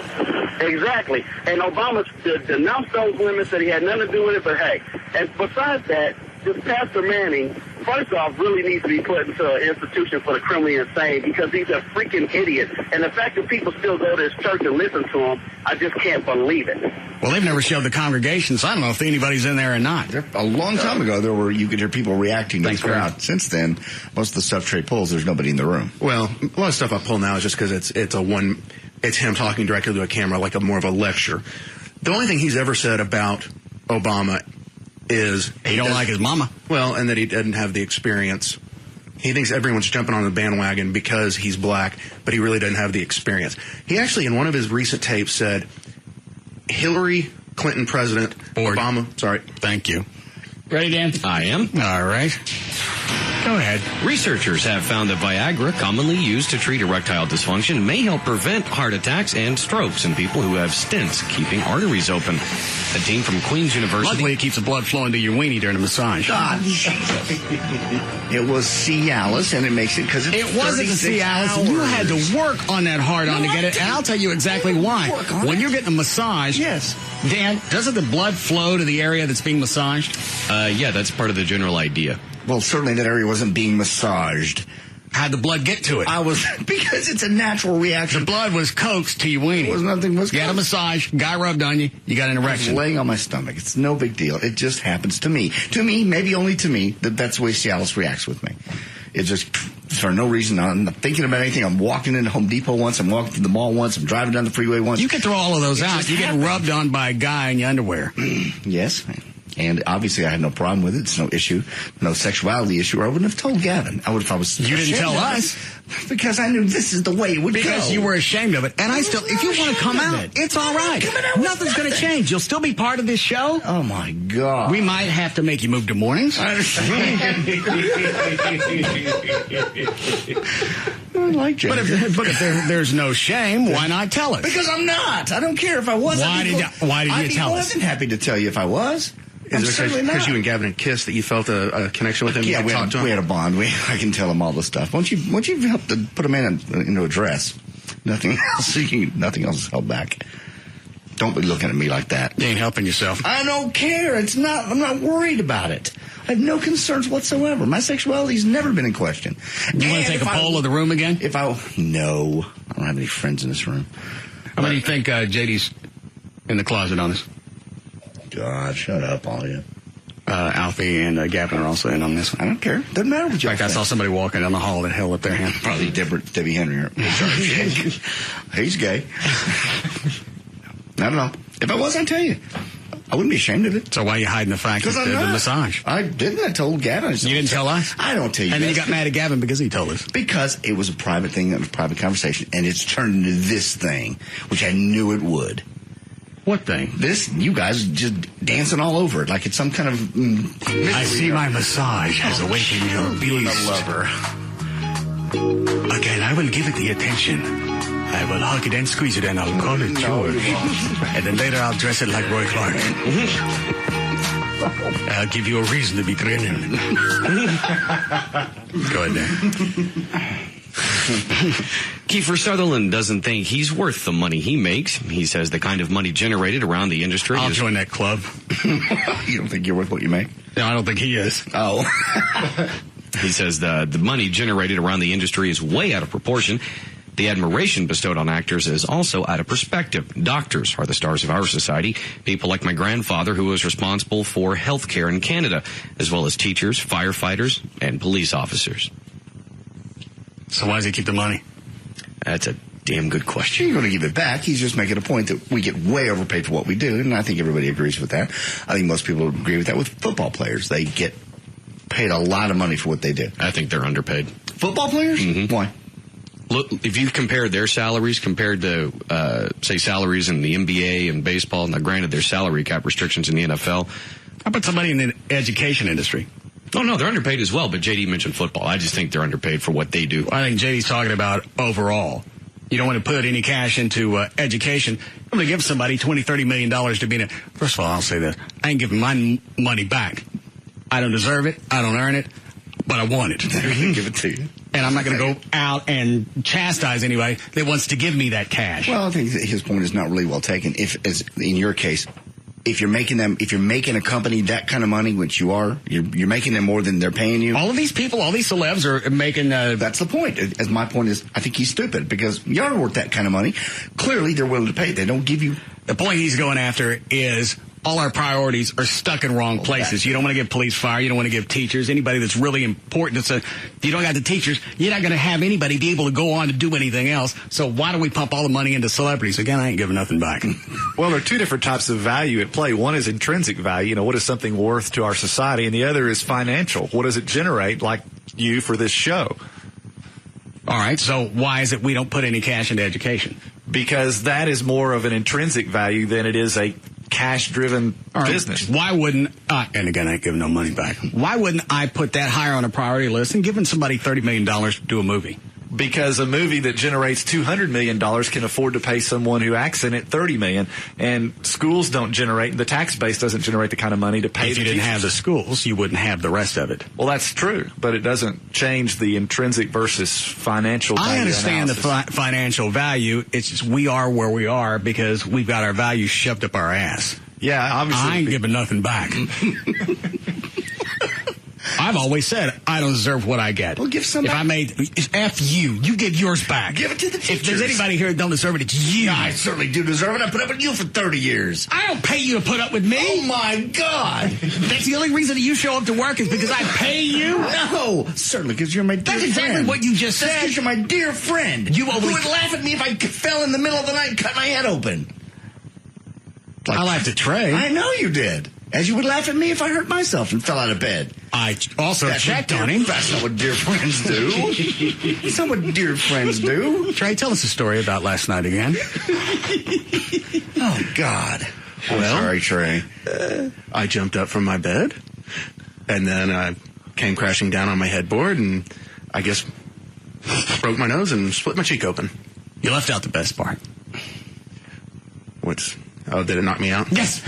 Speaker 17: Exactly. And Obama denounced those women, said he had nothing to do with it, but hey. And besides that, this Pastor Manning, first off, really needs to be put into an institution for the criminally insane because he's a freaking idiot. And the fact that people still go to his church and listen to him, I just can't believe it.
Speaker 1: Well, they've never showed the congregation, so I don't know if anybody's in there or not.
Speaker 2: A long time ago, you could hear people reacting to the crowd. Since then, most of the stuff Trey pulls, there's nobody in the room.
Speaker 6: Well, a lot of stuff I pull now is just because it's him talking directly to a camera, like more of a lecture. The only thing he's ever said about Obama is
Speaker 1: he don't like his mama.
Speaker 6: Well, and that he doesn't have the experience. He thinks everyone's jumping on the bandwagon because he's black, but he really doesn't have the experience. He actually, in one of his recent tapes, said Hillary Clinton president, Obama. Sorry.
Speaker 1: Thank you. Ready, Dan?
Speaker 3: I am.
Speaker 1: All right. Go ahead.
Speaker 3: Researchers have found that Viagra, commonly used to treat erectile dysfunction, may help prevent heart attacks and strokes in people who have stents, keeping arteries open. A team from Queen's University...
Speaker 1: Luckily, it keeps the blood flowing to your weenie during the massage.
Speaker 2: God. It was Cialis, and it makes it because
Speaker 1: it wasn't the Cialis. You had to work on that hard-on to get it, and I'll tell you exactly why. When you're getting a massage...
Speaker 2: Yes.
Speaker 1: Dan, doesn't the blood flow to the area that's being massaged?
Speaker 3: Yeah, that's part of the general idea.
Speaker 2: Well, certainly that area wasn't being massaged.
Speaker 1: How'd the blood get to it?
Speaker 2: Because it's a natural reaction.
Speaker 1: The blood was coaxed to your weenie. You had a massage, guy rubbed on you, you got an erection.
Speaker 2: I was laying on my stomach. It's no big deal. It just happens to me. To me, maybe only to me, that's the way Cialis reacts with me. It just, for no reason, I'm not thinking about anything. I'm walking into Home Depot once, I'm walking to the mall once, I'm driving down the freeway once.
Speaker 1: You can throw all of those out. You get rubbed on by a guy in your underwear.
Speaker 2: Yes. And obviously, I had no problem with it. It's no issue, no sexuality issue. Or I wouldn't have told Gavin. I would if I was.
Speaker 1: You didn't tell us
Speaker 2: because I knew this is the way it would go.
Speaker 1: Because you were ashamed of it. And I still, if you want to come out, it's all right. Nothing's going to change. You'll still be part of this show.
Speaker 2: Oh my God!
Speaker 1: We might have to make you move to mornings.
Speaker 2: I like Jay.
Speaker 1: But if there's no shame, why not tell us?
Speaker 2: Because I'm not. I don't care if I was.
Speaker 1: Why did you tell us?
Speaker 2: I'd be more than happy to tell you if I was.
Speaker 6: Is it because you and Gavin had kissed that you felt a connection with him?
Speaker 2: Yeah, we had a bond. I can tell him all the stuff. Once you help to put a man into a dress, nothing else is held back. Don't be looking at me like that.
Speaker 1: You ain't helping yourself.
Speaker 2: I don't care. I'm not worried about it. I have no concerns whatsoever. My sexuality's never been in question.
Speaker 1: You want to take a poll of the room again?
Speaker 2: No. I don't have any friends in this room.
Speaker 1: How many do you think JD's in the closet on this?
Speaker 2: God, shut up, all of you.
Speaker 1: Alfie and Gavin are also in on this one.
Speaker 2: I don't care. Doesn't matter what you
Speaker 1: In fact, I saw somebody walking down the hall that held up their hand.
Speaker 2: Probably Debbie Henry. He's gay. I don't know. If I was, I'd tell you. I wouldn't be ashamed of it.
Speaker 1: So why are you hiding the fact that the massage?
Speaker 2: I didn't. I told Gavin.
Speaker 1: You didn't tell us?
Speaker 2: I don't tell you.
Speaker 1: And then you got mad at Gavin because he told us.
Speaker 2: Because it was a private thing, it was a private conversation, and it's turned into this thing, which I knew it would.
Speaker 1: What thing?
Speaker 2: This, you guys just dancing all over it like it's some kind of...
Speaker 1: I see my massage has awakened your beast.
Speaker 2: Lover.
Speaker 1: Again, I will give it the attention. I will hug it and squeeze it and I'll call it yours. And then later I'll dress it like Roy Clark. I'll give you a reason to be grinning. Go ahead, Dan.
Speaker 3: Kiefer Sutherland doesn't think he's worth the money he makes. He says the kind of money generated around the industry
Speaker 1: I'll join that club.
Speaker 2: You don't think you're worth what you make?
Speaker 1: No, I don't think he is.
Speaker 2: Oh.
Speaker 3: He says the money generated around the industry is way out of proportion. The admiration bestowed on actors is also out of perspective. Doctors are the stars of our society. People like my grandfather, who was responsible for health care in Canada, as well as teachers, firefighters, and police officers.
Speaker 1: So why does he keep the money?
Speaker 3: That's a damn good question.
Speaker 2: You're going to give it back. He's just making a point that we get way overpaid for what we do, and I think everybody agrees with that. I think most people agree with that with football players. They get paid a lot of money for what they do.
Speaker 3: I think they're underpaid.
Speaker 2: Football players?
Speaker 3: Mm-hmm.
Speaker 2: Why?
Speaker 3: Look, if you compare their salaries compared to, say, salaries in the NBA and baseball, now granted there's salary cap restrictions in the NFL.
Speaker 1: How about somebody in the education industry?
Speaker 3: Oh, no, they're underpaid as well, but JD mentioned football. I just think they're underpaid for what they do.
Speaker 1: I think JD's talking about overall. You don't want to put any cash into education. I'm going to give somebody $20, $30 million to be in it. First of all, I'll say this. I ain't giving my money back. I don't deserve it. I don't earn it. But I want it.
Speaker 2: Give it to you.
Speaker 1: And I'm not going to go out and chastise anybody that wants to give me that cash.
Speaker 2: Well, I think his point is not really well taken. If, as in your case, if you're making a company that kind of money, which you are, you're making them more than they're paying you.
Speaker 1: All of these people, all these celebs are making.
Speaker 2: That's the point. As my point is, I think he's stupid because you are worth that kind of money. Clearly, they're willing to pay. They don't give you.
Speaker 1: The point he's going after is all our priorities are stuck in wrong places. You don't want to give police, fire. You don't want to give teachers, anybody that's really important. If you don't got the teachers, you're not going to have anybody be able to go on to do anything else. So why do we pump all the money into celebrities? Again, I ain't giving nothing back.
Speaker 4: Well, there are two different types of value at play. One is intrinsic value. What is something worth to our society? And the other is financial. What does it generate, like you for this show?
Speaker 1: All right. So why is it we don't put any cash into education?
Speaker 4: Because that is more of an intrinsic value than it is a cash-driven business.
Speaker 1: Why wouldn't, and again, I ain't giving no money back. Why wouldn't I put that higher on a priority list and giving somebody $30 million to do a movie?
Speaker 4: Because a movie that generates $200 million can afford to pay someone who acts in it $30 million, and schools don't generate, the tax base doesn't generate the kind of money to pay.
Speaker 1: If you didn't have the schools, you wouldn't have the rest of it.
Speaker 4: Well, that's true, but it doesn't change the intrinsic versus financial value.
Speaker 1: I understand the financial value. It's just we are where we are because we've got our values shoved up our ass.
Speaker 4: Yeah, obviously.
Speaker 1: I ain't giving nothing back. I've always said I don't deserve what I get.
Speaker 2: Well, give somebody.
Speaker 1: If I made F you give yours back.
Speaker 2: Give it to the teachers.
Speaker 1: If there's anybody here that don't deserve it, it's you.
Speaker 2: Yeah, I certainly do deserve it. I put up with you for 30 years.
Speaker 1: I don't pay you to put up with me.
Speaker 2: Oh my God!
Speaker 1: That's the only reason that you show up to work is because I pay you.
Speaker 2: No, certainly because you're my dear friend.
Speaker 1: That's exactly what you just said.
Speaker 2: That's because you're my dear friend.
Speaker 1: You
Speaker 2: who would laugh at me if I fell in the middle of the night and cut my head open.
Speaker 1: I laughed at Trey.
Speaker 2: I know you did. As you would laugh at me if I hurt myself and fell out of bed.
Speaker 1: I also checked on him.
Speaker 2: That's not what dear friends do. That's not what dear friends do.
Speaker 1: Trey, tell us a story about last night again.
Speaker 2: Oh, God. I'm sorry, Trey.
Speaker 6: I jumped up from my bed, and then I came crashing down on my headboard, and I guess broke my nose and split my cheek open.
Speaker 1: You left out the best part.
Speaker 6: Did it knock me out?
Speaker 1: Yes.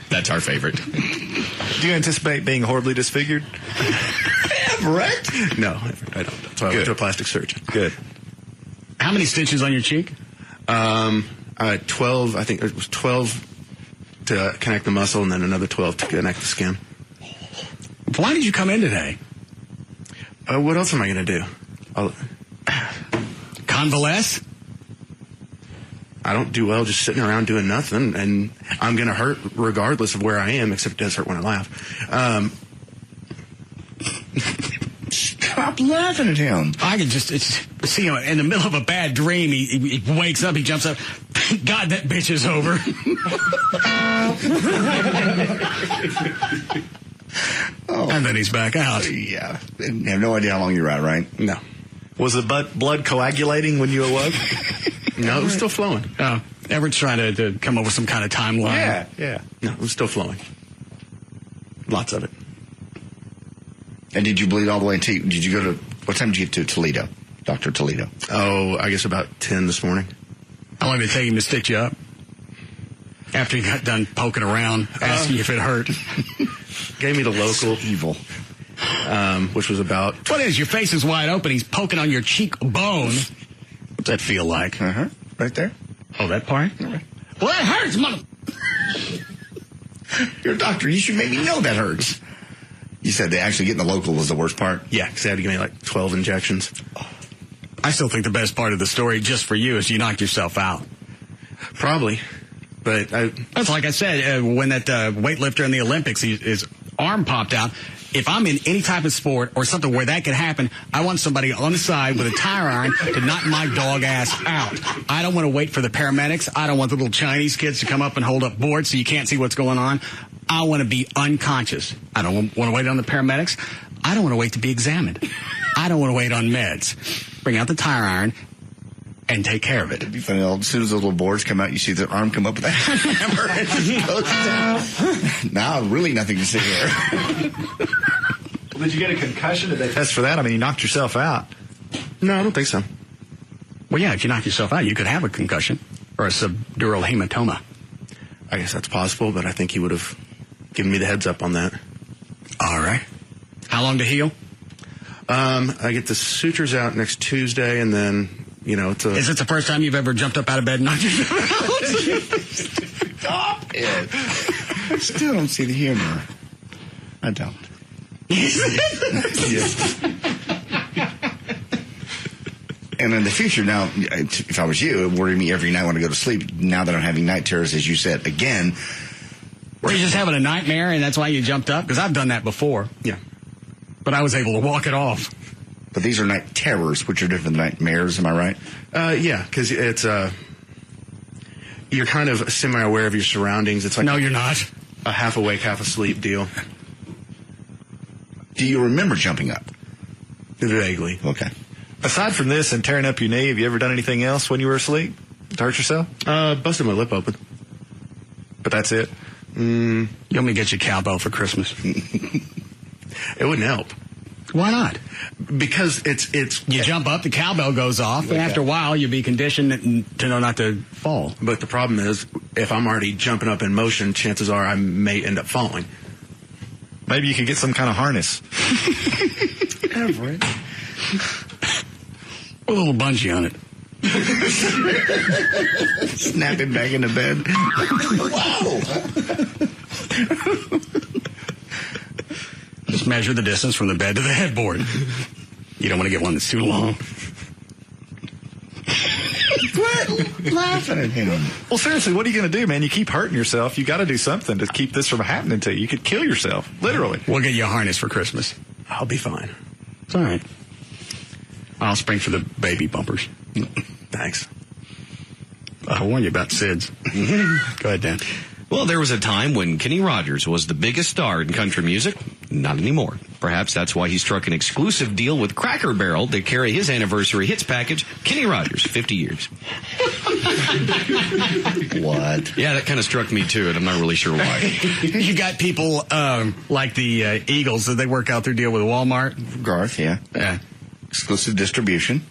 Speaker 3: That's our favorite.
Speaker 4: Do you anticipate being horribly disfigured?
Speaker 2: Brett?
Speaker 6: No, I don't. So I went to a plastic surgeon.
Speaker 4: Good.
Speaker 1: How many stitches on your cheek?
Speaker 6: 12. I think it was 12 to connect the muscle, and then another 12 to connect the skin.
Speaker 1: Why did you come in today?
Speaker 6: What else am I going to do?
Speaker 1: Convalesce?
Speaker 6: I don't do well just sitting around doing nothing, and I'm going to hurt regardless of where I am, except it does hurt when I laugh.
Speaker 2: Stop laughing at him.
Speaker 1: I can just see him in the middle of a bad dream. He wakes up, he jumps up. God, that bitch is over. And then he's back out.
Speaker 2: Yeah. You have no idea how long you're out, right?
Speaker 6: No.
Speaker 4: Was the blood coagulating when you awoke?
Speaker 6: No, it was still flowing.
Speaker 1: Oh, Everett's trying to come up with some kind of timeline.
Speaker 4: Yeah.
Speaker 6: No, it was still flowing. Lots of it.
Speaker 2: And did you bleed all the way did you go to, what time did you get to Toledo? Dr. Toledo?
Speaker 6: Oh, I guess about 10 this morning.
Speaker 1: How long did it take him to stitch you up? After he got done poking around, asking if it hurt.
Speaker 6: Gave me the local.
Speaker 2: Evil.
Speaker 6: Which was about...
Speaker 1: What is, your face is wide open, he's poking on your cheekbone. What's that feel like?
Speaker 2: Right there.
Speaker 1: Oh, that part? Well, that hurts, mother...
Speaker 2: You're a doctor. You should maybe know that hurts. You said they actually getting the local was the worst part?
Speaker 6: Yeah, because they had to give me like 12 injections.
Speaker 1: I still think the best part of the story, just for you, is you knocked yourself out.
Speaker 6: Probably. But
Speaker 1: that's like I said, when that weightlifter in the Olympics, his arm popped out. If I'm in any type of sport or something where that could happen, I want somebody on the side with a tire iron to knock my dog ass out. I don't want to wait for the paramedics. I don't want the little Chinese kids to come up and hold up boards so you can't see what's going on. I want to be unconscious. I don't want to wait on the paramedics. I don't want to wait to be examined. I don't want to wait on meds. Bring out the tire iron and take care of it.
Speaker 2: It'd be funny. As soon as those little boards come out, you see their arm come up with a hammer and just goes down. Now, really nothing to see here.
Speaker 4: Well, did you get a concussion? Did they test for that? I mean, you knocked yourself out.
Speaker 6: No, I don't think so.
Speaker 1: Well, yeah, if you knock yourself out, you could have a concussion or a subdural hematoma.
Speaker 6: I guess that's possible, but I think he would have given me the heads up on that.
Speaker 1: All right. How long to heal?
Speaker 6: I get the sutures out next Tuesday, and then,
Speaker 1: Is it the first time you've ever jumped up out of bed and knocked yourself out?
Speaker 2: Stop it. I still don't see the humor. I don't. Yes. And in the future, now, if I was you, it would worry me every night when I go to sleep. Now that I'm having night terrors, as you said, again.
Speaker 1: Were you just having a nightmare and that's why you jumped up? Because I've done that before.
Speaker 6: Yeah.
Speaker 1: But I was able to walk it off.
Speaker 2: But these are night terrors, which are different than nightmares, am I right?
Speaker 6: Yeah, because it's you're kind of semi-aware of your surroundings. It's like
Speaker 1: no, you're not.
Speaker 6: A half awake, half asleep deal.
Speaker 2: Do you remember jumping up?
Speaker 6: Vaguely.
Speaker 2: Okay.
Speaker 4: Aside from this and tearing up your knee, have you ever done anything else when you were asleep to hurt yourself?
Speaker 6: Busted my lip open.
Speaker 4: But that's it?
Speaker 1: You want me to get you cowbell for Christmas?
Speaker 6: It wouldn't help.
Speaker 1: Why not?
Speaker 6: Because it's
Speaker 1: you jump up, the cowbell goes off, and after a while you'll be conditioned to know not to fall.
Speaker 6: But the problem is, if I'm already jumping up in motion, chances are I may end up falling.
Speaker 4: Maybe you could get some kind of harness.
Speaker 2: Everett.
Speaker 1: A little bungee on it.
Speaker 2: Snap it back into bed.
Speaker 1: Wow. Just measure the distance from the bed to the headboard. You don't want to get one that's too long.
Speaker 2: Quit laughing at him.
Speaker 4: Well, seriously, what are you going to do, man? You keep hurting yourself. You got to do something to keep this from happening to you. You could kill yourself, literally.
Speaker 1: We'll get you a harness for Christmas.
Speaker 6: I'll be fine.
Speaker 1: It's all right. I'll spring for the baby bumpers.
Speaker 6: Thanks.
Speaker 1: I'll warn you about SIDS. Go ahead, Dan.
Speaker 3: Well, there was a time when Kenny Rogers was the biggest star in country music. Not anymore. Perhaps that's why he struck an exclusive deal with Cracker Barrel to carry his anniversary hits package, Kenny Rogers, 50 years.
Speaker 2: What?
Speaker 3: Yeah, that kind of struck me too, and I'm not really sure why.
Speaker 1: You got people like the Eagles, that they work out their deal with Walmart.
Speaker 2: Garth, yeah. Exclusive distribution.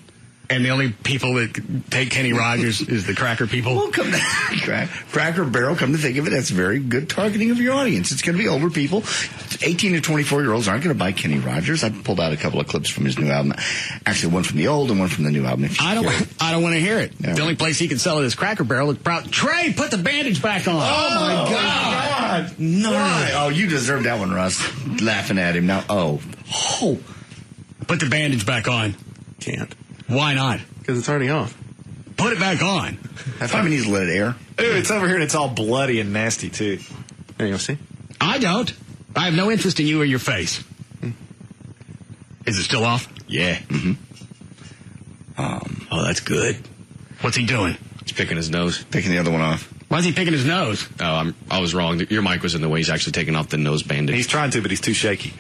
Speaker 1: And the only people that take Kenny Rogers is the Cracker people.
Speaker 2: Well, Cracker Barrel, come to think of it, that's very good targeting of your audience. It's going to be older people. 18 to 24-year-olds aren't going to buy Kenny Rogers. I pulled out a couple of clips from his new album. Actually, one from the old and one from the new album.
Speaker 1: I don't want to hear it. Yeah. The only place he can sell it is Cracker Barrel. It's proud. Trey, put the bandage back on.
Speaker 2: Oh my God. No. Why? Oh, you deserved that one, Russ. Laughing at him. Now,
Speaker 1: put the bandage back on.
Speaker 6: Can't.
Speaker 1: Why not?
Speaker 6: Because it's already off.
Speaker 1: Put it back on.
Speaker 2: I probably need to let it air.
Speaker 4: Ooh, it's over here and it's all bloody and nasty, too.
Speaker 6: There you go, see?
Speaker 1: I don't. I have no interest in you or your face. Is it still off?
Speaker 3: Yeah.
Speaker 2: Mm-hmm.
Speaker 1: Oh, that's good. What's he doing?
Speaker 3: He's picking his nose.
Speaker 2: Picking the other one off.
Speaker 1: Why is he picking his nose?
Speaker 3: Oh, I was wrong. Your mic was in the way. He's actually taking off the nose bandage.
Speaker 4: He's trying to, but he's too shaky.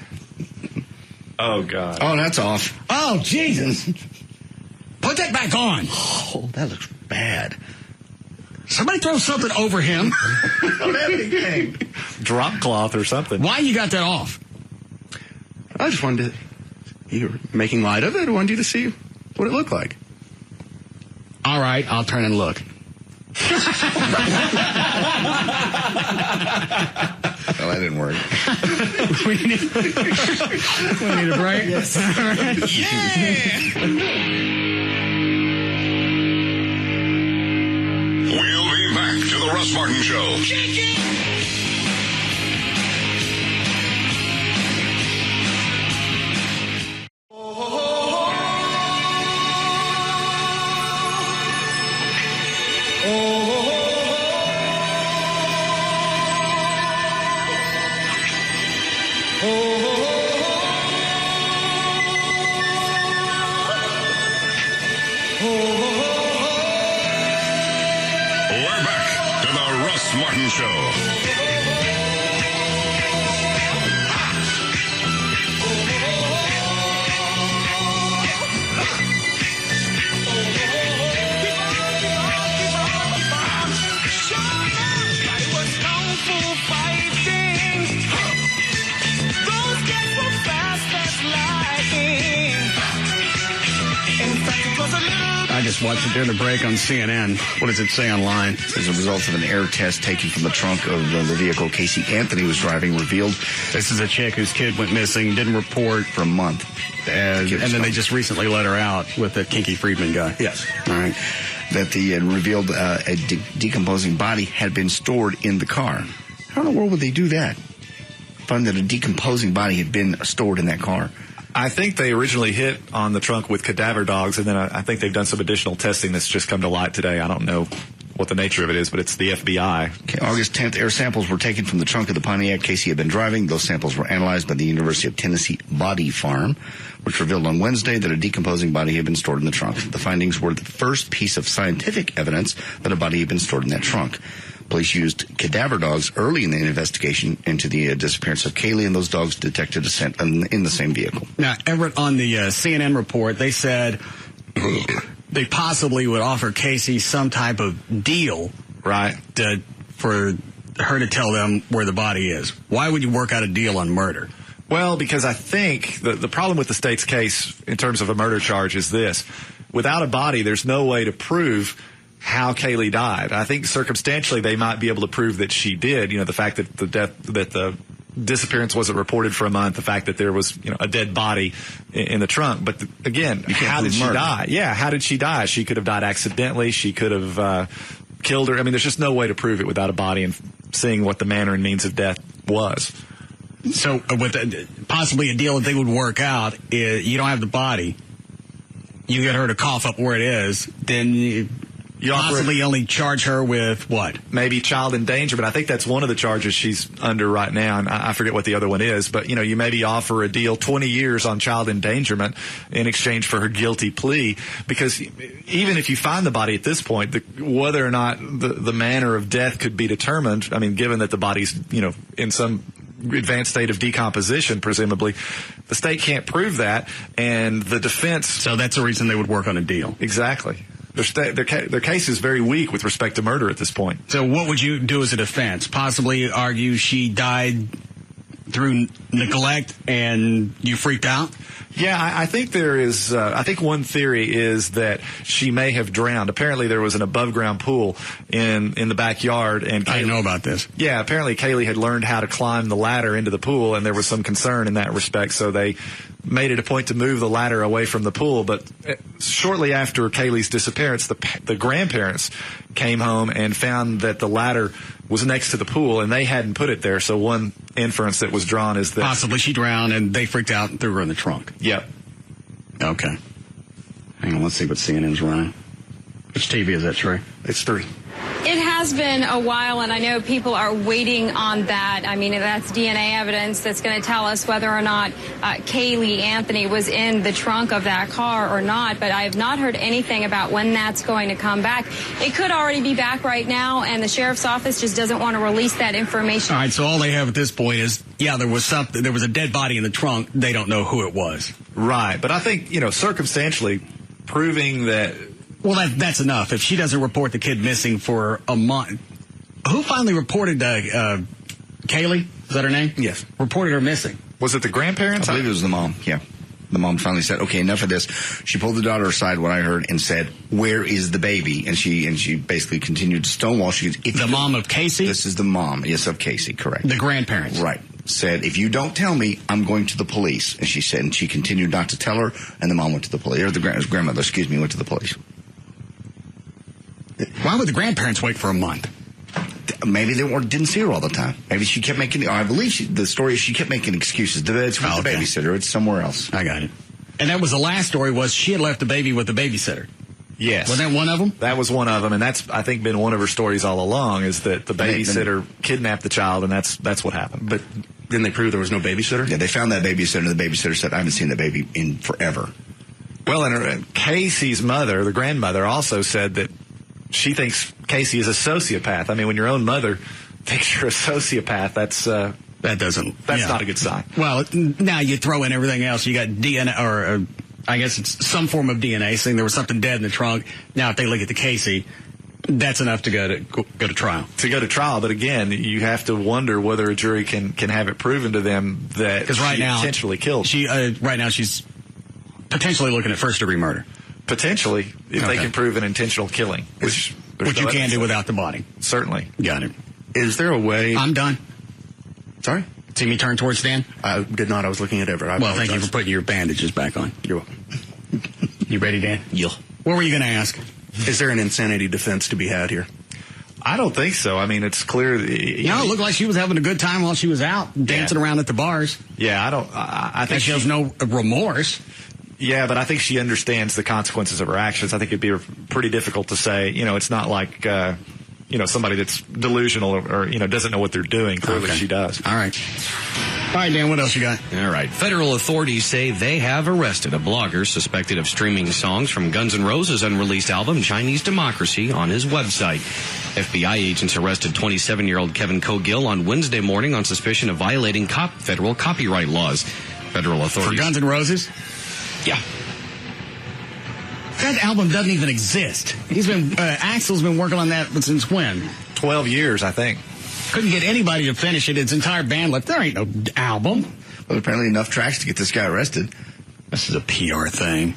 Speaker 4: Oh, God.
Speaker 2: Oh, that's off.
Speaker 1: Oh, Jesus. Put that back on.
Speaker 2: Oh, that looks bad.
Speaker 1: Somebody throw something over him.
Speaker 4: Drop cloth or something.
Speaker 1: Why you got that off?
Speaker 6: I just wanted to... You were making light of it. I wanted you to see what it looked like.
Speaker 1: All right, I'll turn and look.
Speaker 2: Well, that didn't work.
Speaker 1: we need a break?
Speaker 2: Yes.
Speaker 1: All right.
Speaker 9: Yeah! We'll be back to the Russ Martin Show.
Speaker 12: Shake it!
Speaker 9: Martin Show.
Speaker 1: I just watched it during the break on CNN. What does it say online?
Speaker 2: As a result of an air test taken from the trunk of the vehicle Casey Anthony was driving revealed.
Speaker 1: This is a chick whose kid went missing, didn't report
Speaker 2: for a month.
Speaker 1: And then they just recently let her out with the Kinky Friedman guy.
Speaker 2: Yes.
Speaker 1: All right.
Speaker 2: That the revealed a decomposing body had been stored in the car. How in the world would they do that? Find that a decomposing body had been stored in that car.
Speaker 4: I think they originally hit on the trunk with cadaver dogs, and then I think they've done some additional testing that's just come to light today. I don't know what the nature of it is, but it's the FBI.
Speaker 2: Okay, August 10th, air samples were taken from the trunk of the Pontiac Casey had been driving. Those samples were analyzed by the University of Tennessee Body Farm, which revealed on Wednesday that a decomposing body had been stored in the trunk. The findings were the first piece of scientific evidence that a body had been stored in that trunk. Police used cadaver dogs early in the investigation into the disappearance of Kaylee, and those dogs detected a scent in the same vehicle.
Speaker 1: Now, Everett, on the CNN report, they said they possibly would offer Casey some type of deal,
Speaker 4: right,
Speaker 1: for her to tell them where the body is. Why would you work out a deal on murder?
Speaker 4: Well, because I think the problem with the state's case in terms of a murder charge is this. Without a body, there's no way to prove how Kaylee died. I think circumstantially they might be able to prove that she did. You know, the fact that the disappearance wasn't reported for a month, the fact that there was, a dead body in the trunk. But again, how did she die? Yeah, how did she die? She could have died accidentally. She could have killed her. I mean, there's just no way to prove it without a body and seeing what the manner and means of death was.
Speaker 1: So with possibly a deal that they would work out, you don't have the body. You get her to cough up where it is, then you possibly only charge her with what?
Speaker 4: Maybe child endangerment. I think that's one of the charges she's under right now, and I forget what the other one is. But, you maybe offer a deal 20 years on child endangerment in exchange for her guilty plea. Because even if you find the body at this point, whether or not the manner of death could be determined, I mean, given that the body's, in some advanced state of decomposition, presumably, the state can't prove that, and the defense...
Speaker 1: So that's the reason they would work on a deal.
Speaker 4: Exactly. Their case is very weak with respect to murder at this point.
Speaker 1: So what would you do as a defense? Possibly argue she died through neglect and you freaked out?
Speaker 4: Yeah, I think there is. I think one theory is that she may have drowned. Apparently, there was an above-ground pool in the backyard, and
Speaker 1: I know about this.
Speaker 4: Yeah, apparently Kaylee had learned how to climb the ladder into the pool, and there was some concern in that respect. So they made it a point to move the ladder away from the pool. But shortly after Kaylee's disappearance, the grandparents came home and found that the ladder was next to the pool, and they hadn't put it there. So one inference that was drawn is that
Speaker 1: possibly she drowned, and they freaked out and threw her in the trunk.
Speaker 4: Yep.
Speaker 1: Okay. Hang on, let's see what CNN's running. Which TV is that, Trey?
Speaker 2: It's 3.
Speaker 21: It has been a while, and I know people are waiting on that. I mean, that's DNA evidence that's going to tell us whether or not Kaylee Anthony was in the trunk of that car or not, but I have not heard anything about when that's going to come back. It could already be back right now, and the sheriff's office just doesn't want to release that information.
Speaker 1: All right, so all they have at this point is, there was a dead body in the trunk. They don't know who it was.
Speaker 4: Right, but I think, circumstantially proving that...
Speaker 1: Well, that's enough. If she doesn't report the kid missing for a month, who finally reported Kaylee? Is that her name?
Speaker 2: Yes.
Speaker 1: Reported her missing.
Speaker 4: Was it the grandparents?
Speaker 2: I believe it was the mom. Yeah. The mom finally said, "Okay, enough of this." She pulled the daughter aside, what I heard, and said, "Where is the baby?" And she basically continued to stonewall.
Speaker 1: The mom of Casey?
Speaker 2: This is the mom, yes, of Casey, correct.
Speaker 1: The grandparents.
Speaker 2: Right. Said, "If you don't tell me, I'm going to the police." And she said, and she continued not to tell her, and the mom went to the police, or the grandmother, went to the police.
Speaker 1: Why would the grandparents wait for a month?
Speaker 2: Maybe they didn't see her all the time. Maybe she kept making... I believe the story is she kept making excuses. It's with the babysitter. It's somewhere else.
Speaker 1: I got it. And that was the last story, was she had left the baby with the babysitter.
Speaker 4: Yes.
Speaker 1: Was that one of them?
Speaker 4: That was one of them, and that's, I think, been one of her stories all along, is that the babysitter kidnapped the child, and that's what happened.
Speaker 6: But didn't they prove there was no babysitter?
Speaker 2: Yeah, they found that babysitter, and the babysitter said, "I haven't seen the baby in forever."
Speaker 4: Well, and Casey's mother, the grandmother, also said that she thinks Casey is a sociopath. I mean, when your own mother thinks you're a sociopath, that's not a good sign.
Speaker 1: Well, now you throw in everything else. You got DNA, or I guess it's some form of DNA saying there was something dead in the trunk. Now, if they look at the Casey, that's enough to go to trial.
Speaker 4: To go to trial, but again, you have to wonder whether a jury can have it proven to them that she intentionally killed.
Speaker 1: Right now, she's potentially looking at first-degree murder.
Speaker 4: Potentially, if they can prove an intentional killing, which
Speaker 1: you can do without the body.
Speaker 4: Certainly.
Speaker 1: Got it.
Speaker 6: Is there a way?
Speaker 1: I'm done.
Speaker 6: Sorry?
Speaker 1: See me turn towards Dan?
Speaker 6: I did not. I was looking at Everett.
Speaker 1: Well, thank you for putting your bandages back on.
Speaker 6: You're welcome.
Speaker 1: You ready, Dan?
Speaker 3: Yeah.
Speaker 1: What were you going to ask?
Speaker 6: Is there an insanity defense to be had here?
Speaker 4: I don't think so. I mean, it's clear.
Speaker 1: It looked like she was having a good time while she was out dancing around at the bars.
Speaker 4: Yeah, I think
Speaker 1: she has no remorse.
Speaker 4: Yeah, but I think she understands the consequences of her actions. I think it'd be pretty difficult to say, it's not like, somebody that's delusional or doesn't know what they're doing. Clearly she does.
Speaker 1: All right. All right, Dan, what else you got?
Speaker 3: All right. Federal authorities say they have arrested a blogger suspected of streaming songs from Guns N' Roses' unreleased album, Chinese Democracy, on his website. FBI agents arrested 27-year-old Kevin Cogill on Wednesday morning on suspicion of violating federal copyright laws. Federal authorities.
Speaker 1: For Guns N' Roses?
Speaker 3: Yeah.
Speaker 1: That album doesn't even exist. Axl's been working on that since when?
Speaker 4: 12 years, I think.
Speaker 1: Couldn't get anybody to finish it. Its entire band left. There ain't no album.
Speaker 2: Well, apparently enough tracks to get this guy arrested.
Speaker 1: This is a PR thing.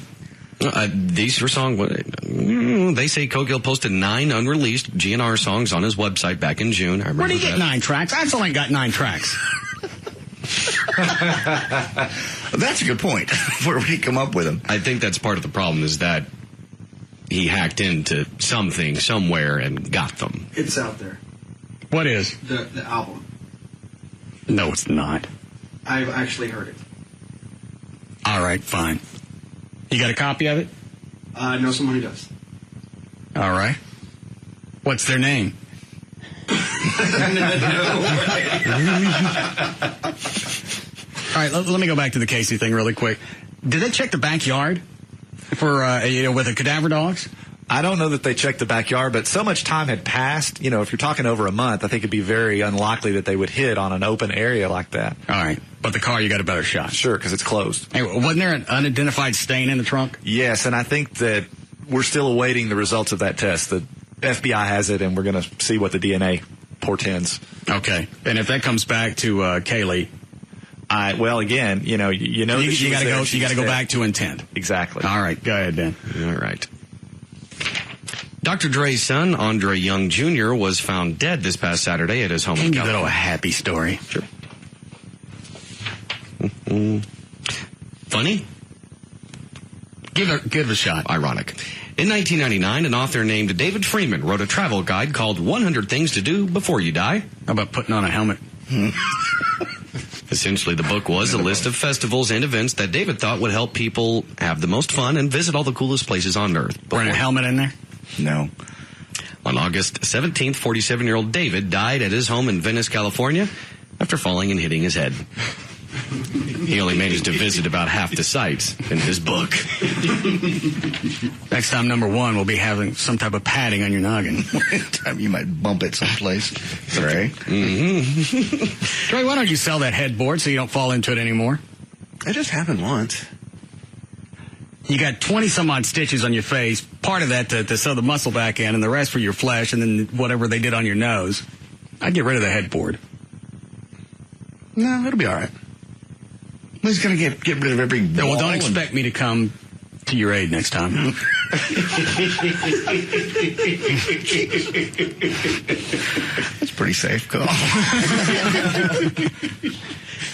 Speaker 3: These were songs. They say Cogill posted 9 unreleased GNR songs on his website back in June.
Speaker 1: Where did he get 9 tracks? Axl ain't got 9 tracks.
Speaker 2: That's a good point. Where would he come up with them?
Speaker 3: I think that's part of the problem is that he hacked into something somewhere and got them.
Speaker 14: It's out there.
Speaker 1: What is?
Speaker 14: The album.
Speaker 1: No, it's not.
Speaker 14: I've actually heard it.
Speaker 1: All right, fine. You got a copy of it?
Speaker 14: I know someone who does.
Speaker 1: All right. What's their name? All right, let me go back to the Casey thing really quick. Did they check the backyard for with the cadaver dogs?
Speaker 4: I don't know that they checked the backyard, but so much time had passed. If you're talking over a month, I think it'd be very unlikely that they would hit on an open area like that.
Speaker 1: All right, but the car, you got a better shot.
Speaker 4: Sure, because it's closed.
Speaker 1: Hey, wasn't there an unidentified stain in the trunk?
Speaker 4: Yes, and I think that we're still awaiting the results of that test. The FBI has it, and we're going to see what the DNA portends.
Speaker 1: Okay, and if that comes back to KLLI,
Speaker 4: well, again, you got to
Speaker 1: go back to intent.
Speaker 4: Exactly.
Speaker 1: All right, go ahead, Dan.
Speaker 3: All right. Dr. Dre's son, Andre Young Jr., was found dead this past Saturday at his home in California.
Speaker 1: A happy story.
Speaker 3: Sure. Funny?
Speaker 1: Give it a shot.
Speaker 3: Ironic. In 1999, an author named David Freeman wrote a travel guide called 100 Things to Do Before You Die.
Speaker 1: How about putting on a helmet?
Speaker 3: Essentially, the book was a list of festivals and events that David thought would help people have the most fun and visit all the coolest places on Earth.
Speaker 1: Wearing a helmet in there?
Speaker 2: No.
Speaker 3: On August 17th, 47-year-old David died at his home in Venice, California, after falling and hitting his head. He only managed to visit about half the sites in his book.
Speaker 1: Next time, number 1 will be having some type of padding on your noggin.
Speaker 2: You might bump it someplace. Trey.
Speaker 1: Trey, why don't you sell that headboard so you don't fall into it anymore?
Speaker 6: It just happened once.
Speaker 1: You got 20-some-odd stitches on your face, part of that to sew the muscle back in, and the rest for your flesh, and then whatever they did on your nose. I'd get rid of the headboard.
Speaker 2: No, it'll be all right. He's going to get rid of every wall.
Speaker 1: Well, don't expect me to come to your aid next time.
Speaker 2: That's pretty safe, call.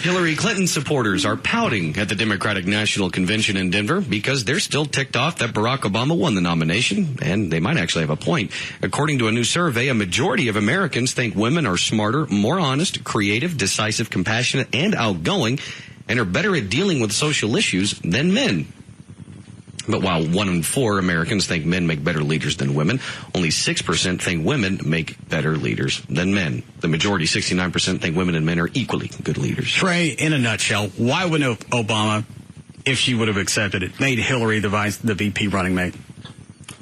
Speaker 3: Hillary Clinton supporters are pouting at the Democratic National Convention in Denver because they're still ticked off that Barack Obama won the nomination, and they might actually have a point. According to a new survey, a majority of Americans think women are smarter, more honest, creative, decisive, compassionate, and outgoing, and are better at dealing with social issues than men. But while 1 in 4 Americans think men make better leaders than women, only 6% think women make better leaders than men. The majority, 69%, think women and men are equally good leaders.
Speaker 1: Trey, in a nutshell, why wouldn't Obama, if she would have accepted it, made Hillary the VP running mate?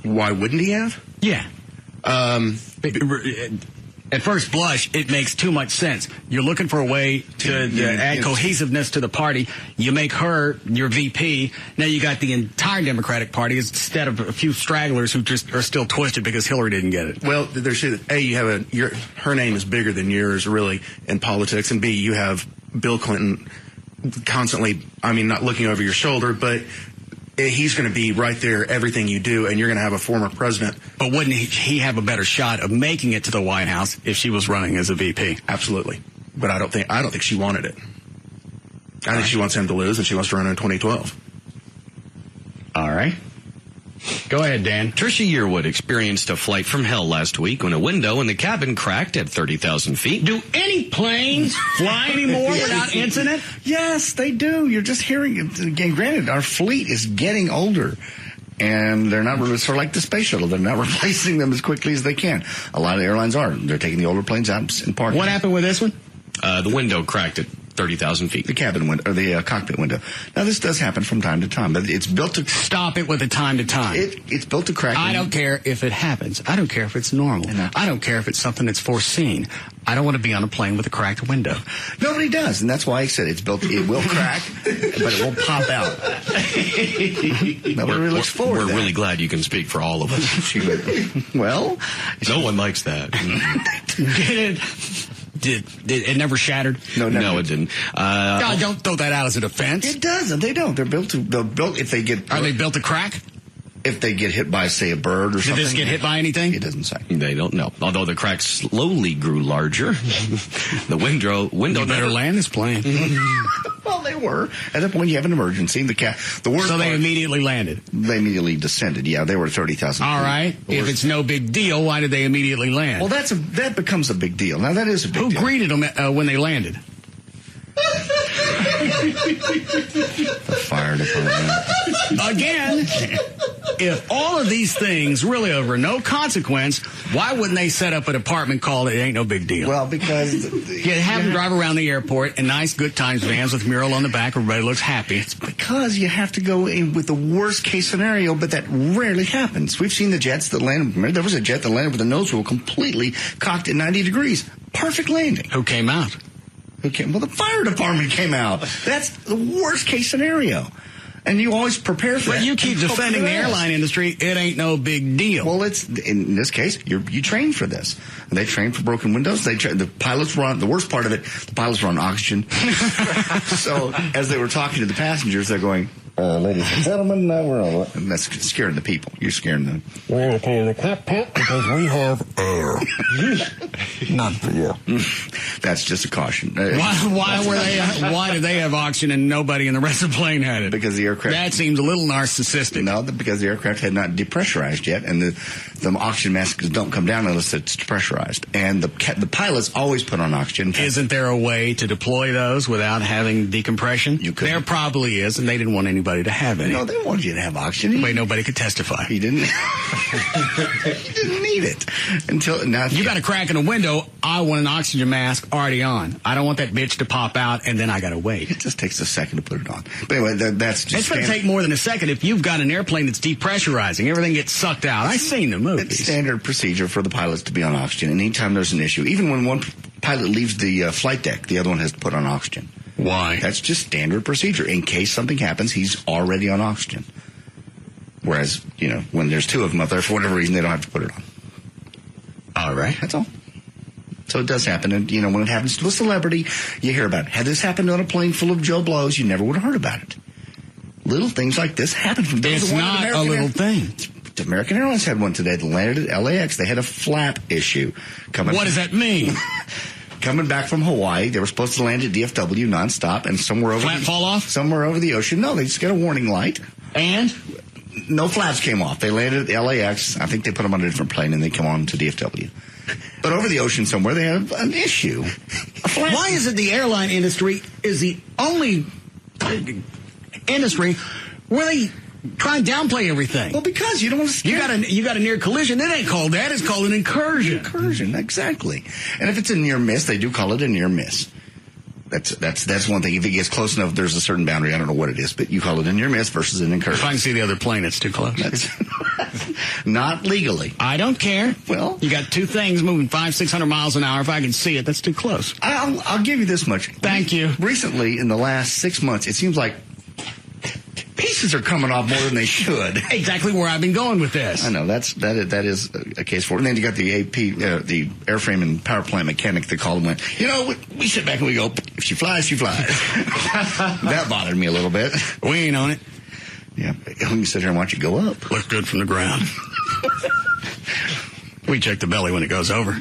Speaker 6: Why wouldn't he have?
Speaker 1: Yeah. At first blush, it makes too much sense. You're looking for a way to add cohesiveness to the party. You make her your VP. Now you got the entire Democratic Party instead of a few stragglers who just are still twisted because Hillary didn't get it.
Speaker 6: Well, there's you have her name is bigger than yours, really, in politics, and B, you have Bill Clinton constantly, not looking over your shoulder, but he's going to be right there, everything you do, and you're going to have a former president.
Speaker 1: But wouldn't he have a better shot of making it to the White House if she was running as a VP?
Speaker 6: Absolutely. But I don't think she wanted it. I think she wants him to lose, and she wants to run in 2012.
Speaker 1: All right. Go ahead, Dan.
Speaker 3: Trisha Yearwood experienced a flight from hell last week when a window in the cabin cracked at 30,000 feet.
Speaker 1: Do any planes fly anymore without incident?
Speaker 2: Yes, they do. You're just hearing it. Again, granted, our fleet is getting older. And they're not sort of like the space shuttle. They're not replacing them as quickly as they can. A lot of the airlines are. They're taking the older planes out and parking.
Speaker 1: What happened with this one?
Speaker 3: The window cracked at 30,000 feet.
Speaker 2: The cabin window, or the cockpit window. Now, this does happen from time to time, but it's built to...
Speaker 1: Stop it with the time to time.
Speaker 2: It's built to crack.
Speaker 1: I don't care if it happens. I don't care if it's normal. I don't care if it's something that's foreseen. I don't want to be on a plane with a cracked window.
Speaker 2: Nobody does, and that's why I said it will crack, but it won't pop out. Nobody really looks forward to that.
Speaker 3: We're really glad you can speak for all of us.
Speaker 2: Well...
Speaker 3: No one likes that.
Speaker 1: Did it never shattered?
Speaker 2: No, never.
Speaker 3: No, it didn't.
Speaker 1: God, don't throw that out as a defense.
Speaker 2: It doesn't. They don't. They're built if they get...
Speaker 1: Are they built to crack?
Speaker 2: If they get hit by, say, a bird or something.
Speaker 1: Did this get hit by anything?
Speaker 2: It doesn't say.
Speaker 3: They don't know. Although the crack slowly grew larger. The window
Speaker 1: you better land this plane.
Speaker 2: Well, they were. At that point, you have an emergency. The worst
Speaker 1: so they immediately landed?
Speaker 2: They immediately descended. Yeah, they were 30,000
Speaker 1: All right. If it's no big deal, why did they immediately land?
Speaker 2: Well, that becomes a big deal. Now, that is a big deal.
Speaker 1: Who greeted them when they landed?
Speaker 2: The fire department.
Speaker 1: Again, if all of these things really are no consequence, why wouldn't they set up a department called It Ain't No Big Deal?
Speaker 2: Well, because...
Speaker 1: You have them drive around the airport in nice good times vans with a mural on the back. Everybody looks happy.
Speaker 2: It's because you have to go in with the worst case scenario, but that rarely happens. We've seen the jets that landed... Remember, there was a jet that landed with the nose wheel completely cocked at 90 degrees. Perfect landing.
Speaker 1: Who came out?
Speaker 2: Well, the fire department came out. That's the worst case scenario. And you always prepare for that.
Speaker 1: But you keep defending the airline industry. It ain't no big deal.
Speaker 2: Well, it's in this case, you train for this. And they train for broken windows. The pilots were on, the worst part of it, the pilots were on oxygen. So as they were talking to the passengers, they're going, ladies and gentlemen, and that's scaring the people. You're scaring them.
Speaker 20: We're going to pay the cockpit because we have air. Not for you.
Speaker 2: That's just a caution.
Speaker 1: Why did they have oxygen and nobody in the rest of the plane had it?
Speaker 2: Because the aircraft...
Speaker 1: That seems a little narcissistic.
Speaker 2: No, because the aircraft had not depressurized yet, and the oxygen masks don't come down unless it's pressurized. And the pilots always put on oxygen.
Speaker 1: Isn't there a way to deploy those without having decompression?
Speaker 2: You could.
Speaker 1: There probably is, and they didn't want anybody to have any.
Speaker 2: No, they wanted you to have oxygen.
Speaker 1: Wait, nobody could testify.
Speaker 2: He didn't. He didn't need it until now.
Speaker 1: You got a crack in a window. I want an oxygen mask already on. I don't want that bitch to pop out, and then I got to wait.
Speaker 2: It just takes a second to put it on. But anyway, that's just...
Speaker 1: It's going to take more than a second if you've got an airplane that's depressurizing. Everything gets sucked out. I've seen the movies.
Speaker 2: It's standard procedure for the pilots to be on oxygen. And anytime there's an issue, even when one pilot leaves the flight deck, the other one has to put on oxygen.
Speaker 1: Why?
Speaker 2: That's just standard procedure. In case something happens, he's already on oxygen. Whereas, when there's two of them up there, for whatever reason, they don't have to put it on.
Speaker 1: All right.
Speaker 2: That's all. So it does happen. And, when it happens to a celebrity, you hear about it. Had this happened on a plane full of Joe Blows, you never would have heard about it. Little things like this happen from day to day.
Speaker 1: It's not a little thing.
Speaker 2: American Airlines had one today that landed at LAX. They had a flap issue coming.
Speaker 1: What does that mean?
Speaker 2: Coming back from Hawaii, they were supposed to land at DFW nonstop, and somewhere over
Speaker 1: fall off?
Speaker 2: Somewhere over the ocean. No, they just got a warning light.
Speaker 1: And?
Speaker 2: No flaps came off. They landed at LAX. I think they put them on a different plane, and they come on to DFW. But over the ocean somewhere, they have an issue.
Speaker 1: Why is it the airline industry is the only industry where they try and downplay everything?
Speaker 2: Well, because you don't want to scare.
Speaker 1: You got a near collision. It ain't called that. It's called an incursion.
Speaker 2: Incursion, exactly. And if it's a near miss, they do call it a near miss. That's one thing. If it gets close enough, there's a certain boundary. I don't know what it is, but you call it a near miss versus an incursion.
Speaker 1: If I can see the other plane, it's too close.
Speaker 2: Not legally.
Speaker 1: I don't care.
Speaker 2: Well,
Speaker 1: you got two things moving 500-600 miles an hour. If I can see it, that's too close.
Speaker 2: I'll give you this much.
Speaker 1: Thank you.
Speaker 2: Recently, in the last 6 months, it seems like pieces are coming off more than they should.
Speaker 1: Exactly where I've been going with this.
Speaker 2: I know that is a case for it. And then you got the AP, the airframe and power plant mechanic that called and went, we sit back and we go, if she flies, she flies. That bothered me a little bit.
Speaker 1: We ain't on it.
Speaker 2: Yeah, we can sit here and watch it go up.
Speaker 1: Looks good from the ground. We check the belly when it goes over.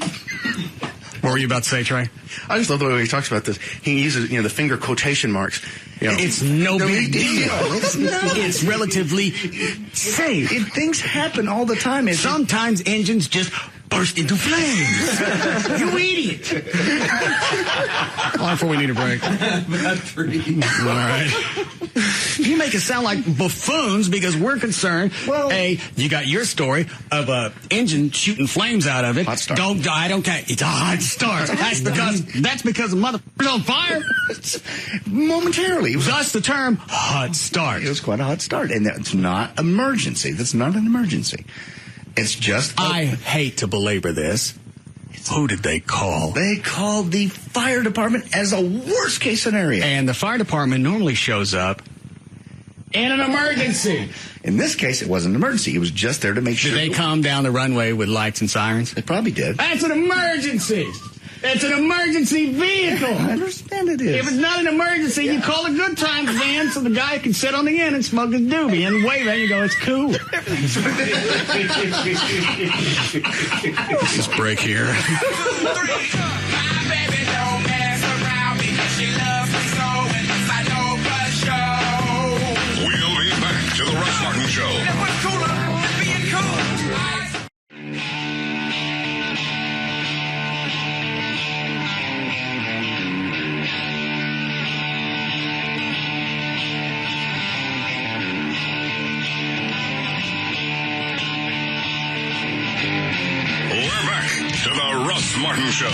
Speaker 1: What were you about to say, Trey?
Speaker 6: I just love the way he talks about this. He uses, the finger quotation marks.
Speaker 1: It's no big deal.
Speaker 2: It's
Speaker 1: relatively safe.
Speaker 2: Things happen all the time.
Speaker 1: Sometimes engines just burst into flames. You idiot. Long before we need a break.
Speaker 5: About 3.
Speaker 1: All right. You make it sound like buffoons because we're concerned. Well, you got your story of a engine shooting flames out of it.
Speaker 2: Hot start.
Speaker 1: I don't care. It's a hot start. That's because the motherfucker's on fire.
Speaker 2: Momentarily.
Speaker 1: Thus the term hot start.
Speaker 2: It was quite a hot start. And that's not emergency. That's not an emergency. It's just...
Speaker 1: I hate to belabor this. Who did they call?
Speaker 2: They called the fire department as a worst case scenario.
Speaker 1: And the fire department normally shows up in an emergency.
Speaker 2: In this case, it wasn't an emergency. It was just there to make sure.
Speaker 1: Did they come down the runway with lights and sirens?
Speaker 2: They probably did.
Speaker 1: That's an emergency. It's an emergency vehicle.
Speaker 2: I understand it is.
Speaker 1: If it's not an emergency, you call a good times van so the guy can sit on the end and smoke his doobie and wave at you and go, it's cool. Let's break here.
Speaker 9: We'll be back to the Russ Martin Show. We're back to the Russ Martin Show.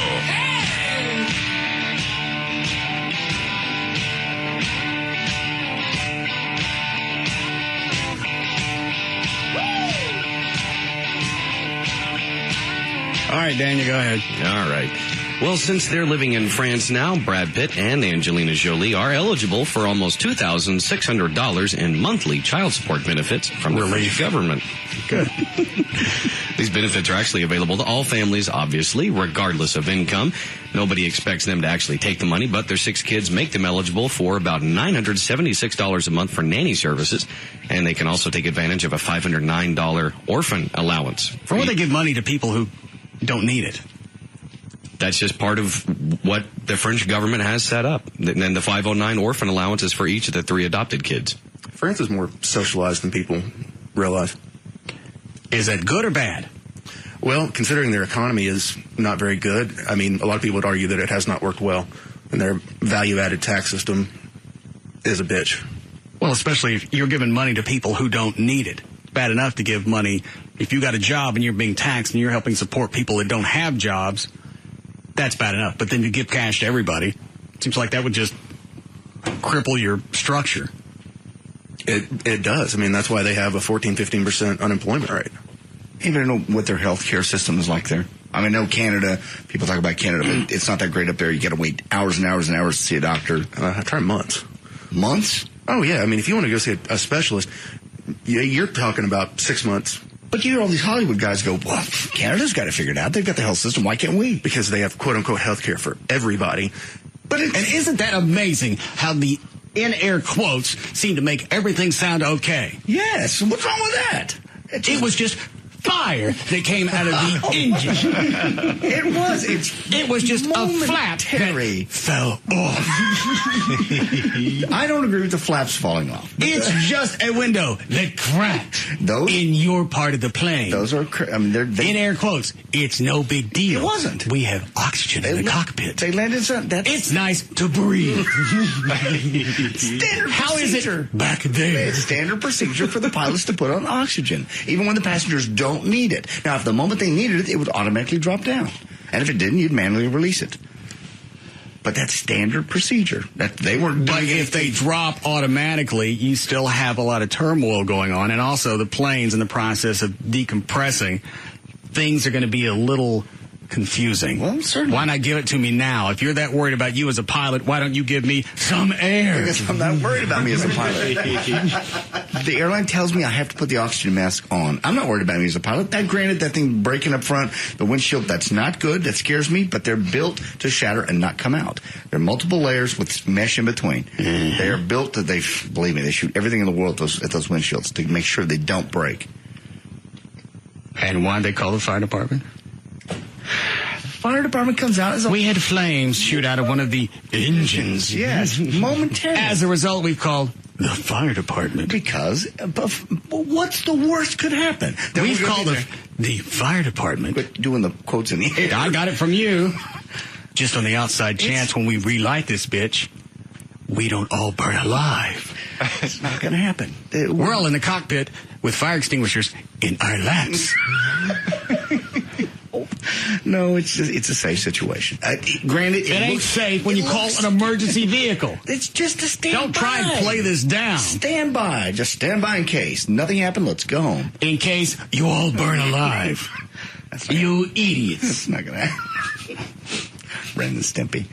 Speaker 1: All right, Daniel, go ahead.
Speaker 3: All right. Well, since they're living in France now, Brad Pitt and Angelina Jolie are eligible for almost $2,600 in monthly child support benefits from the French government.
Speaker 1: Good.
Speaker 3: These benefits are actually available to all families, obviously, regardless of income. Nobody expects them to actually take the money, but their 6 kids make them eligible for about $976 a month for nanny services, and they can also take advantage of a $509 orphan allowance.
Speaker 1: For what they give money to people who don't need it.
Speaker 3: That's just part of what the French government has set up. And then the 509 orphan allowance is for each of the 3 adopted kids.
Speaker 6: France is more socialized than people realize.
Speaker 1: Is that good or bad?
Speaker 6: Well, considering their economy is not very good, I mean, a lot of people would argue that it has not worked well. And their value-added tax system is a bitch.
Speaker 1: Well, especially if you're giving money to people who don't need it. It's bad enough to give money. If you got a job and you're being taxed and you're helping support people that don't have jobs, that's bad enough. But then you give cash to everybody. It seems like that would just cripple your structure.
Speaker 6: It does. I mean, that's why they have a 14-15% unemployment rate.
Speaker 2: Even know what their health care system is like there. I mean, I know Canada, people talk about Canada, but it's not that great up there. You got to wait hours and hours and hours to see a doctor.
Speaker 6: I try months.
Speaker 2: Months?
Speaker 6: Oh, yeah. I mean, if you want to go see a specialist, you're talking about 6 months.
Speaker 2: But you hear all these Hollywood guys go, well, Canada's got it figured out. They've got the health system. Why can't we?
Speaker 6: Because they have quote-unquote health care for everybody.
Speaker 1: But and isn't that amazing how the in-air quotes seem to make everything sound okay?
Speaker 2: Yes. What's wrong with that?
Speaker 1: It was just fire that came out of the engine.
Speaker 2: It
Speaker 1: was just a flap that fell off.
Speaker 2: I don't agree with the flaps falling off.
Speaker 1: It's just a window that cracked in your part of the plane.
Speaker 2: Those are,
Speaker 1: in air quotes, it's no big deal.
Speaker 2: It wasn't.
Speaker 1: We have oxygen in the cockpit.
Speaker 2: They landed
Speaker 1: it's nice to breathe.
Speaker 2: Standard
Speaker 1: How
Speaker 2: procedure.
Speaker 1: Is it back there?
Speaker 2: It's standard procedure for the pilots to put on oxygen, even when the passengers don't need it. Now, if the moment they needed it, it would automatically drop down. And if it didn't, you'd manually release it. But that's standard procedure. That they weren't.
Speaker 1: But if they drop automatically, you still have a lot of turmoil going on, and also the plane's in the process of decompressing. Things are going to be a little confusing.
Speaker 2: Well, certainly.
Speaker 1: Why not give it to me now? If you're that worried about you as a pilot, why don't you give me some air?
Speaker 2: Because I'm not worried about me as a pilot. The airline tells me I have to put the oxygen mask on. I'm not worried about me as a pilot. Now, granted, that thing breaking up front, the windshield, that's not good. That scares me, but they're built to shatter and not come out. There are multiple layers with mesh in between. Mm-hmm. They are built that believe me, they shoot everything in the world at those windshields to make sure they don't break.
Speaker 1: And why they call the fire department?
Speaker 2: Fire department comes out as
Speaker 1: we had flames shoot out of one of the engines.
Speaker 2: Yes, momentarily.
Speaker 1: As a result, we've called the fire department.
Speaker 2: Because what's the worst could happen?
Speaker 1: We've called the fire department.
Speaker 2: Quit doing the quotes in the air.
Speaker 1: I got it from you. Just on the outside chance when we relight this bitch, we don't all burn alive.
Speaker 2: It's not going to happen.
Speaker 1: We're all in the cockpit with fire extinguishers in our laps.
Speaker 2: No, it's a safe situation. Granted,
Speaker 1: it ain't safe when you call an emergency vehicle.
Speaker 2: It's just a standby.
Speaker 1: Don't try and play this down.
Speaker 2: Stand by. Just stand by in case. Nothing happened. Let's go home.
Speaker 1: In case you all burn alive. You idiots.
Speaker 2: That's not going to happen. Ren and Stimpy.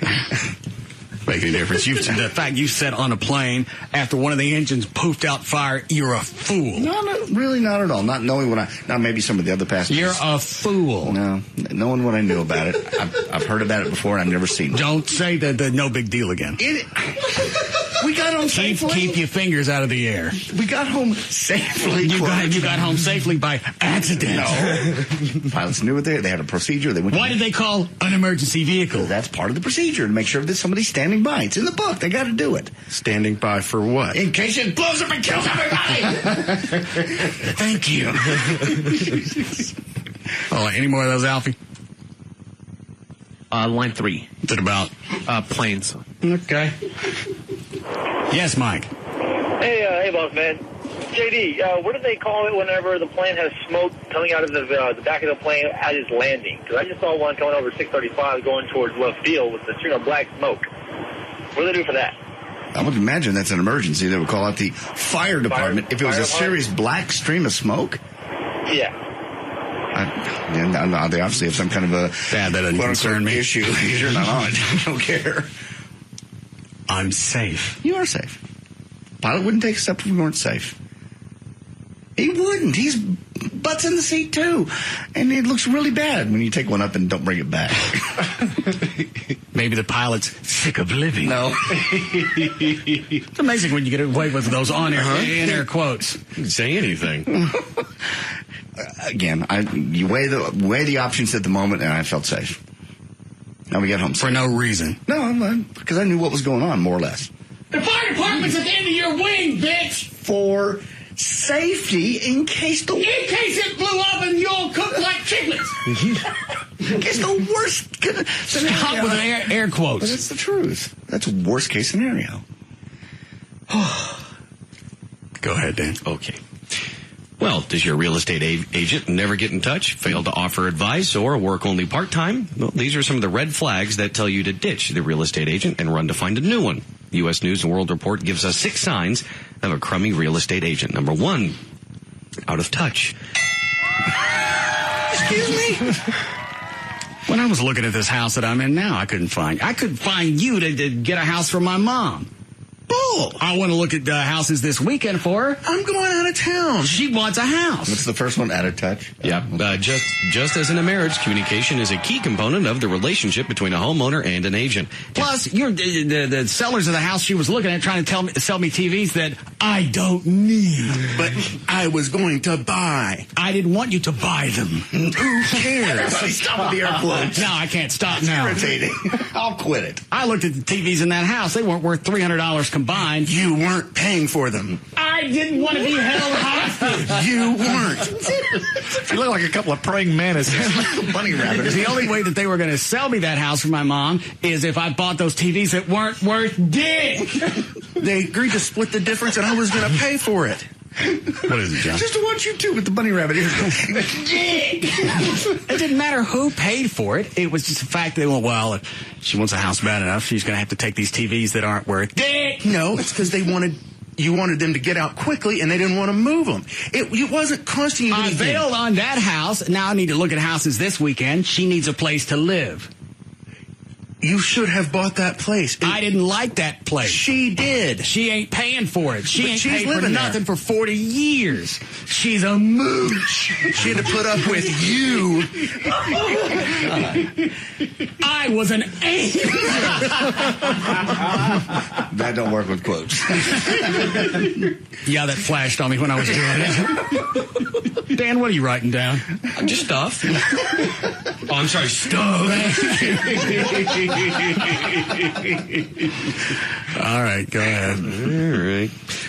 Speaker 1: Make any difference. The fact you sat on a plane after one of the engines poofed out fire, you're a fool.
Speaker 2: No, really not at all. Not knowing not maybe some of the other passengers.
Speaker 1: You're a fool.
Speaker 2: No, knowing what I knew about it. I've heard about it before and I've never seen it.
Speaker 1: Don't say the no big deal again.
Speaker 2: We got home safely.
Speaker 1: Keep your fingers out of the air.
Speaker 2: We got home safely.
Speaker 1: You got home safely by accident.
Speaker 2: No. Pilots knew it there. They had a procedure.
Speaker 1: Why did they call an emergency vehicle?
Speaker 2: That's part of the procedure to make sure that somebody's standing by. It's in the book. They got to do it.
Speaker 6: Standing by for what?
Speaker 2: In case it blows up and kills everybody.
Speaker 1: Thank you. Oh, any more of those, Alfie?
Speaker 15: Line 3.
Speaker 1: What's it about?
Speaker 15: Planes.
Speaker 1: Okay. Yes, Mike.
Speaker 17: Hey, boss man. JD, what do they call it whenever the plane has smoke coming out of the back of the plane at its landing? Because I just saw one coming over 635 going towards left field with the string of black smoke. What do they do for that?
Speaker 2: I would imagine that's an emergency. They would call out the fire department if it was a serious black stream of smoke.
Speaker 17: Yeah.
Speaker 2: They obviously have some kind of a
Speaker 1: that doesn't concern me.
Speaker 2: Issue. You're not on it. I don't care.
Speaker 1: I'm safe.
Speaker 2: You are safe. Pilot wouldn't take us up if we weren't safe. He wouldn't. He's butts in the seat too, and it looks really bad when you take one up and don't bring it back.
Speaker 1: Maybe the pilot's sick of living.
Speaker 2: No.
Speaker 1: It's amazing when you get away with those in-air quotes.
Speaker 3: You can say anything.
Speaker 2: Again, you weigh the options at the moment, and I felt safe. Now we get home safe.
Speaker 1: For no reason.
Speaker 2: No, because I knew what was going on, more or less.
Speaker 10: The fire department's at the end of your wing, bitch!
Speaker 2: For safety, in case
Speaker 10: it blew up and you'll cook like chitlins.
Speaker 2: It's the worst scenario.
Speaker 1: Stop with air quotes.
Speaker 2: But it's the truth. That's worst case scenario.
Speaker 1: Go ahead, Dan.
Speaker 3: Okay. Well, does your real estate agent never get in touch, fail to offer advice, or work only part-time? Well, these are some of the red flags that tell you to ditch the real estate agent and run to find a new one. U.S. News & World Report gives us 6 signs of a crummy real estate agent. Number 1, out of touch.
Speaker 2: Excuse me?
Speaker 1: When I was looking at this house that I'm in now, I couldn't find you to get a house for my mom. Bull! I want to look at houses this weekend for her.
Speaker 2: I'm going out of town.
Speaker 1: She wants a house.
Speaker 2: What's the first one? Out of touch?
Speaker 3: Yeah. Just as in a marriage, communication is a key component of the relationship between a homeowner and an agent.
Speaker 1: Plus, you're the sellers of the house she was looking at trying to sell me TVs that I don't need.
Speaker 6: But I was going to buy.
Speaker 1: I didn't want you to buy them.
Speaker 2: Who cares? Stop with the air quotes.
Speaker 1: No, I can't stop now.
Speaker 2: Irritating. I'll quit it.
Speaker 1: I looked at the TVs in that house. They weren't worth $300 combined.
Speaker 6: You weren't paying for them.
Speaker 10: I didn't want to be held hostage.
Speaker 6: You weren't.
Speaker 4: You look like a couple of praying mantises.
Speaker 2: Bunny rabbits.
Speaker 1: The only way that they were going to sell me that house for my mom is if I bought those TVs that weren't worth dick.
Speaker 6: They agreed to split the difference, and I was going to pay for it.
Speaker 1: What is it, John?
Speaker 2: Just to watch you two with the bunny rabbit ears.
Speaker 1: It didn't matter who paid for it. It was just the fact that, well, if she wants a house bad enough, she's going to have to take these TVs that aren't worth dick.
Speaker 6: No, it's because you wanted them to get out quickly, and they didn't want to move them. It wasn't costing you anything.
Speaker 1: I bailed on that house. Now I need to look at houses this weekend. She needs a place to live.
Speaker 6: You should have bought that place.
Speaker 1: I didn't like that place.
Speaker 6: She did.
Speaker 1: She ain't paying for it. She
Speaker 6: But
Speaker 1: ain't
Speaker 6: she's
Speaker 1: paid for
Speaker 6: living
Speaker 1: nothing
Speaker 6: there.
Speaker 1: for 40 years. She's a mooch.
Speaker 6: She had to put up with you.
Speaker 1: I was an angel.
Speaker 2: That don't work with quotes.
Speaker 1: Yeah, that flashed on me when I was doing it. Dan, what are you writing down?
Speaker 3: Just stuff. Oh, I'm sorry, stuff.
Speaker 1: All right, go ahead.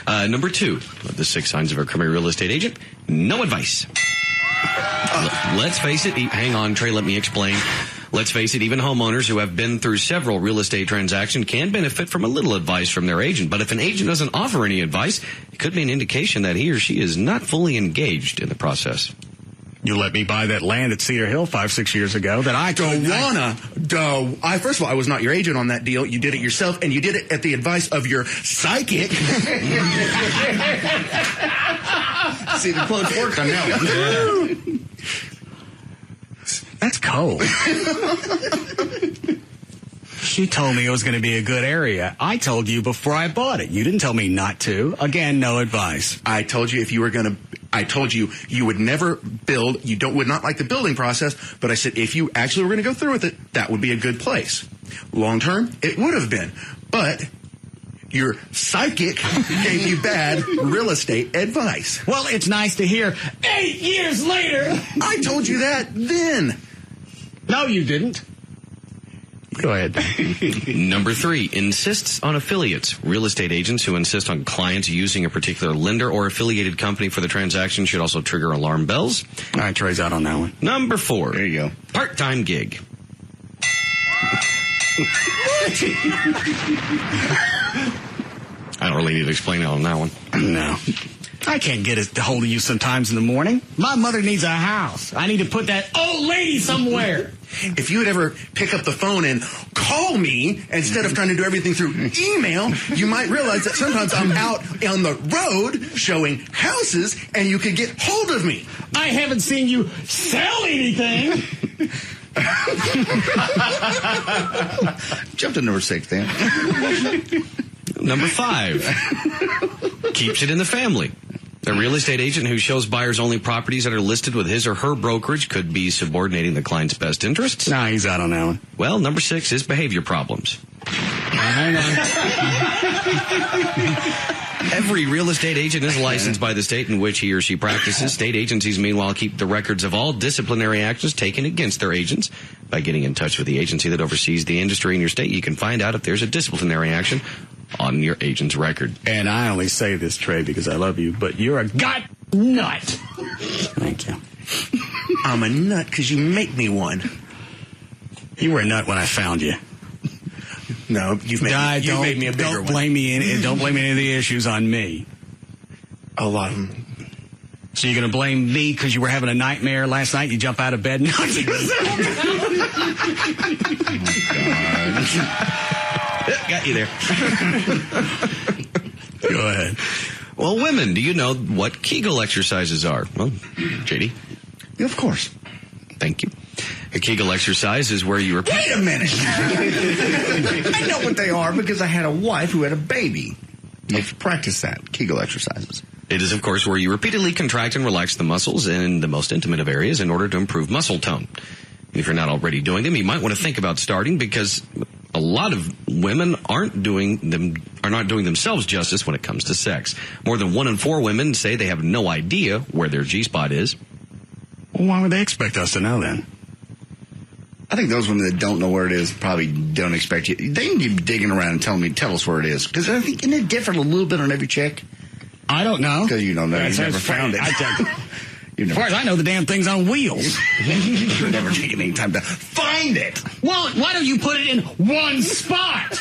Speaker 3: All right. Number 2 of the 6 signs of a crummy real estate agent: no advice. Let's face it. Hang on, Trey, let me explain. Let's face it, even homeowners who have been through several real estate transactions can benefit from a little advice from their agent. But if an agent doesn't offer any advice, it could be an indication that he or she is not fully engaged in the process.
Speaker 1: You let me buy that land at Cedar Hill 5-6 years ago that I
Speaker 6: First of all, I was not your agent on that deal. You did it yourself, and you did it at the advice of your psychic.
Speaker 2: See, the quotes worked on that one.
Speaker 1: That's cold. She told me it was going to be a good area. I told you before I bought it. You didn't tell me not to. Again, no advice.
Speaker 6: I told you I told you would never build. You would not like the building process. But I said if you actually were going to go through with it, that would be a good place. Long term, it would have been. But your psychic gave you bad real estate advice.
Speaker 1: Well, it's nice to hear 8 years later.
Speaker 6: I told you that then.
Speaker 1: No, you didn't. Go ahead.
Speaker 3: Number 3, insists on affiliates. Real estate agents who insist on clients using a particular lender or affiliated company for the transaction should also trigger alarm bells.
Speaker 1: All right, Trey's out on that one.
Speaker 3: Number 4.
Speaker 2: There you go.
Speaker 3: Part-time gig. I don't really need to explain it on that one.
Speaker 1: No. I can't get a hold of you sometimes in the morning. My mother needs a house. I need to put that old lady somewhere.
Speaker 6: If you would ever pick up the phone and call me instead of trying to do everything through email, you might realize that sometimes I'm out on the road showing houses and you could get hold of me.
Speaker 1: I haven't seen you sell anything.
Speaker 2: Jump to number 6, Dan.
Speaker 3: Number 5. Keeps it in the family. A real estate agent who shows buyers only properties that are listed with his or her brokerage could be subordinating the client's best interests.
Speaker 1: Nah, he's out on that one.
Speaker 3: Well, number 6 is behavior problems.
Speaker 1: Hang on.
Speaker 3: Every real estate agent is licensed by the state in which he or she practices. State agencies, meanwhile, keep the records of all disciplinary actions taken against their agents. By getting in touch with the agency that oversees the industry in your state, you can find out if there's a disciplinary action on your agent's record.
Speaker 1: And I only say this, Trey, because I love you, but you're a god nut. Thank you.
Speaker 6: I'm a nut because you make me one.
Speaker 1: You were a nut when I found you.
Speaker 6: No, you've made me a bigger one.
Speaker 1: Don't blame any of the issues on me.
Speaker 6: A lot of them.
Speaker 1: So you're going to blame me because you were having a nightmare last night? You jump out of bed and knock yourself
Speaker 3: Got you there.
Speaker 1: Go ahead.
Speaker 3: Well, women, do you know what Kegel exercises are? Well, JD?
Speaker 2: Of course.
Speaker 3: Thank you. A Kegel exercise is where you repeat...
Speaker 2: Wait a minute. I know what they are because I had a wife who had a baby. Let's practice that. Kegel exercises.
Speaker 3: It is, of course, where you repeatedly contract and relax the muscles in the most intimate of areas in order to improve muscle tone. And if you're not already doing them, you might want to think about starting because a lot of women are not doing themselves justice when it comes to sex. More than 1 in 4 women say they have no idea where their G-spot is.
Speaker 1: Well, why would they expect us to know then?
Speaker 2: I think those women that don't know where it is probably don't expect you. They can keep digging around and tell us where it is. Because I think, isn't it different a little bit on every chick?
Speaker 1: I don't know.
Speaker 2: Because you don't know. You've never found it.
Speaker 1: As far as I know, the damn thing's on wheels.
Speaker 2: You've never taken any time to find it.
Speaker 1: Well, why don't you put it in one spot?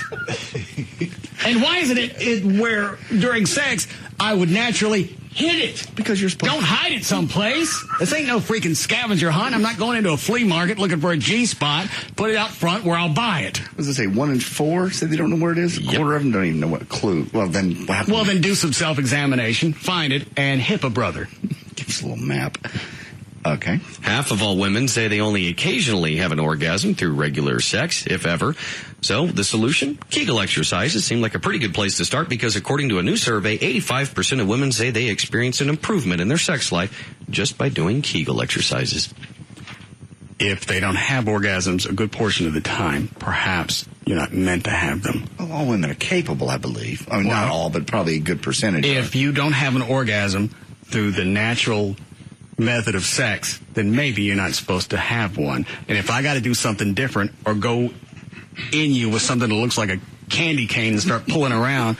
Speaker 1: And why isn't it where during sex I would naturally Hit it.
Speaker 2: Because you're supposed
Speaker 1: Don't hide it someplace. This ain't no freaking scavenger hunt. I'm not going into a flea market looking for a G-spot. Put it out front where I'll buy it.
Speaker 2: What does it say? 1 in 4 said they don't know where it is? A quarter of them don't even know what clue. Well, then what happened?
Speaker 1: Well, then do some self-examination, find it, and hip a brother.
Speaker 2: Give us a little map. Okay.
Speaker 3: Half of all women say they only occasionally have an orgasm through regular sex, if ever. So the solution? Kegel exercises seem like a pretty good place to start because according to a new survey, 85% of women say they experience an improvement in their sex life just by doing Kegel exercises.
Speaker 1: If they don't have orgasms a good portion of the time, perhaps you're not meant to have them.
Speaker 2: Well, all women are capable, I believe. I mean, not all, but probably a good percentage.
Speaker 1: If you don't have an orgasm through the natural method of sex, then maybe you're not supposed to have one. And if I got to do something different or go in you with something that looks like a candy cane and start pulling around,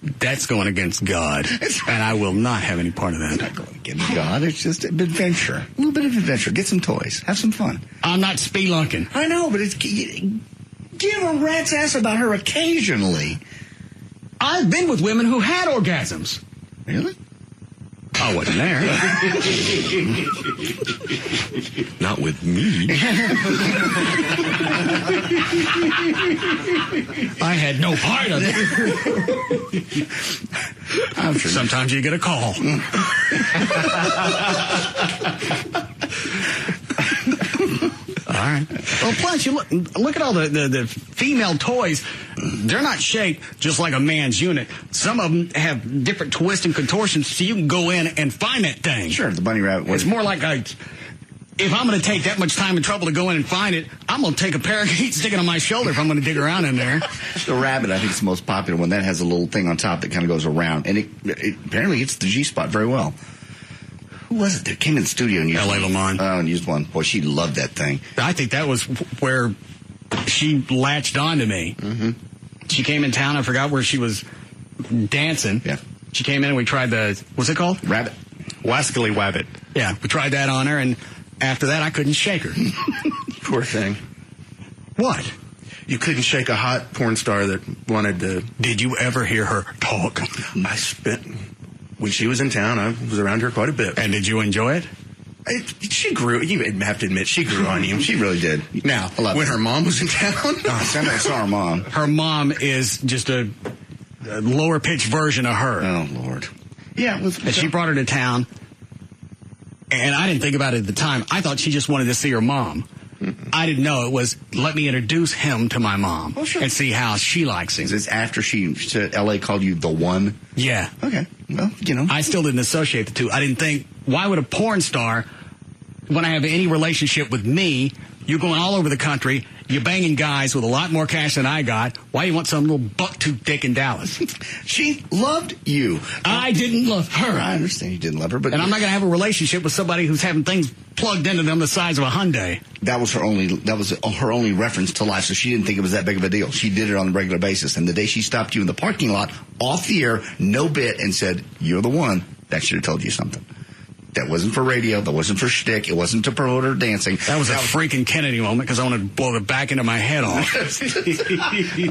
Speaker 1: that's going against God. And I will not have any part of that.
Speaker 2: It's not going against God. It's just an adventure. A little bit of adventure. Get some toys. Have some fun.
Speaker 1: I'm not spelunking.
Speaker 2: I know, but it's... Give a rat's ass about her occasionally.
Speaker 1: I've been with women who had orgasms.
Speaker 2: Really?
Speaker 1: I wasn't there.
Speaker 3: Not with me.
Speaker 1: I had no part of it.
Speaker 2: I'm sure.
Speaker 1: Sometimes you get a call. All right. Well, plus, you look at all the female toys. They're not shaped just like a man's unit. Some of them have different twists and contortions, so you can go in and find that thing.
Speaker 2: Sure, the bunny rabbit.
Speaker 1: It's more like if I'm going to take that much time and trouble to go in and find it, I'm going to take a parakeet, stick it on my shoulder if I'm going to dig around in there.
Speaker 2: The rabbit, I think, is the most popular one. That has a little thing on top that kind of goes around. And it apparently hits the G-spot very well. Who was it that came in the studio and used
Speaker 1: L.A. Lamont.
Speaker 2: Oh, and used one. Boy, she loved that thing.
Speaker 1: I think that was where she latched on to me.
Speaker 2: Mm-hmm.
Speaker 1: She came in town. I forgot where she was dancing.
Speaker 2: Yeah.
Speaker 1: She came in and we tried what's it called?
Speaker 2: Rabbit.
Speaker 4: Wascally Wabbit.
Speaker 1: Yeah, we tried that on her, and after that, I couldn't shake her.
Speaker 6: Poor thing.
Speaker 1: What?
Speaker 6: You couldn't shake a hot porn star that wanted to...
Speaker 1: Did you ever hear her talk?
Speaker 6: I spent... When she was in town, I was around her quite a bit.
Speaker 1: And did you enjoy it?
Speaker 6: She grew. You have to admit, she grew on you.
Speaker 2: She really did.
Speaker 6: Now, when her mom was in town...
Speaker 2: I saw her mom.
Speaker 1: Her mom is just a lower-pitched version of her.
Speaker 2: Oh, Lord. Yeah.
Speaker 1: And she brought her to town, and I didn't think about it at the time. I thought she just wanted to see her mom. Mm-hmm. I didn't know it was, let me introduce him to my mom and see how she likes him.
Speaker 2: It's after she said L.A. called you the one?
Speaker 1: Yeah.
Speaker 2: Okay. Well, you know.
Speaker 1: I still didn't associate the two. I didn't think, why would a porn star, when I have any relationship with me, you're going all over the country, you're banging guys with a lot more cash than I got, why do you want some little buck-tooth dick in Dallas?
Speaker 2: She loved you.
Speaker 1: I didn't love her.
Speaker 2: I understand you didn't love her, but...
Speaker 1: And I'm not going to have a relationship with somebody who's having things plugged into them the size of a Hyundai.
Speaker 2: That was her only reference to life, so she didn't think it was that big of a deal. She did it on a regular basis. And the day she stopped you in the parking lot, off the air, no bit, and said, "You're the one," that should have told you something. That wasn't for radio. That wasn't for shtick. It wasn't to promote her dancing.
Speaker 1: That was a freaking Kennedy moment because I wanted to blow the back end of my head off.
Speaker 2: That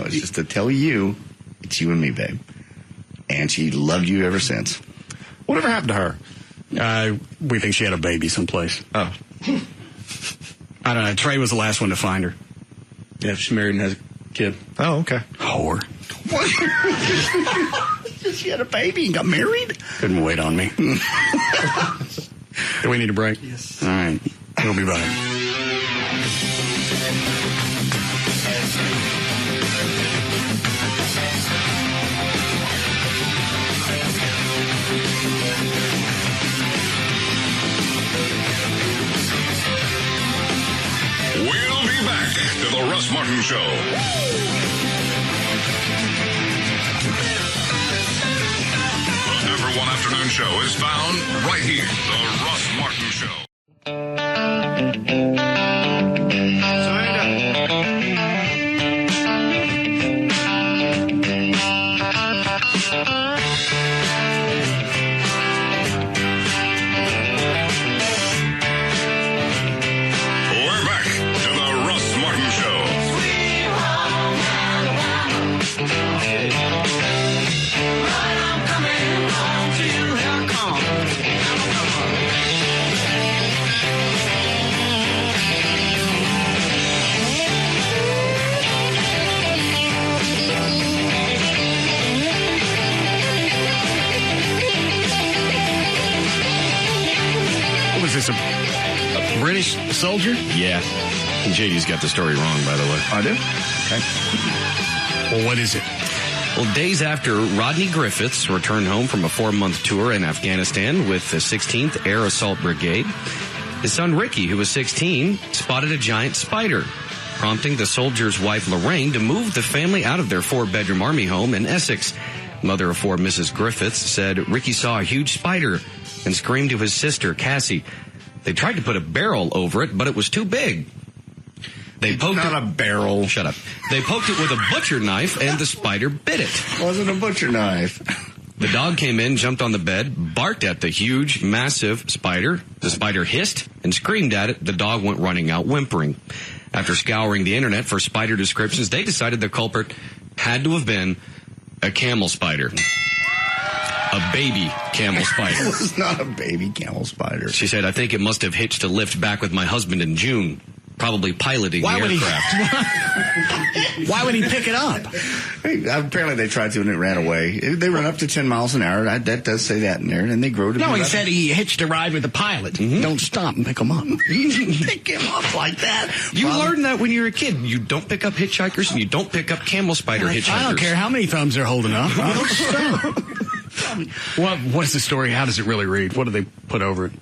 Speaker 2: was just to tell you, it's you and me, babe. And she loved you ever since.
Speaker 4: Whatever happened to her?
Speaker 1: We think she had a baby someplace.
Speaker 4: Oh.
Speaker 1: I don't know. Trey was the last one to find her.
Speaker 6: Yeah, she's married and has a kid.
Speaker 4: Oh, okay.
Speaker 1: Whore.
Speaker 2: What? She had a baby and got married?
Speaker 1: Couldn't wait on me. Do we need a break?
Speaker 6: Yes.
Speaker 1: All right. We'll be back.
Speaker 9: We'll be back to the Russ Martin Show. The #1 afternoon show is found right here. The Russ Martin Show. We're back to the Russ Martin Show.
Speaker 1: was this, a British soldier?
Speaker 3: Yeah. JD's got the story wrong, by the way.
Speaker 2: I do? Okay.
Speaker 1: Well, what is it?
Speaker 3: Well, days after Rodney Griffiths returned home from a 4-month tour in Afghanistan with the 16th Air Assault Brigade, his son Ricky, who was 16, spotted a giant spider, prompting the soldier's wife Lorraine to move the family out of their 4-bedroom Army home in Essex. Mother of 4, Mrs. Griffiths, said Ricky saw a huge spider and screamed to his sister, Cassie. They tried to put a barrel over it, but it was too big. They poked
Speaker 2: not a barrel.
Speaker 3: Shut up. They poked it with a butcher knife, and the spider bit it.
Speaker 2: Wasn't a butcher knife.
Speaker 3: The dog came in, jumped on the bed, barked at the huge, massive spider. The spider hissed and screamed at it. The dog went running out, whimpering. After scouring the internet for spider descriptions, they decided the culprit had to have been a camel spider. A baby camel spider.
Speaker 2: It was not a baby camel spider.
Speaker 3: She said, I think it must have hitched a lift back with my husband in June. Probably piloting the aircraft.
Speaker 1: Why would he pick it up?
Speaker 2: Apparently they tried to and it ran away. They run up to 10 miles an hour. That does say that in there. And they grow to
Speaker 1: No, he said he hitched a ride with the pilot. Mm-hmm. Don't stop and pick him up.
Speaker 2: Pick him up like that.
Speaker 3: You learned that when you were a kid. You don't pick up hitchhikers and you don't pick up camel spider hitchhikers.
Speaker 1: I don't care how many thumbs they're holding up. Don't stop. What's the story? How does it really read? What do they put over it?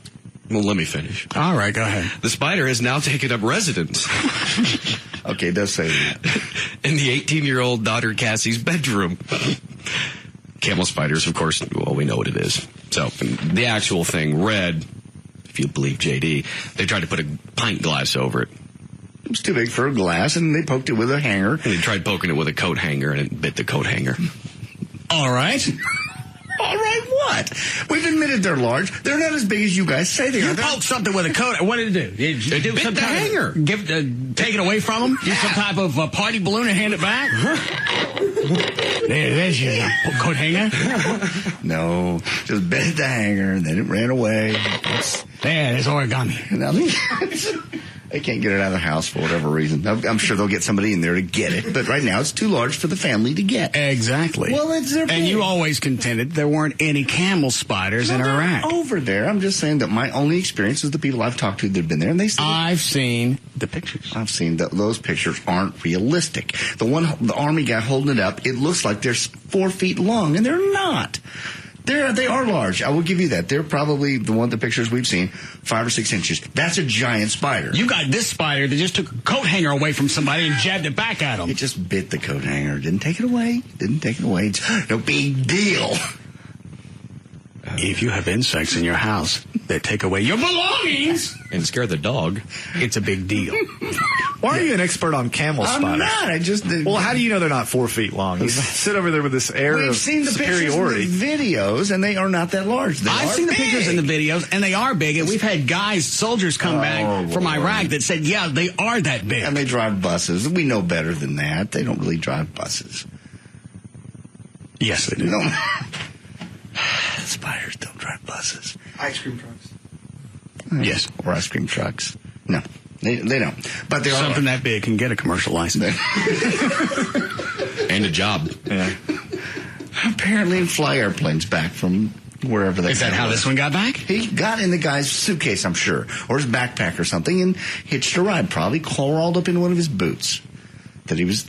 Speaker 3: Well, let me finish.
Speaker 1: All right, go ahead.
Speaker 3: The spider has now taken up residence.
Speaker 2: Okay, it does say that.
Speaker 3: In the 18-year-old daughter Cassie's bedroom. Camel spiders, of course, well, we know what it is. So, the actual thing read, if you believe JD, they tried to put a pint glass over it.
Speaker 2: It was too big for a glass, and they poked it with a hanger.
Speaker 3: And they tried poking it with a coat hanger, and it bit the coat hanger.
Speaker 1: All right.
Speaker 2: All right, what? We've admitted they're large. They're not as big as you guys say they are.
Speaker 1: You poked something with a coat. What did it do? Did you do some kind
Speaker 3: hanger.
Speaker 1: Of take it away from them? Use some type of party balloon and hand it back? There's your coat hanger.
Speaker 2: No, just bent the hanger, and then it ran away.
Speaker 1: There's origami.
Speaker 2: Now they can't get it out of the house for whatever reason. I'm sure they'll get somebody in there to get it, but right now it's too large for the family to get.
Speaker 1: Exactly.
Speaker 2: Well, it's their
Speaker 1: and you always contended there weren't any camel spiders in Iraq.
Speaker 2: Over there, I'm just saying that my only experience is the people I've talked to that have been there, and they say
Speaker 1: I've seen the pictures.
Speaker 2: I've seen those pictures aren't realistic. The Army guy holding it up, it looks like they're 4 feet long, and they're not. They are large. I will give you that. They're probably the pictures we've seen, 5 or 6 inches. That's a giant spider.
Speaker 1: You got this spider that just took a coat hanger away from somebody and jabbed it back at them.
Speaker 2: It just bit the coat hanger. Didn't take it away. It's no big deal.
Speaker 1: If you have insects in your house that take away your belongings
Speaker 3: and scare the dog,
Speaker 1: it's a big deal.
Speaker 4: Why are you an expert on camel spiders?
Speaker 2: I'm not.
Speaker 4: Well, how do you know they're not 4 feet long? You sit over there with this air of
Speaker 2: seen the
Speaker 4: superiority.
Speaker 2: Pictures and the videos, and they are not that large.
Speaker 1: I've seen the pictures and the videos, and they are big. And we've had soldiers come back from Iraq that said, yeah, they are that big.
Speaker 2: And they drive buses. We know better than that. They don't really drive buses.
Speaker 1: Yes, they do.
Speaker 2: No. Spiders don't drive buses.
Speaker 14: Ice cream trucks.
Speaker 2: Yes, or ice cream trucks. No, they don't. But they're
Speaker 1: something that big can get a commercial license
Speaker 3: and a job.
Speaker 2: Yeah. Apparently, fly airplanes back from wherever they.
Speaker 1: Is that how this one got back?
Speaker 2: He got in the guy's suitcase, I'm sure, or his backpack or something, and hitched a ride. Probably crawled up in one of his boots that he was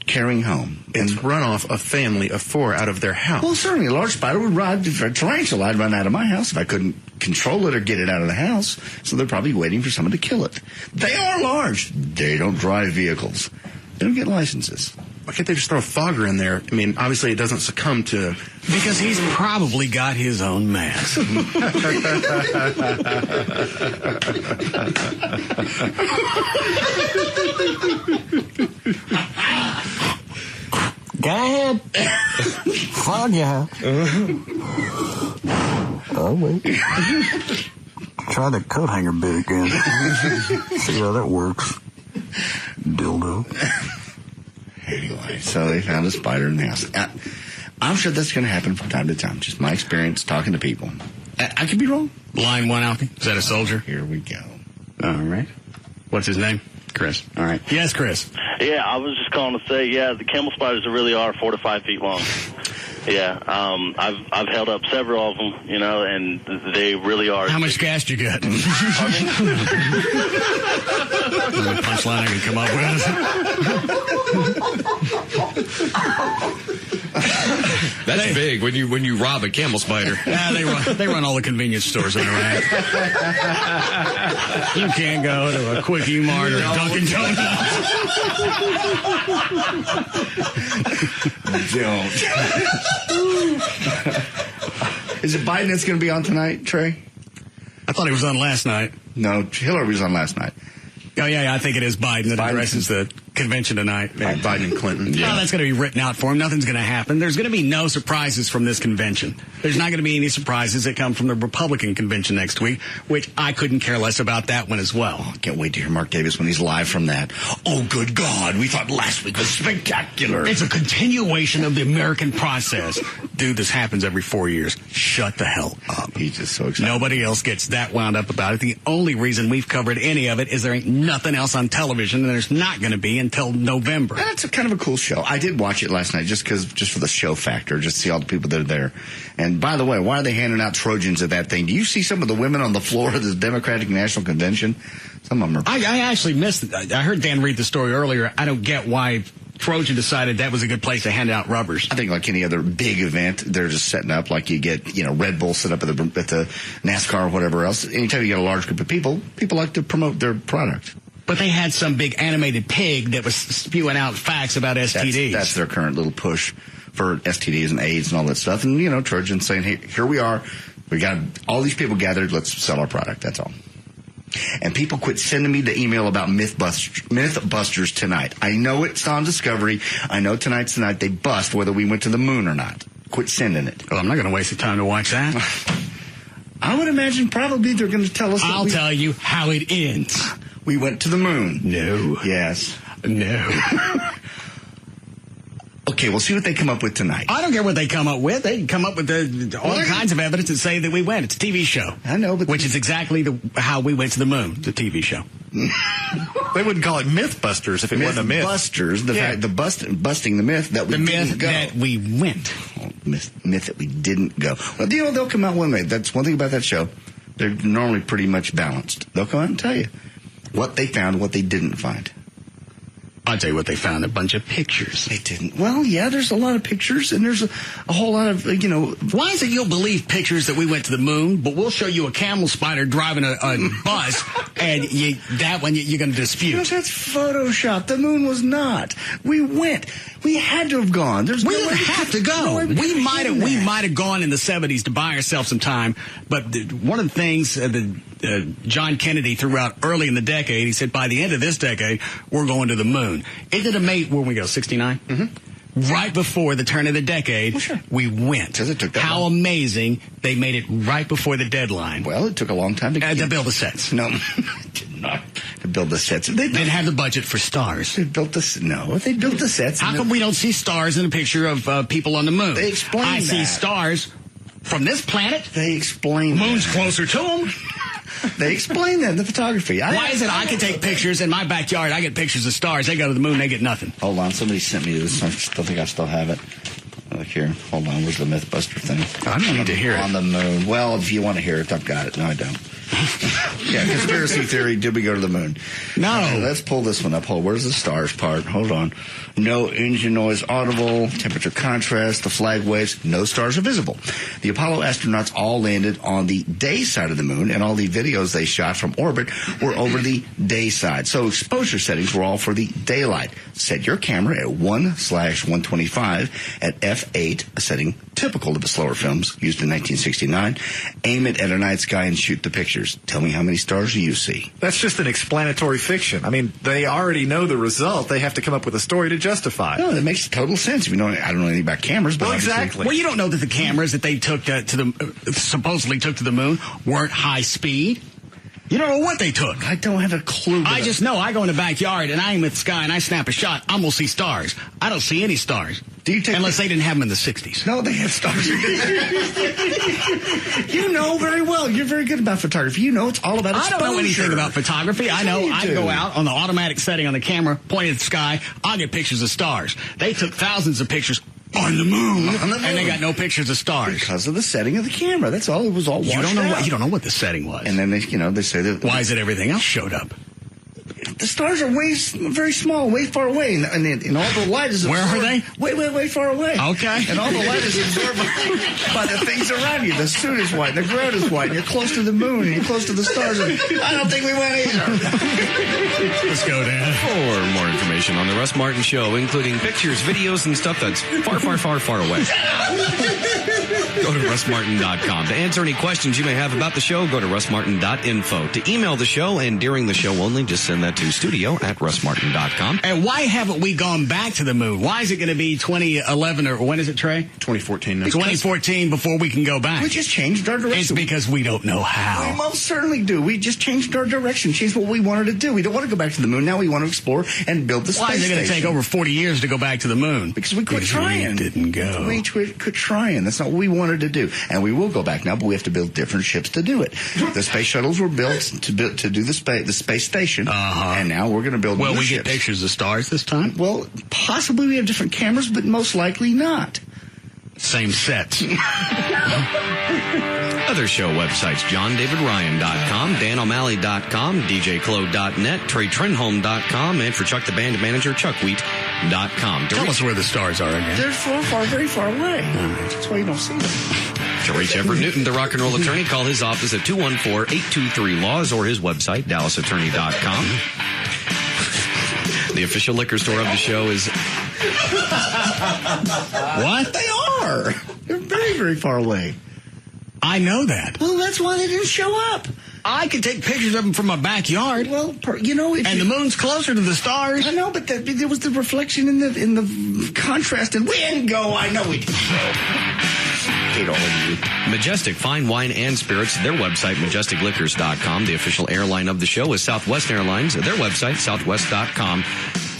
Speaker 2: carrying home.
Speaker 6: It's run off a family of 4 out of their house.
Speaker 2: Well, certainly a large spider would ride. If a tarantula, I'd run out of my house if I couldn't control it or get it out of the house. So they're probably waiting for someone to kill it. They are large. They don't drive vehicles. They don't get licenses.
Speaker 6: Why can't they just throw a fogger in there? I mean, obviously it doesn't succumb to...
Speaker 1: Because he's probably got his own mask. Go ahead. Fog ya. Oh, wait. Try that coat hanger bit again. See how that works. Dildo.
Speaker 2: Anyway, so they found a spider in the house. I'm sure that's going to happen from time to time. Just my experience talking to people. I could be wrong.
Speaker 1: Line 1, Alfie. Is that a soldier?
Speaker 2: Here we go.
Speaker 1: All right. What's his name? Chris. All right. Yes, Chris.
Speaker 7: Yeah, I was just calling to say, the camel spiders really are 4 to 5 feet long. Yeah, I've held up several of them, you know, and they really are.
Speaker 1: How much gas do you get? Punchline I can come up with.
Speaker 3: That's big when you rob a camel spider.
Speaker 1: Yeah, they run all the convenience stores in Iraq. You can't go to a Quickie Mart or Dunkin' Donuts.
Speaker 2: Don't. Is it Biden that's going to be on tonight, Trey?
Speaker 1: I thought he was on last night.
Speaker 2: No, Hillary was on last night.
Speaker 1: Oh, yeah, I think it is Biden that addresses the convention tonight.
Speaker 6: Yeah, Biden and Clinton.
Speaker 1: Yeah. Oh, that's going to be written out for him. Nothing's going to happen. There's going to be no surprises from this convention. There's not going to be any surprises that come from the Republican convention next week, which I couldn't care less about that one as well.
Speaker 2: Oh, can't wait to hear Mark Davis when he's live from that. Oh, good God, we thought last week was spectacular.
Speaker 1: It's a continuation of the American process. Dude, this happens every 4 years. Shut the hell up.
Speaker 2: He's just so excited.
Speaker 1: Nobody else gets that wound up about it. The only reason we've covered any of it is there ain't nothing else on television, and there's not going to be until November.
Speaker 2: That's kind of a cool show. I did watch it last night just for the show factor, just to see all the people that are there. And by the way, why are they handing out Trojans at that thing? Do you see some of the women on the floor of the Democratic National Convention? Some of them are...
Speaker 1: I actually missed it. I heard Dan read the story earlier. I don't get why Trojan decided that was a good place to hand out rubbers.
Speaker 2: I think like any other big event, they're just setting up like you get, Red Bull set up at the NASCAR or whatever else. Anytime you get a large group of people like to promote their product.
Speaker 1: But they had some big animated pig that was spewing out facts about STDs.
Speaker 2: That's their current little push for STDs and AIDS and all that stuff. And, Trojan's saying, hey, here we are. We got all these people gathered. Let's sell our product. That's all. And people quit sending me the email about Mythbusters tonight. I know it's on Discovery. I know tonight's the night they bust whether we went to the moon or not. Quit sending it.
Speaker 1: Well, I'm not going to waste the time to watch that.
Speaker 2: I would imagine probably they're going to tell us.
Speaker 1: I'll tell you how it ends.
Speaker 2: We went to the moon.
Speaker 1: No.
Speaker 2: Yes.
Speaker 1: No.
Speaker 2: Okay, we'll see what they come up with tonight.
Speaker 1: I don't care what they come up with. They come up with all kinds of evidence that say that we went. It's a TV show.
Speaker 2: I know, but
Speaker 1: which is exactly how we went to the moon. The TV show.
Speaker 4: They wouldn't call it Mythbusters if it wasn't a myth.
Speaker 2: Mythbusters, the fact busting the myth that we didn't go.
Speaker 1: That we went.
Speaker 2: Myth that we didn't go. Well, they'll come out one way. That's one thing about that show. They're normally pretty much balanced. They'll come out and tell you what they found, what they didn't find.
Speaker 1: I'll tell you what they found, a bunch of pictures.
Speaker 2: They didn't. Well, yeah, there's a lot of pictures, and there's a whole lot of,
Speaker 1: Why is it you'll believe pictures that we went to the moon, but we'll show you a camel spider driving a bus, and that one you're going to dispute?
Speaker 2: Because that's Photoshop. The moon was not. We went. We had to have gone. We
Speaker 1: didn't have to go. We might have gone in the 70s to buy ourselves some time, but one of the things John Kennedy threw out early in the decade, he said, by the end of this decade, we're going to the moon. Isn't it amazing? Where we go, 69? Mm-hmm. Right before the turn of the decade, we went.
Speaker 2: It took that
Speaker 1: How
Speaker 2: long.
Speaker 1: Amazing. They made it right before the deadline.
Speaker 2: Well, it took a long time to
Speaker 1: build the sets.
Speaker 2: No, it did not. To build the sets.
Speaker 1: They didn't have the budget for stars.
Speaker 2: They built the sets.
Speaker 1: How come we don't see stars in a picture of people on the moon?
Speaker 2: They explain
Speaker 1: I
Speaker 2: that.
Speaker 1: see stars from this planet.
Speaker 2: They explain
Speaker 1: Moon's
Speaker 2: that.
Speaker 1: closer to them.
Speaker 2: They explain that in the photography.
Speaker 1: Why is it I can take pictures in my backyard? I get pictures of stars. They go to the moon. They get nothing.
Speaker 2: Hold on. Somebody sent me this. I still think I still have it. Look here. Hold on. Where's the Mythbuster thing?
Speaker 1: I don't need to hear it.
Speaker 2: On the moon. Well, if you want to hear it, I've got it. No, I don't. Yeah, conspiracy theory. Did we go to the moon?
Speaker 1: No.
Speaker 2: Let's pull this one up. Where's the stars part? Hold on. No engine noise audible. Temperature contrast. The flag waves. No stars are visible. The Apollo astronauts all landed on the day side of the moon, and all the videos they shot from orbit were over the day side. So exposure settings were all for the daylight. Set your camera at 1/125 at f8, a setting typical of the slower films used in 1969. Aim it at a night sky and shoot the pictures. Tell me how many stars do you see?
Speaker 4: That's just an explanatory fiction. I mean, they already know the result. They have to come up with a story to justify.
Speaker 2: No, that makes total sense. I don't know anything about cameras, but
Speaker 4: exactly.
Speaker 1: Well, you don't know that the cameras that they took supposedly took to the moon weren't high speed. You don't know what they took.
Speaker 2: I don't have a clue.
Speaker 1: I just know I go in the backyard and I aim at the sky and I snap a shot. I'm going to see stars. I don't see any stars. Unless they didn't have them in the 60s.
Speaker 2: No, they had stars. You know very well. You're very good about photography. You know it's all about exposure.
Speaker 1: I don't know anything about photography. I know I go out on the automatic setting on the camera, point at the sky. I'll get pictures of stars. They took thousands of pictures On the moon.
Speaker 2: On the moon.
Speaker 1: And they got no pictures of stars.
Speaker 2: Because of the setting of the camera. That's all. It was all washed
Speaker 1: You don't know
Speaker 2: out.
Speaker 1: what the setting was.
Speaker 2: And then they say that.
Speaker 1: Why is it everything else showed up?
Speaker 2: The stars are very small, way far away, and all the light is absorbed.
Speaker 1: Where are they?
Speaker 2: Way far away.
Speaker 1: Okay.
Speaker 2: And all the light is absorbed by the things around you. The suit is white, and the ground is white, and you're close to the moon, and you're close to the stars. And I don't think we went either.
Speaker 1: Let's go, Dan.
Speaker 3: For more information on the Russ Martin Show, including pictures, videos, and stuff that's far, far, far, far away, go to russmartin.com. To answer any questions you may have about the show, go to russmartin.info. To email the show, and during the show only, just send that to studio@russmartin.com.
Speaker 1: And why haven't we gone back to the moon? Why is it going to be 2011 or when is it, Trey?
Speaker 6: 2014.
Speaker 1: 2014 before we can go back.
Speaker 2: We just changed our direction.
Speaker 1: It's because we don't know how.
Speaker 2: We most certainly do. We just changed our direction, changed what we wanted to do. We don't want to go back to the moon. Now we want to explore and build the space
Speaker 1: station. Why is it going to take over 40 years to go back to the moon?
Speaker 2: Because we quit trying.
Speaker 1: We didn't go.
Speaker 2: We quit trying. That's not what we wanted to do. And we will go back now, but we have to build different ships to do it. The space shuttles were built to do the space station. And now we're going to build
Speaker 1: Will
Speaker 2: new
Speaker 1: we
Speaker 2: ships.
Speaker 1: get pictures of stars this time?
Speaker 2: Well, possibly we have different cameras, but most likely not.
Speaker 1: Same sets.
Speaker 3: Other show websites, JohnDavidRyan.com, DanO'Malley.com, DJClo.net, TreyTrenholm.com, and for Chuck the Band Manager, ChuckWheat.com.
Speaker 1: Tell us where the stars are again.
Speaker 2: They're very far away. That's why you don't see them.
Speaker 3: To reach Everett Newton, the rock and roll attorney, call his office at 214-823-LAWS or his website, DallasAttorney.com. The official liquor store of the show is...
Speaker 1: What?
Speaker 2: They are. They're very, very far away.
Speaker 1: I know that.
Speaker 2: Well, that's why they didn't show up.
Speaker 1: I could take pictures of them from my backyard.
Speaker 2: Well, and
Speaker 1: the moon's closer to the stars.
Speaker 2: I know, but there was the reflection in the contrast, and we didn't go. I know we didn't go. Hate all of you.
Speaker 3: Majestic Fine Wine and Spirits, their website, majesticliquors.com. The official airline of the show is Southwest Airlines. Their website, southwest.com.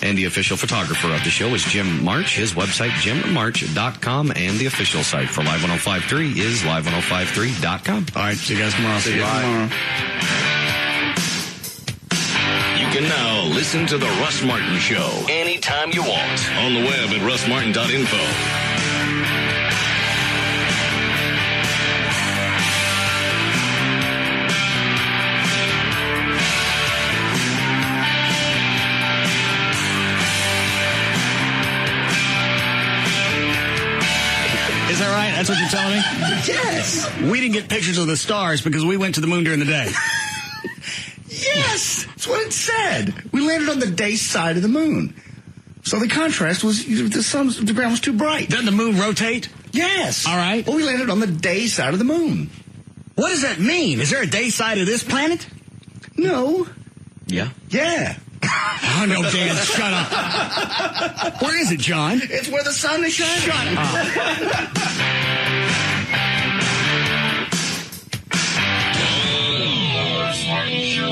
Speaker 3: And the official photographer of the show is Jim March. His website, jimmarch.com. And the official site for Live 105.3 is live1053.com.
Speaker 1: All right, see you guys tomorrow.
Speaker 2: See you tomorrow.
Speaker 9: You can now listen to The Russ Martin Show anytime you want on the web at russmartin.info.
Speaker 1: Is that right? That's what you're telling me?
Speaker 2: Yes.
Speaker 1: We didn't get pictures of the stars because we went to the moon during the day.
Speaker 2: Yes. That's what it said. We landed on the day side of the moon. So the contrast was the ground was too bright.
Speaker 1: Doesn't the moon rotate?
Speaker 2: Yes.
Speaker 1: All right.
Speaker 2: Well, we landed on the day side of the moon.
Speaker 1: What does that mean? Is there a day side of this planet?
Speaker 2: No.
Speaker 3: Yeah.
Speaker 2: Yeah.
Speaker 1: Oh, no, Dan, shut up. Where is it, John?
Speaker 2: It's where the sun is shining.
Speaker 1: Shut up.
Speaker 12: Russ Martin Show.